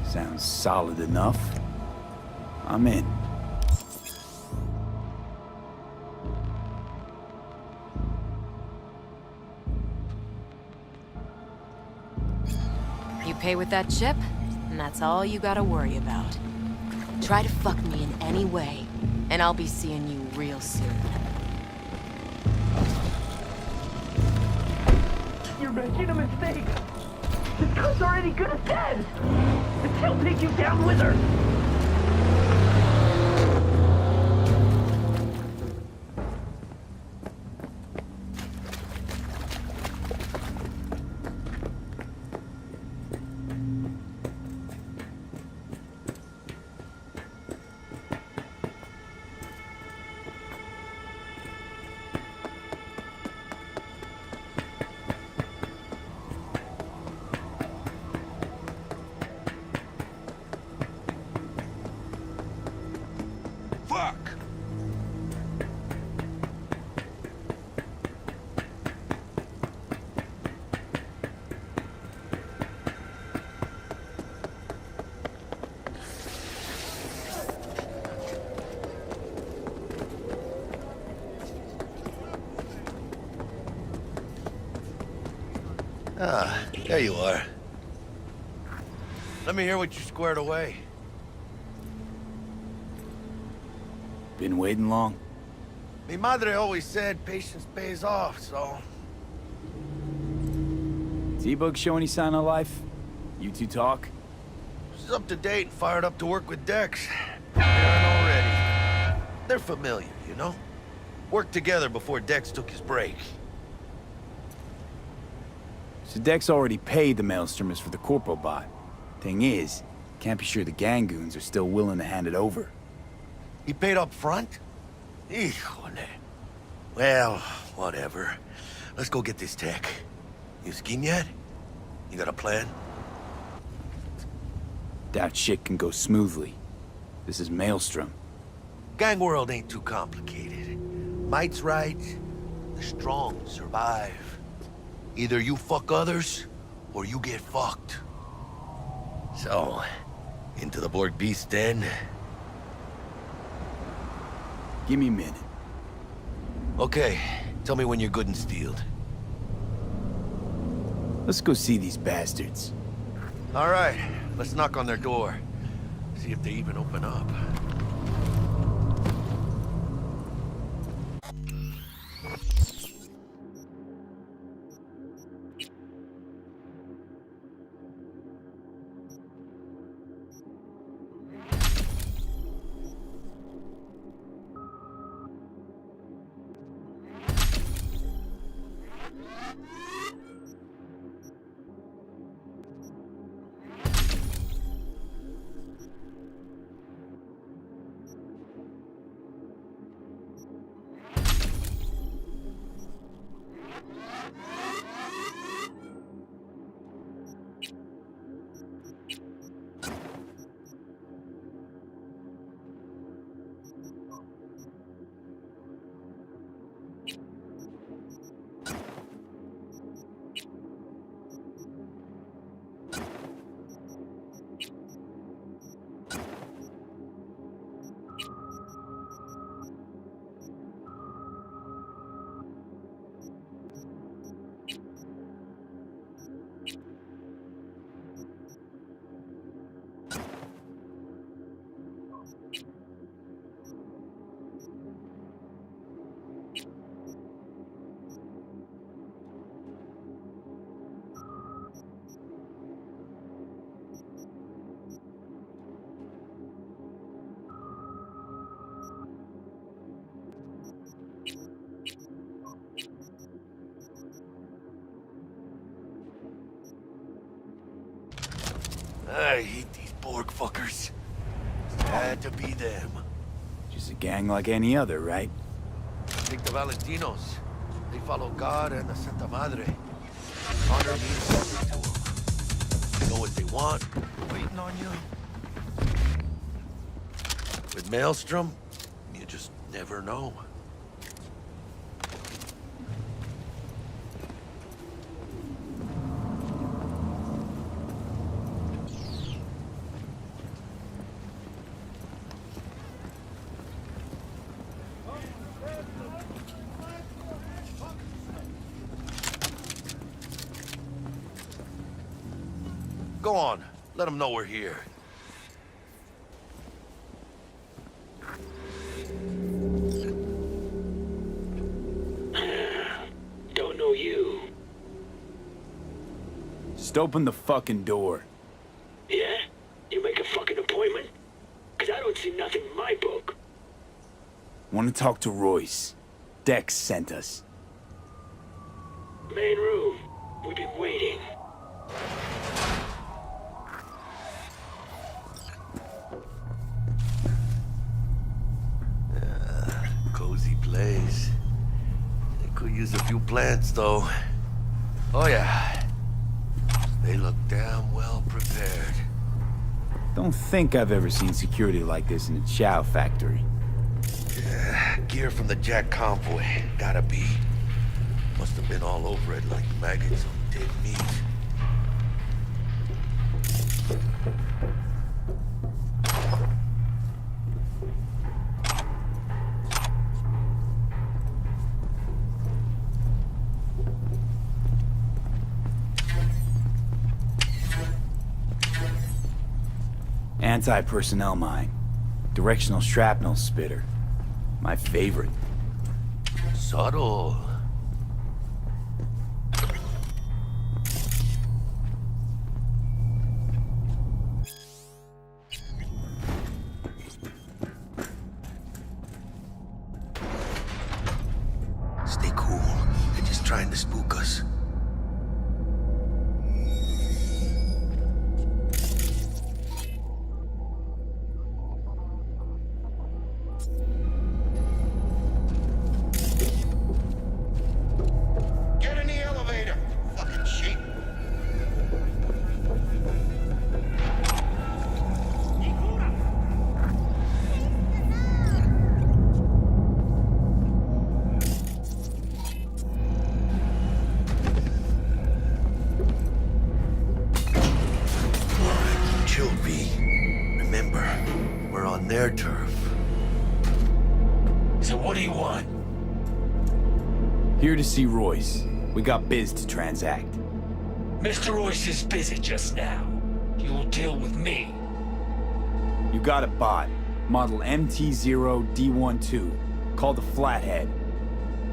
Sounds solid enough. I'm in. You pay with that chip, and that's all you gotta worry about. Try to fuck me in any way, and I'll be seeing you real soon. You're making a mistake. This girl's already good as dead. And she'll take you down with her. Fuck! Ah, there you are. Let me hear what you squared away. Been waiting long? Mi madre always said patience pays off, so... T-Bug show any sign of life? You two talk? She's up to date and fired up to work with Dex. They're already. They're familiar, you know? Worked together before Dex took his break. So Dex already paid the maelstromers for the corpo bot. Thing is, can't be sure the Gangoons are still willing to hand it over. He paid up front? Híjole. Well, whatever. Let's go get this tech. You scheme yet? You got a plan? That shit can go smoothly. This is Maelstrom. Gang world ain't too complicated. Might's right, the strong survive. Either you fuck others, or you get fucked. So, into the Borg Beast den? Give me a minute. Okay, tell me when you're good and steeled. Let's go see these bastards. All right, let's knock on their door. See if they even open up. I hate these Borg fuckers. Had to be them. Just a gang like any other, right? Take the Valentinos. They follow God and the Santa Madre. Honor means something to them. They know what they want, waiting on you. With Maelstrom, you just never know. Go on. Let them know we're here. Don't know you. Just open the fucking door. Yeah? You make a fucking appointment? Cause I don't see nothing in my book. Want to talk to Royce. Dex sent us. Main room. We've been waiting. Cozy place. They could use a few plants, though. Oh, yeah. They look damn well prepared. Don't think I've ever seen security like this in a chow factory. Yeah, gear from the Jack convoy. Gotta be. Must have been all over it like maggots on dead meat. Anti-personnel mine. Directional shrapnel spitter. My favorite. Subtle. Stay cool. They're just trying to spook us. Get in the elevator, fucking sheep. Chill, V. Remember, we're on their turf. So what do you want? Here to see Royce. We got biz to transact. Mr. Royce is busy just now. You'll deal with me. You got a bot. Model MT0D12. Called the Flathead.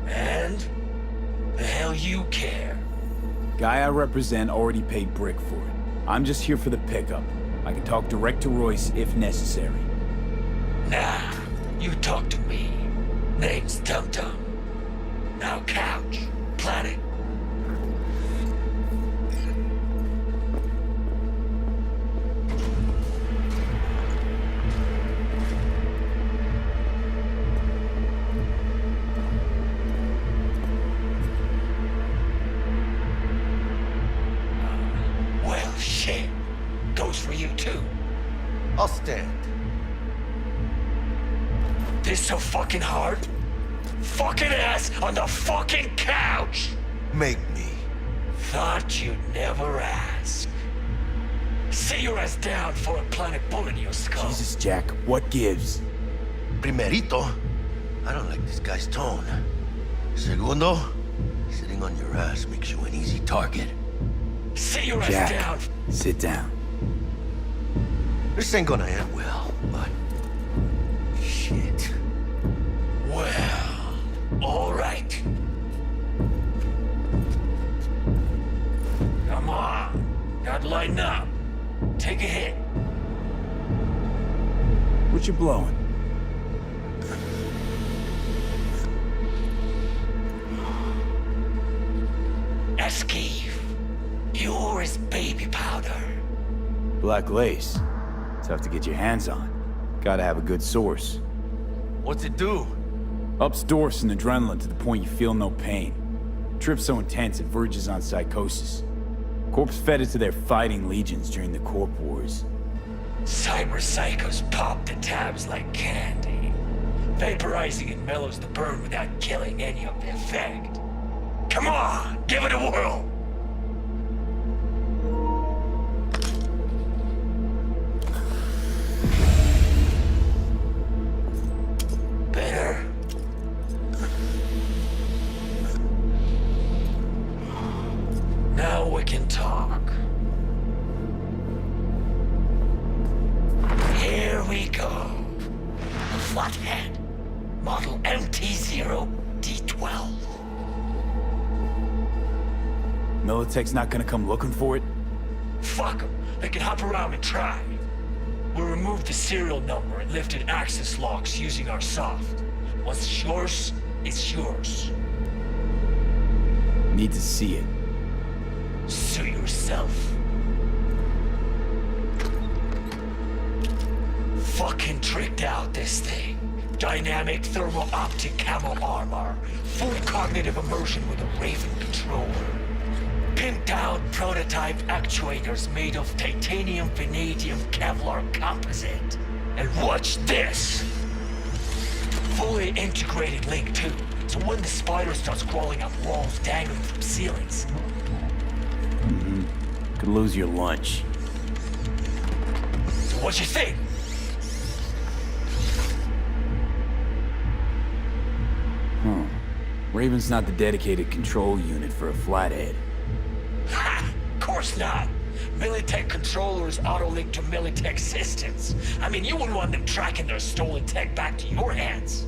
And? The hell you care? Guy I represent already paid Brick for it. I'm just here for the pickup. I can talk direct to Royce if necessary. Nah, you talk to me. Name's Tum Tum. Now couch, planet. Well, shit. Goes for you too. I'll stand. This so fucking hard? Fucking ass on the fucking couch! Make me. Thought you'd never ask. Sit your ass down for a planet bullet in your skull. Jesus, Jack, what gives? Primerito, I don't like this guy's tone. Segundo, sitting on your ass makes you an easy target. Sit your ass Jack, down. sit down. This ain't gonna end well, but... shit. Well, all right. Come on. Gotta lighten up. Take a hit. What you blowing? Esquive. You're his baby powder. Black lace. Tough to get your hands on. Gotta have a good source. What's it do? Ups Dorse and adrenaline to the point you feel no pain. Trip's so intense it verges on psychosis. Corps fed it to their fighting legions during the Corp Wars. Cyber psychos pop the tabs like candy. Vaporizing it mellows the burn without killing any of the effect. Come on, give it a whirl! Better? Now we can talk. Here we go. A flathead. Model MT-0D12. Militech's not gonna come looking for it? Fuck them. They can hop around and try. We'll remove the serial number and lifted access locks using our soft. Once it's yours, it's yours. Need to see it. Sue yourself. Fucking tricked out this thing. Dynamic thermo-optic camo armor. Full cognitive immersion with a Raven controller. Pimped out prototype actuators made of titanium, vanadium, Kevlar composite. And watch this! Fully integrated link too, so when the spider starts crawling up walls dangling from ceilings. Could lose your lunch. So what you think? Raven's not the dedicated control unit for a flathead. Ha! Of course not! Militech controllers auto-link to Militech systems. I mean, you wouldn't want them tracking their stolen tech back to your hands.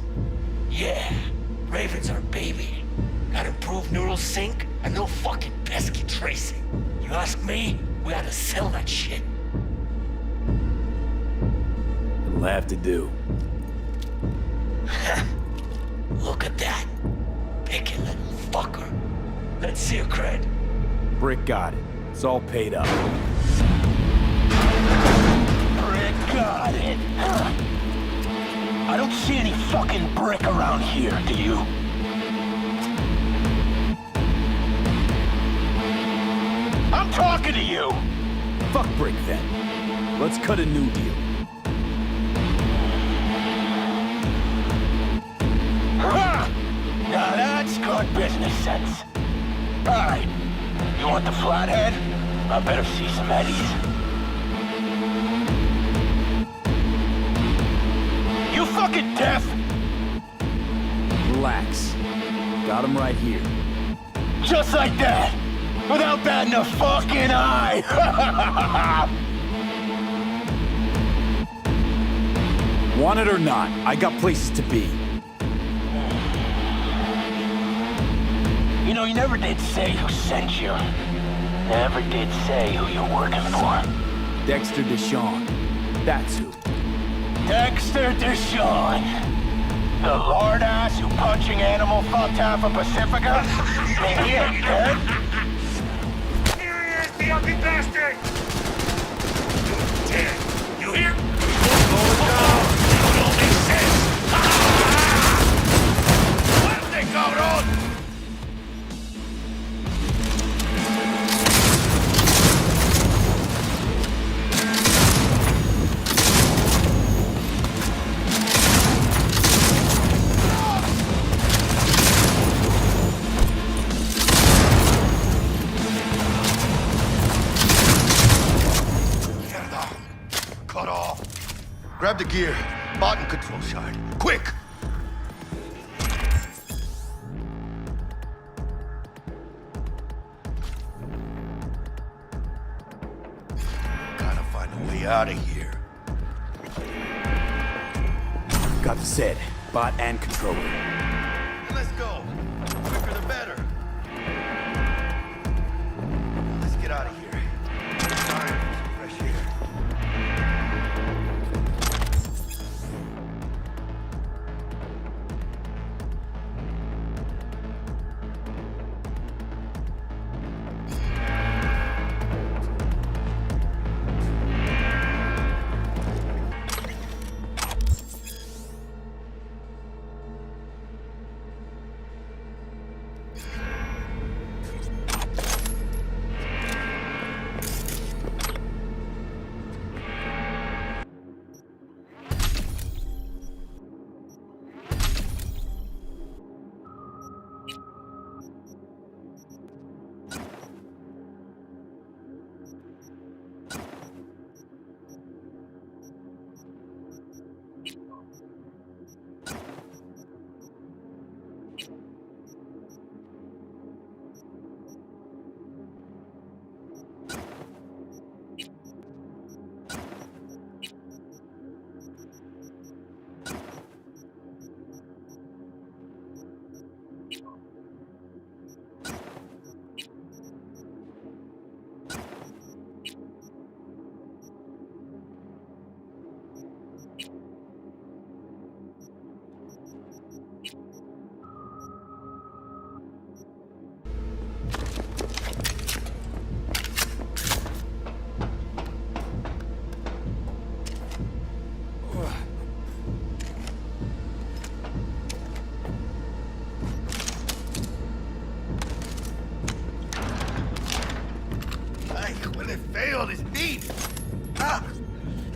Yeah, Raven's our baby. Got improved neural sync and no fucking pesky tracing. You ask me, we ought to sell that shit. It'll have to do. Look at that. Picky little fucker. Let's see your cred. Brick got it. It's all paid up. Brick got it. I don't see any fucking brick around here, do you? I'm talking to you! Fuck Brick then. Let's cut a new deal. Ha! Now that's good business sense. Alright, you want the flathead? I better see some eddies. You fucking deaf? Relax. Got him right here. Just like that! Without batting a fucking eye! Want it or not, I got places to be. You know, you never did say who sent you. Never did say who you're working for. Dexter Deshawn. That's who. Dexter Deshawn. The lord ass who punching animal fucked half of Pacifica? Man, he ain't dead. Here he is, the ugly bastard! Dead. You hear? Going down. It all makes sense. Fuerte, cabrón! Grab the gear. Bottom control shard. Quick! Gotta find a way out of here. Got the set. Bot and controller. Let's go. Quicker the better. Let's get out of here. Time for some fresh air.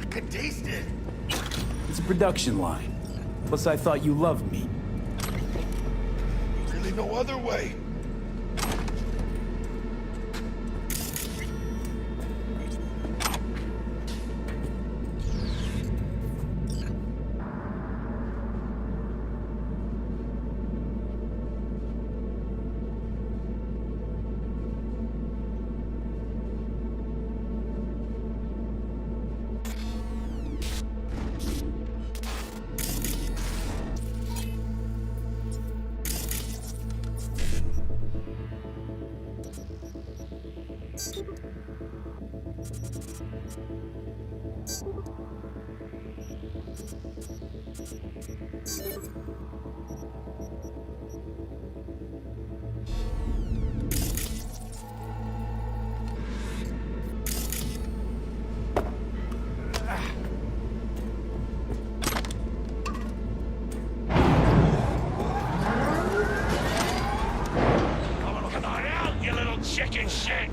can taste it. It's a production line. Plus, I thought you loved me. Really no other way. Come on out, you little chicken shit!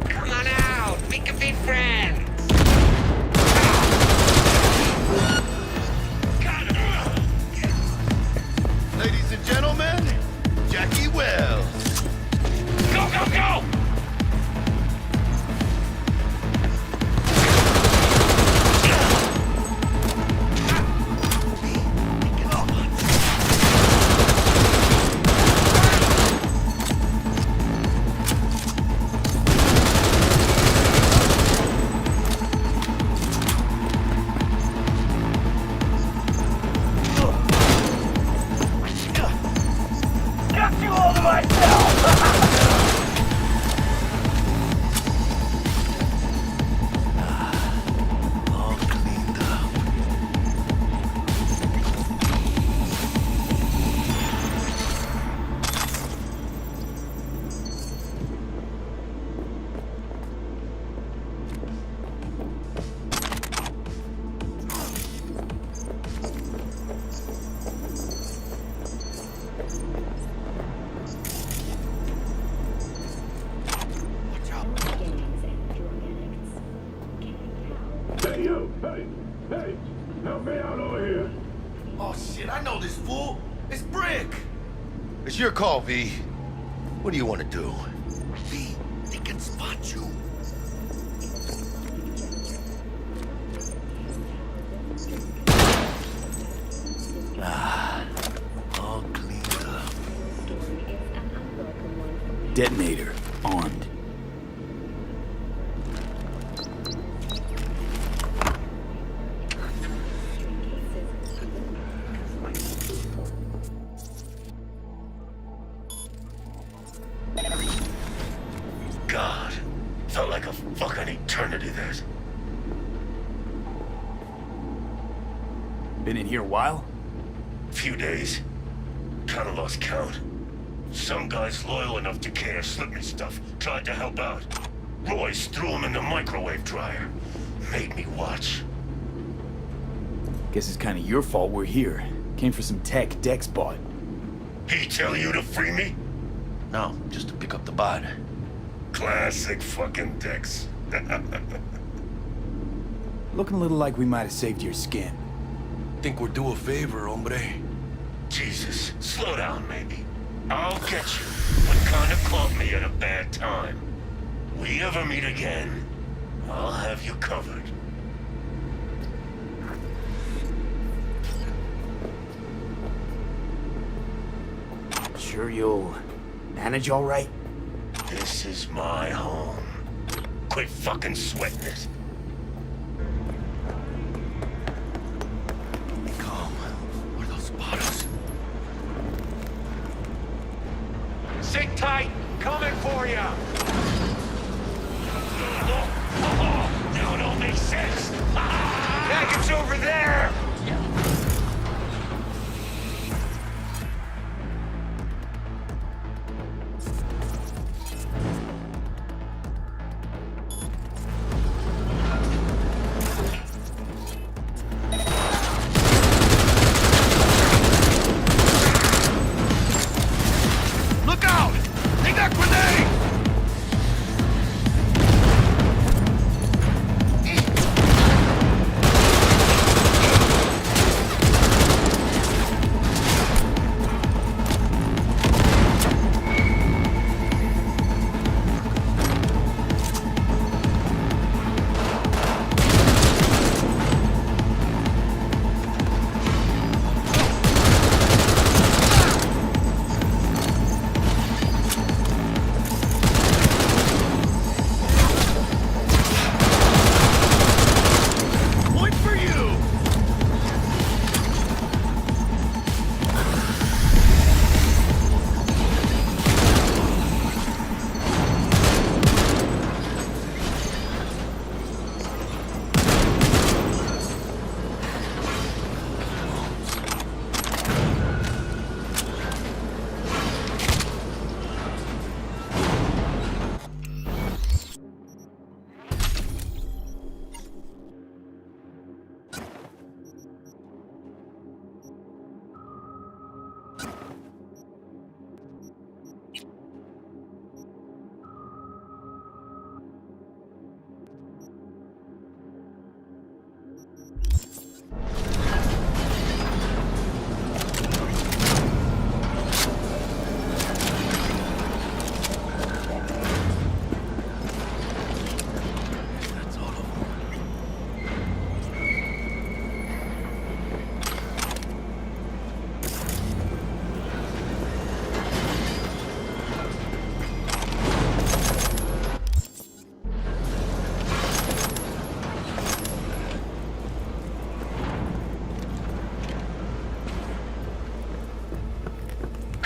Come on out! We can be friends! Ladies and gentlemen, Jackie Wells. Go, go, go! Got you all to myself! All cleaned up. Hey, yo, hey, help me out over here. Oh shit, I know this fool. It's Brick. It's your call, V. What do you want to do? V, they can spot you. All cleaned up. Detonator armed. God, felt like a fucking eternity there. Been in here a while? Few days. Kinda lost count. Some guys loyal enough to care slipped me stuff, tried to help out. Royce threw him in the microwave dryer. Made me watch. Guess it's kinda your fault we're here. Came for some tech Dex bought. He tell you to free me? No, just to pick up the bod. Classic fucking Dex. Looking a little like we might have saved your skin. Think we're due a favor, hombre. Jesus, slow down, maybe. I'll get you. What kinda caught me at a bad time. We ever meet again, I'll have you covered. Sure you'll manage all right? This is my home. Quit fucking sweating it. Calm. Where those spotters? Sit tight! Coming for you! Now it all makes sense! Package over there!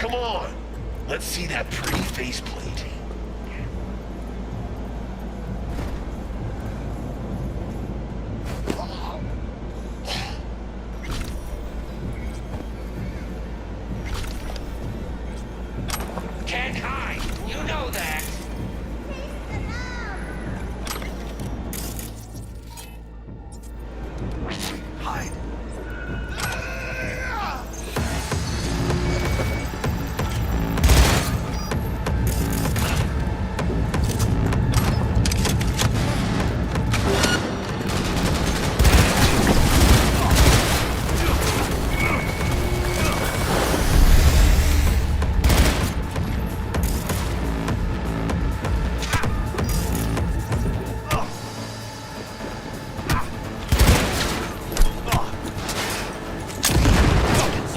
Come on. Let's see that pretty face plating. Can't hide. You know that. Hide.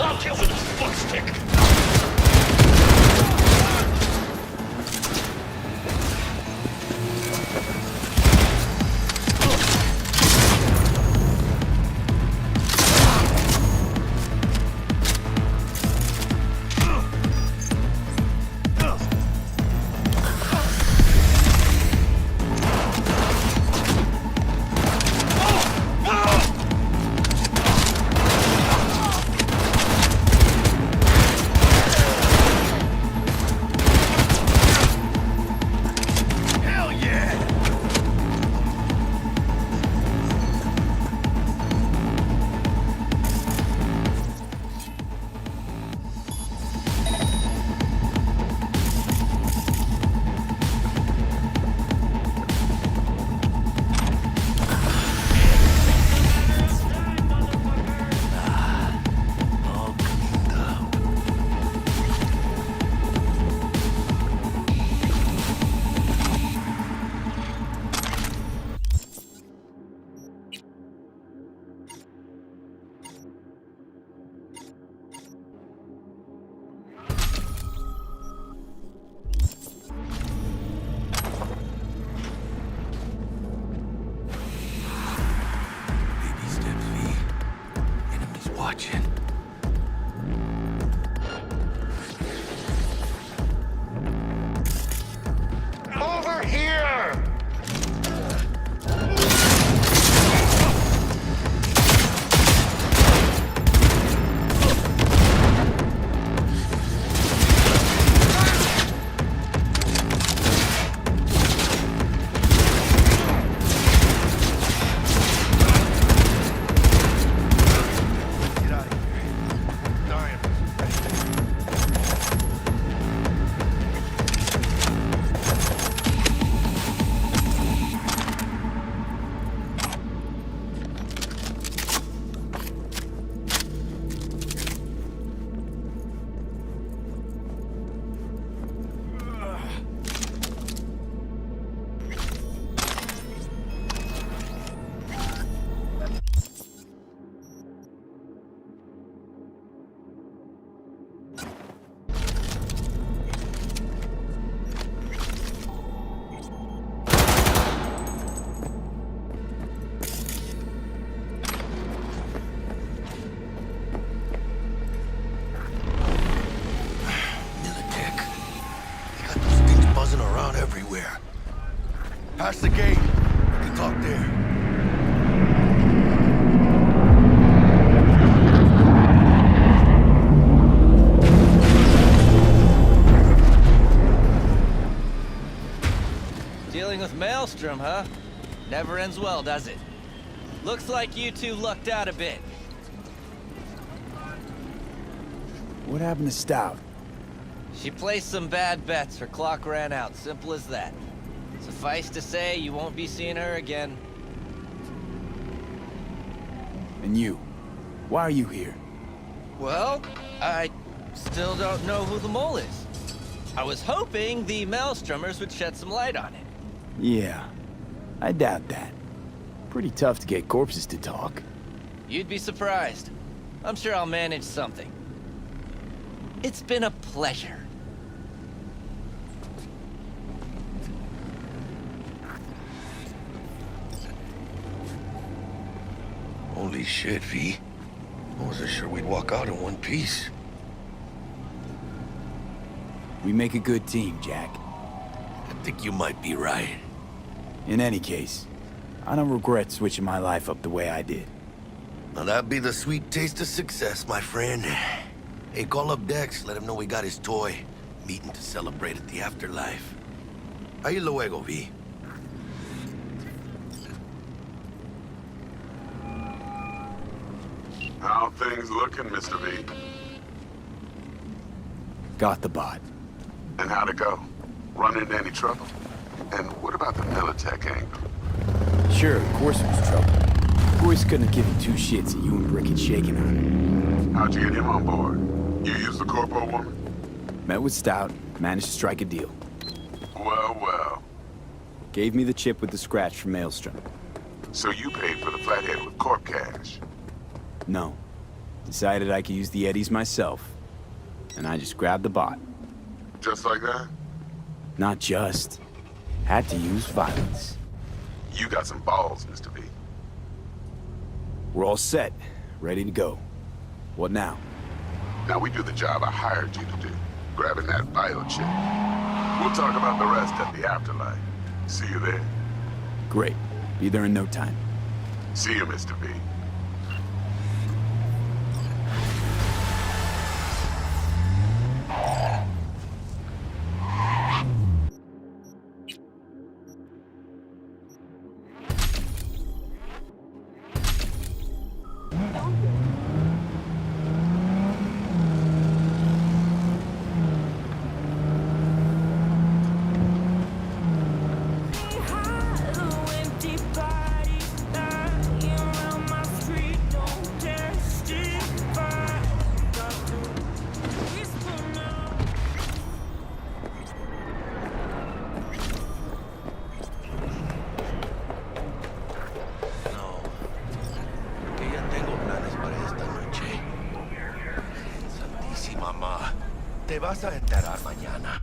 I'll kill with a foot stick. Hell yeah! Baby steps, V. Enemies watching. Over here! Get out of here. Dying. Buzzing around everywhere. Past the gate. We can talk there. Dealing with Maelstrom, huh? Never ends well, does it? Looks like you two lucked out a bit. What happened to Stout? She placed some bad bets, her clock ran out, simple as that. Suffice to say, you won't be seeing her again. And you? Why are you here? Well, I still don't know who the mole is. I was hoping the Maelstromers would shed some light on it. Yeah, I doubt that. Pretty tough to get corpses to talk. You'd be surprised. I'm sure I'll manage something. It's been a pleasure. Holy shit, V. I wasn't sure we'd walk out in one piece. We make a good team, Jack. I think you might be right. In any case, I don't regret switching my life up the way I did. Now that'd be the sweet taste of success, my friend. Hey, call up Dex, let him know we got his toy. Meeting to celebrate at the afterlife. Ahí luego, V. How things looking, Mr. V? Got the bot. And how'd it go? Run into any trouble? And what about the Militech angle? Sure, of course it was trouble. Royce couldn't have given two shits that you and Brick had shaken on him. How'd you get him on board? You used the corpo woman? Met with Stout, managed to strike a deal. Well, well. Gave me the chip with the scratch from Maelstrom. So you paid for the flathead with corp cash? No. Decided I could use the Eddies myself. And I just grabbed the bot. Just like that? Not just. Had to use violence. You got some balls, Mr. V. We're all set. Ready to go. What now? Now we do the job I hired you to do. Grabbing that bio chip. We'll talk about the rest at the afterlife. See you there. Great. Be there in no time. See you, Mr. V. Te vas a enterar mañana.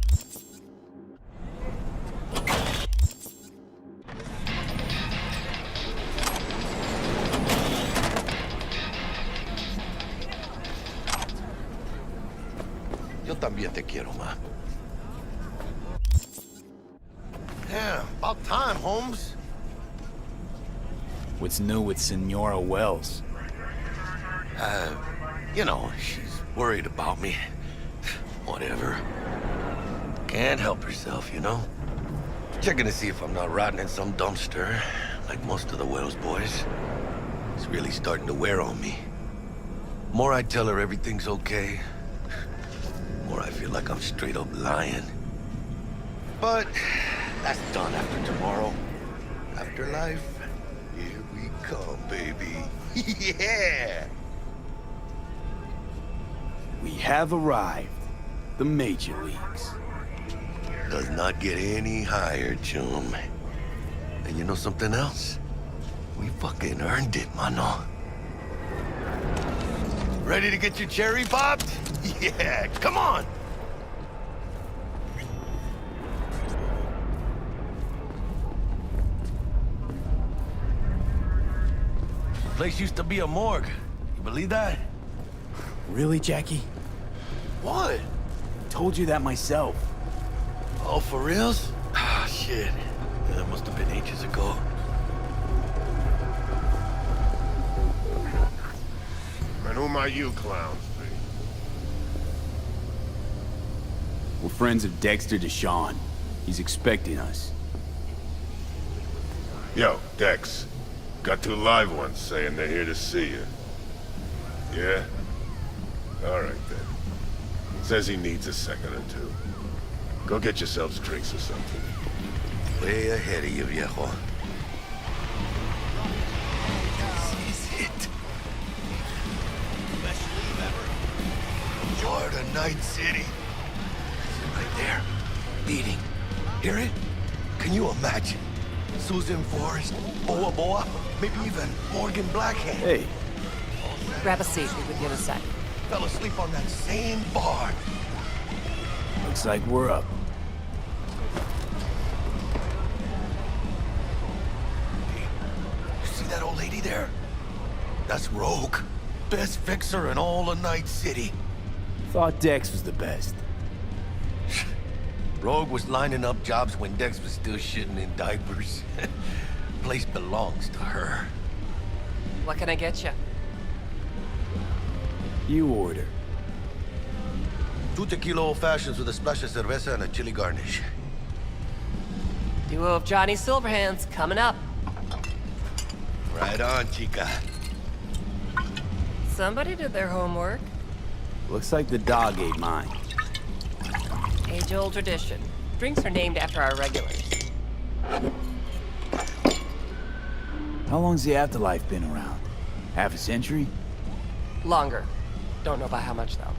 Yo también te quiero, ma. Yeah, about time, Holmes. What's new with Senora Wells? You know, she's worried about me. Whatever. Can't help herself, you know? Checking to see if I'm not rotting in some dumpster, like most of the Wells boys. It's really starting to wear on me. More I tell her everything's okay, more I feel like I'm straight up lying. But that's done after tomorrow. Afterlife, here we come, baby. Yeah! We have arrived. The major leagues. Does not get any higher, chum. And you know something else? We fucking earned it, mano. Ready to get your cherry popped? Yeah, come on! Place used to be a morgue. You believe that? Really, Jackie? What? Told you that myself. Oh, for reals? Ah, shit. Yeah, that must have been ages ago. And who might you clowns be? We're friends of Dexter Deshawn. He's expecting us. Yo, Dex. Got two live ones saying they're here to see you. Yeah? All right, then. Says he needs a second or two. Go get yourselves drinks or something. Way ahead of you, viejo. This is it. Best leave ever. Florida Night City. Right there. Beating. Hear it? Can you imagine? Susan Forrest, Boa Boa, maybe even Morgan Blackhand. Hey. Grab a seat. Be with you in a sec. Fell asleep on that same bar. Looks like we're up. You see that old lady there? That's Rogue. Best fixer in all of Night City. Thought Dex was the best. Rogue was lining up jobs when Dex was still shitting in diapers. Place belongs to her. What can I get you? You order. 2 tequila old fashions with a splash of cerveza and a chili garnish. Duo of Johnny Silverhands coming up. Right on, chica. Somebody did their homework. Looks like the dog ate mine. Age-old tradition. Drinks are named after our regulars. How long's the Afterlife been around? Half a century? Longer. Don't know by how much, though.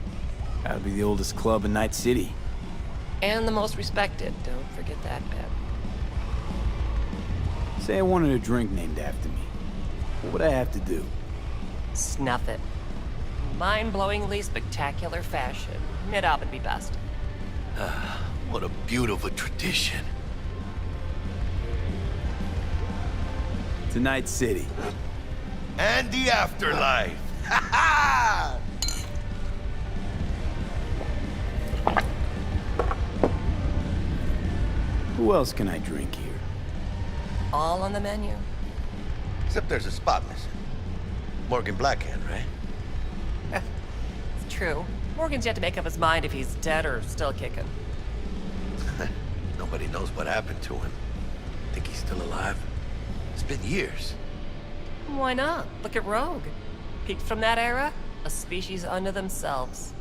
Gotta be the oldest club in Night City. And the most respected. Don't forget that, Ben. Say I wanted a drink named after me. What would I have to do? Snuff it. Mind-blowingly spectacular fashion. Mid-op would be best. What a beautiful tradition. To Night City. And the afterlife. Ha ha! Who else can I drink here? All on the menu. Except there's a spot missing. Morgan Blackhand, right? It's true. Morgan's yet to make up his mind if he's dead or still kicking. Nobody knows what happened to him. Think he's still alive? It's been years. Why not? Look at Rogue. Peaked from that era, a species unto themselves.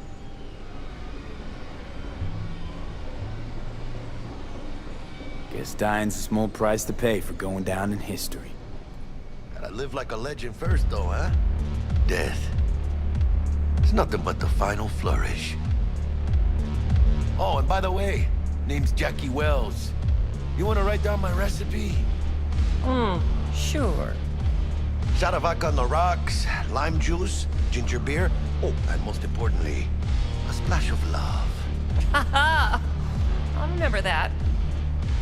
Guess dying's a small price to pay for going down in history. Gotta live like a legend first, though, huh? Death. It's nothing but the final flourish. Oh, and by the way, name's Jackie Wells. You wanna write down my recipe? Sure. Shot of vodka on the rocks, lime juice, ginger beer. Oh, and most importantly, a splash of love. Haha! I'll remember that.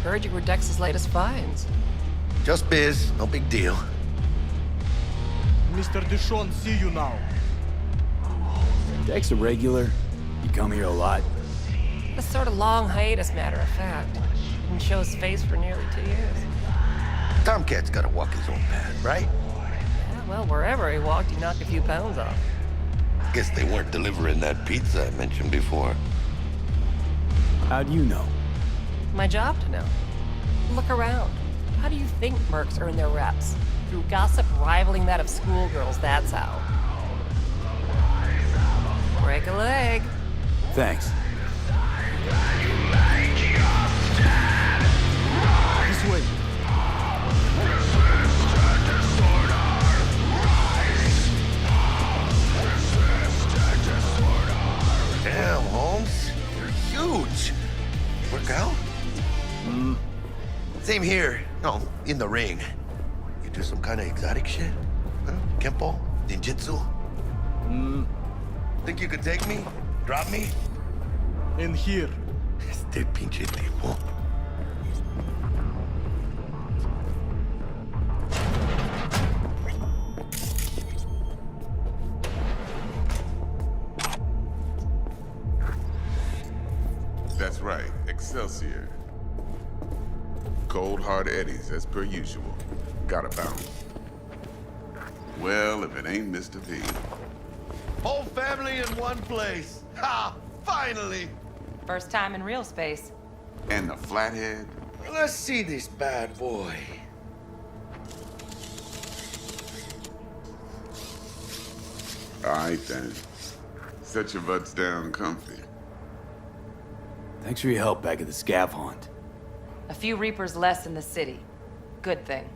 Heard you were Dex's latest finds. Just biz, no big deal. Mr. Dishon, see you now. Dex a regular? You come here a lot? A sort of long hiatus, matter of fact. Didn't show his face for nearly 2 years. Tomcat's gotta walk his own path, right? Yeah, well, wherever he walked, he knocked a few pounds off. Guess they weren't delivering that pizza I mentioned before. How'd you know? My job to know. Look around. How do you think mercs earn their reps? Through gossip rivaling that of schoolgirls, that's how. Break a leg. Thanks. This way. Damn, Holmes. You're huge. Work out? Same here. No, in the ring. You do some kind of exotic shit? Huh? Kempo? Ninjutsu? Think you could take me? Drop me? In here. Este pinche tipo. That's right, Excelsior. Cold hard eddies, as per usual. Gotta bounce. Well, if it ain't Mr. V. Whole family in one place. Ha! Finally! First time in real space. And the flathead? Let's see this bad boy. Alright then. Set your butts down comfy. Thanks for your help back at the scav haunt. A few Reapers less in the city. Good thing.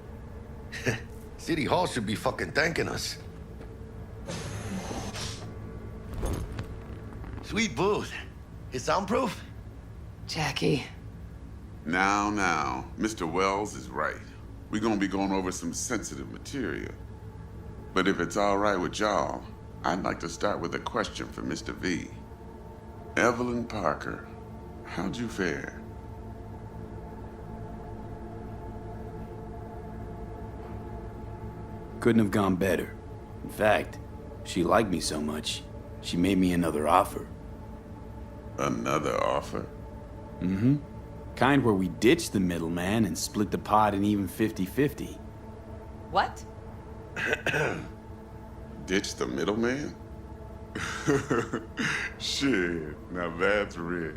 City Hall should be fucking thanking us. Sweet booth. It's soundproof? Jackie. Now, Mr. Wells is right. We're gonna be going over some sensitive material. But if it's all right with y'all, I'd like to start with a question for Mr. V. Evelyn Parker, how'd you fare? Couldn't have gone better. In fact, she liked me so much, she made me another offer. Another offer? Mm-hmm. Kind where we ditch the middleman and split the pot in even 50-50. What? Ditch the middleman? Shit, now that's rich.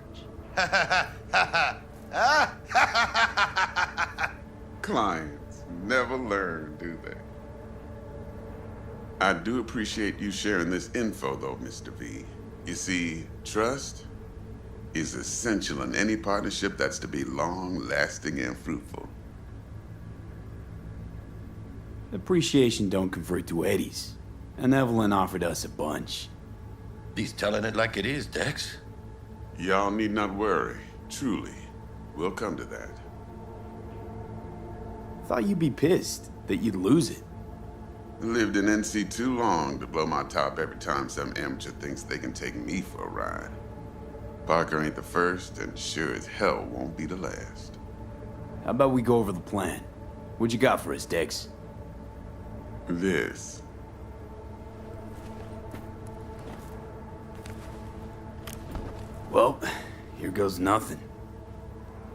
Clients never learn, do they? I do appreciate you sharing this info, though, Mr. V. You see, trust is essential in any partnership that's to be long-lasting and fruitful. Appreciation don't convert to eddies, and Evelyn offered us a bunch. He's telling it like it is, Dex. Y'all need not worry. Truly, we'll come to that. Thought you'd be pissed that you'd lose it. Lived in NC too long to blow my top every time some amateur thinks they can take me for a ride. Parker ain't the first, and sure as hell won't be the last. How about we go over the plan? What you got for us, Dex? This. Well, here goes nothing.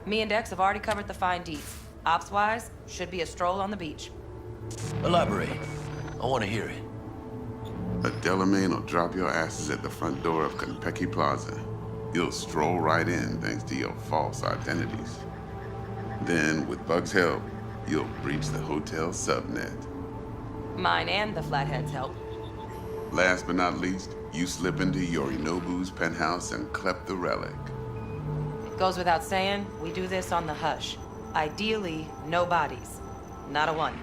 Me and Dex have already covered the fine deets. Ops-wise, should be a stroll on the beach. Elaborate. I want to hear it. A Delamain will drop your asses at the front door of Konpeki Plaza. You'll stroll right in thanks to your false identities. Then, with Bug's help, you'll breach the hotel subnet. Mine and the Flathead's help. Last but not least, you slip into Yorinobu's penthouse and clep the relic. It goes without saying, we do this on the hush. Ideally, no bodies. Not a one.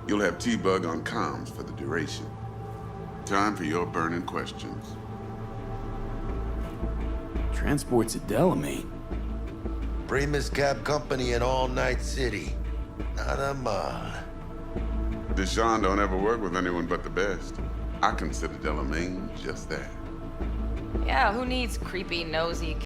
You'll have T-Bug on comms for the duration. Time for your burning questions. Transport's a Delamain. Primus Cab Company in All Night City. Nada mal. Deshaun don't ever work with anyone but the best. I consider Delamain just that. Yeah, who needs creepy, nosy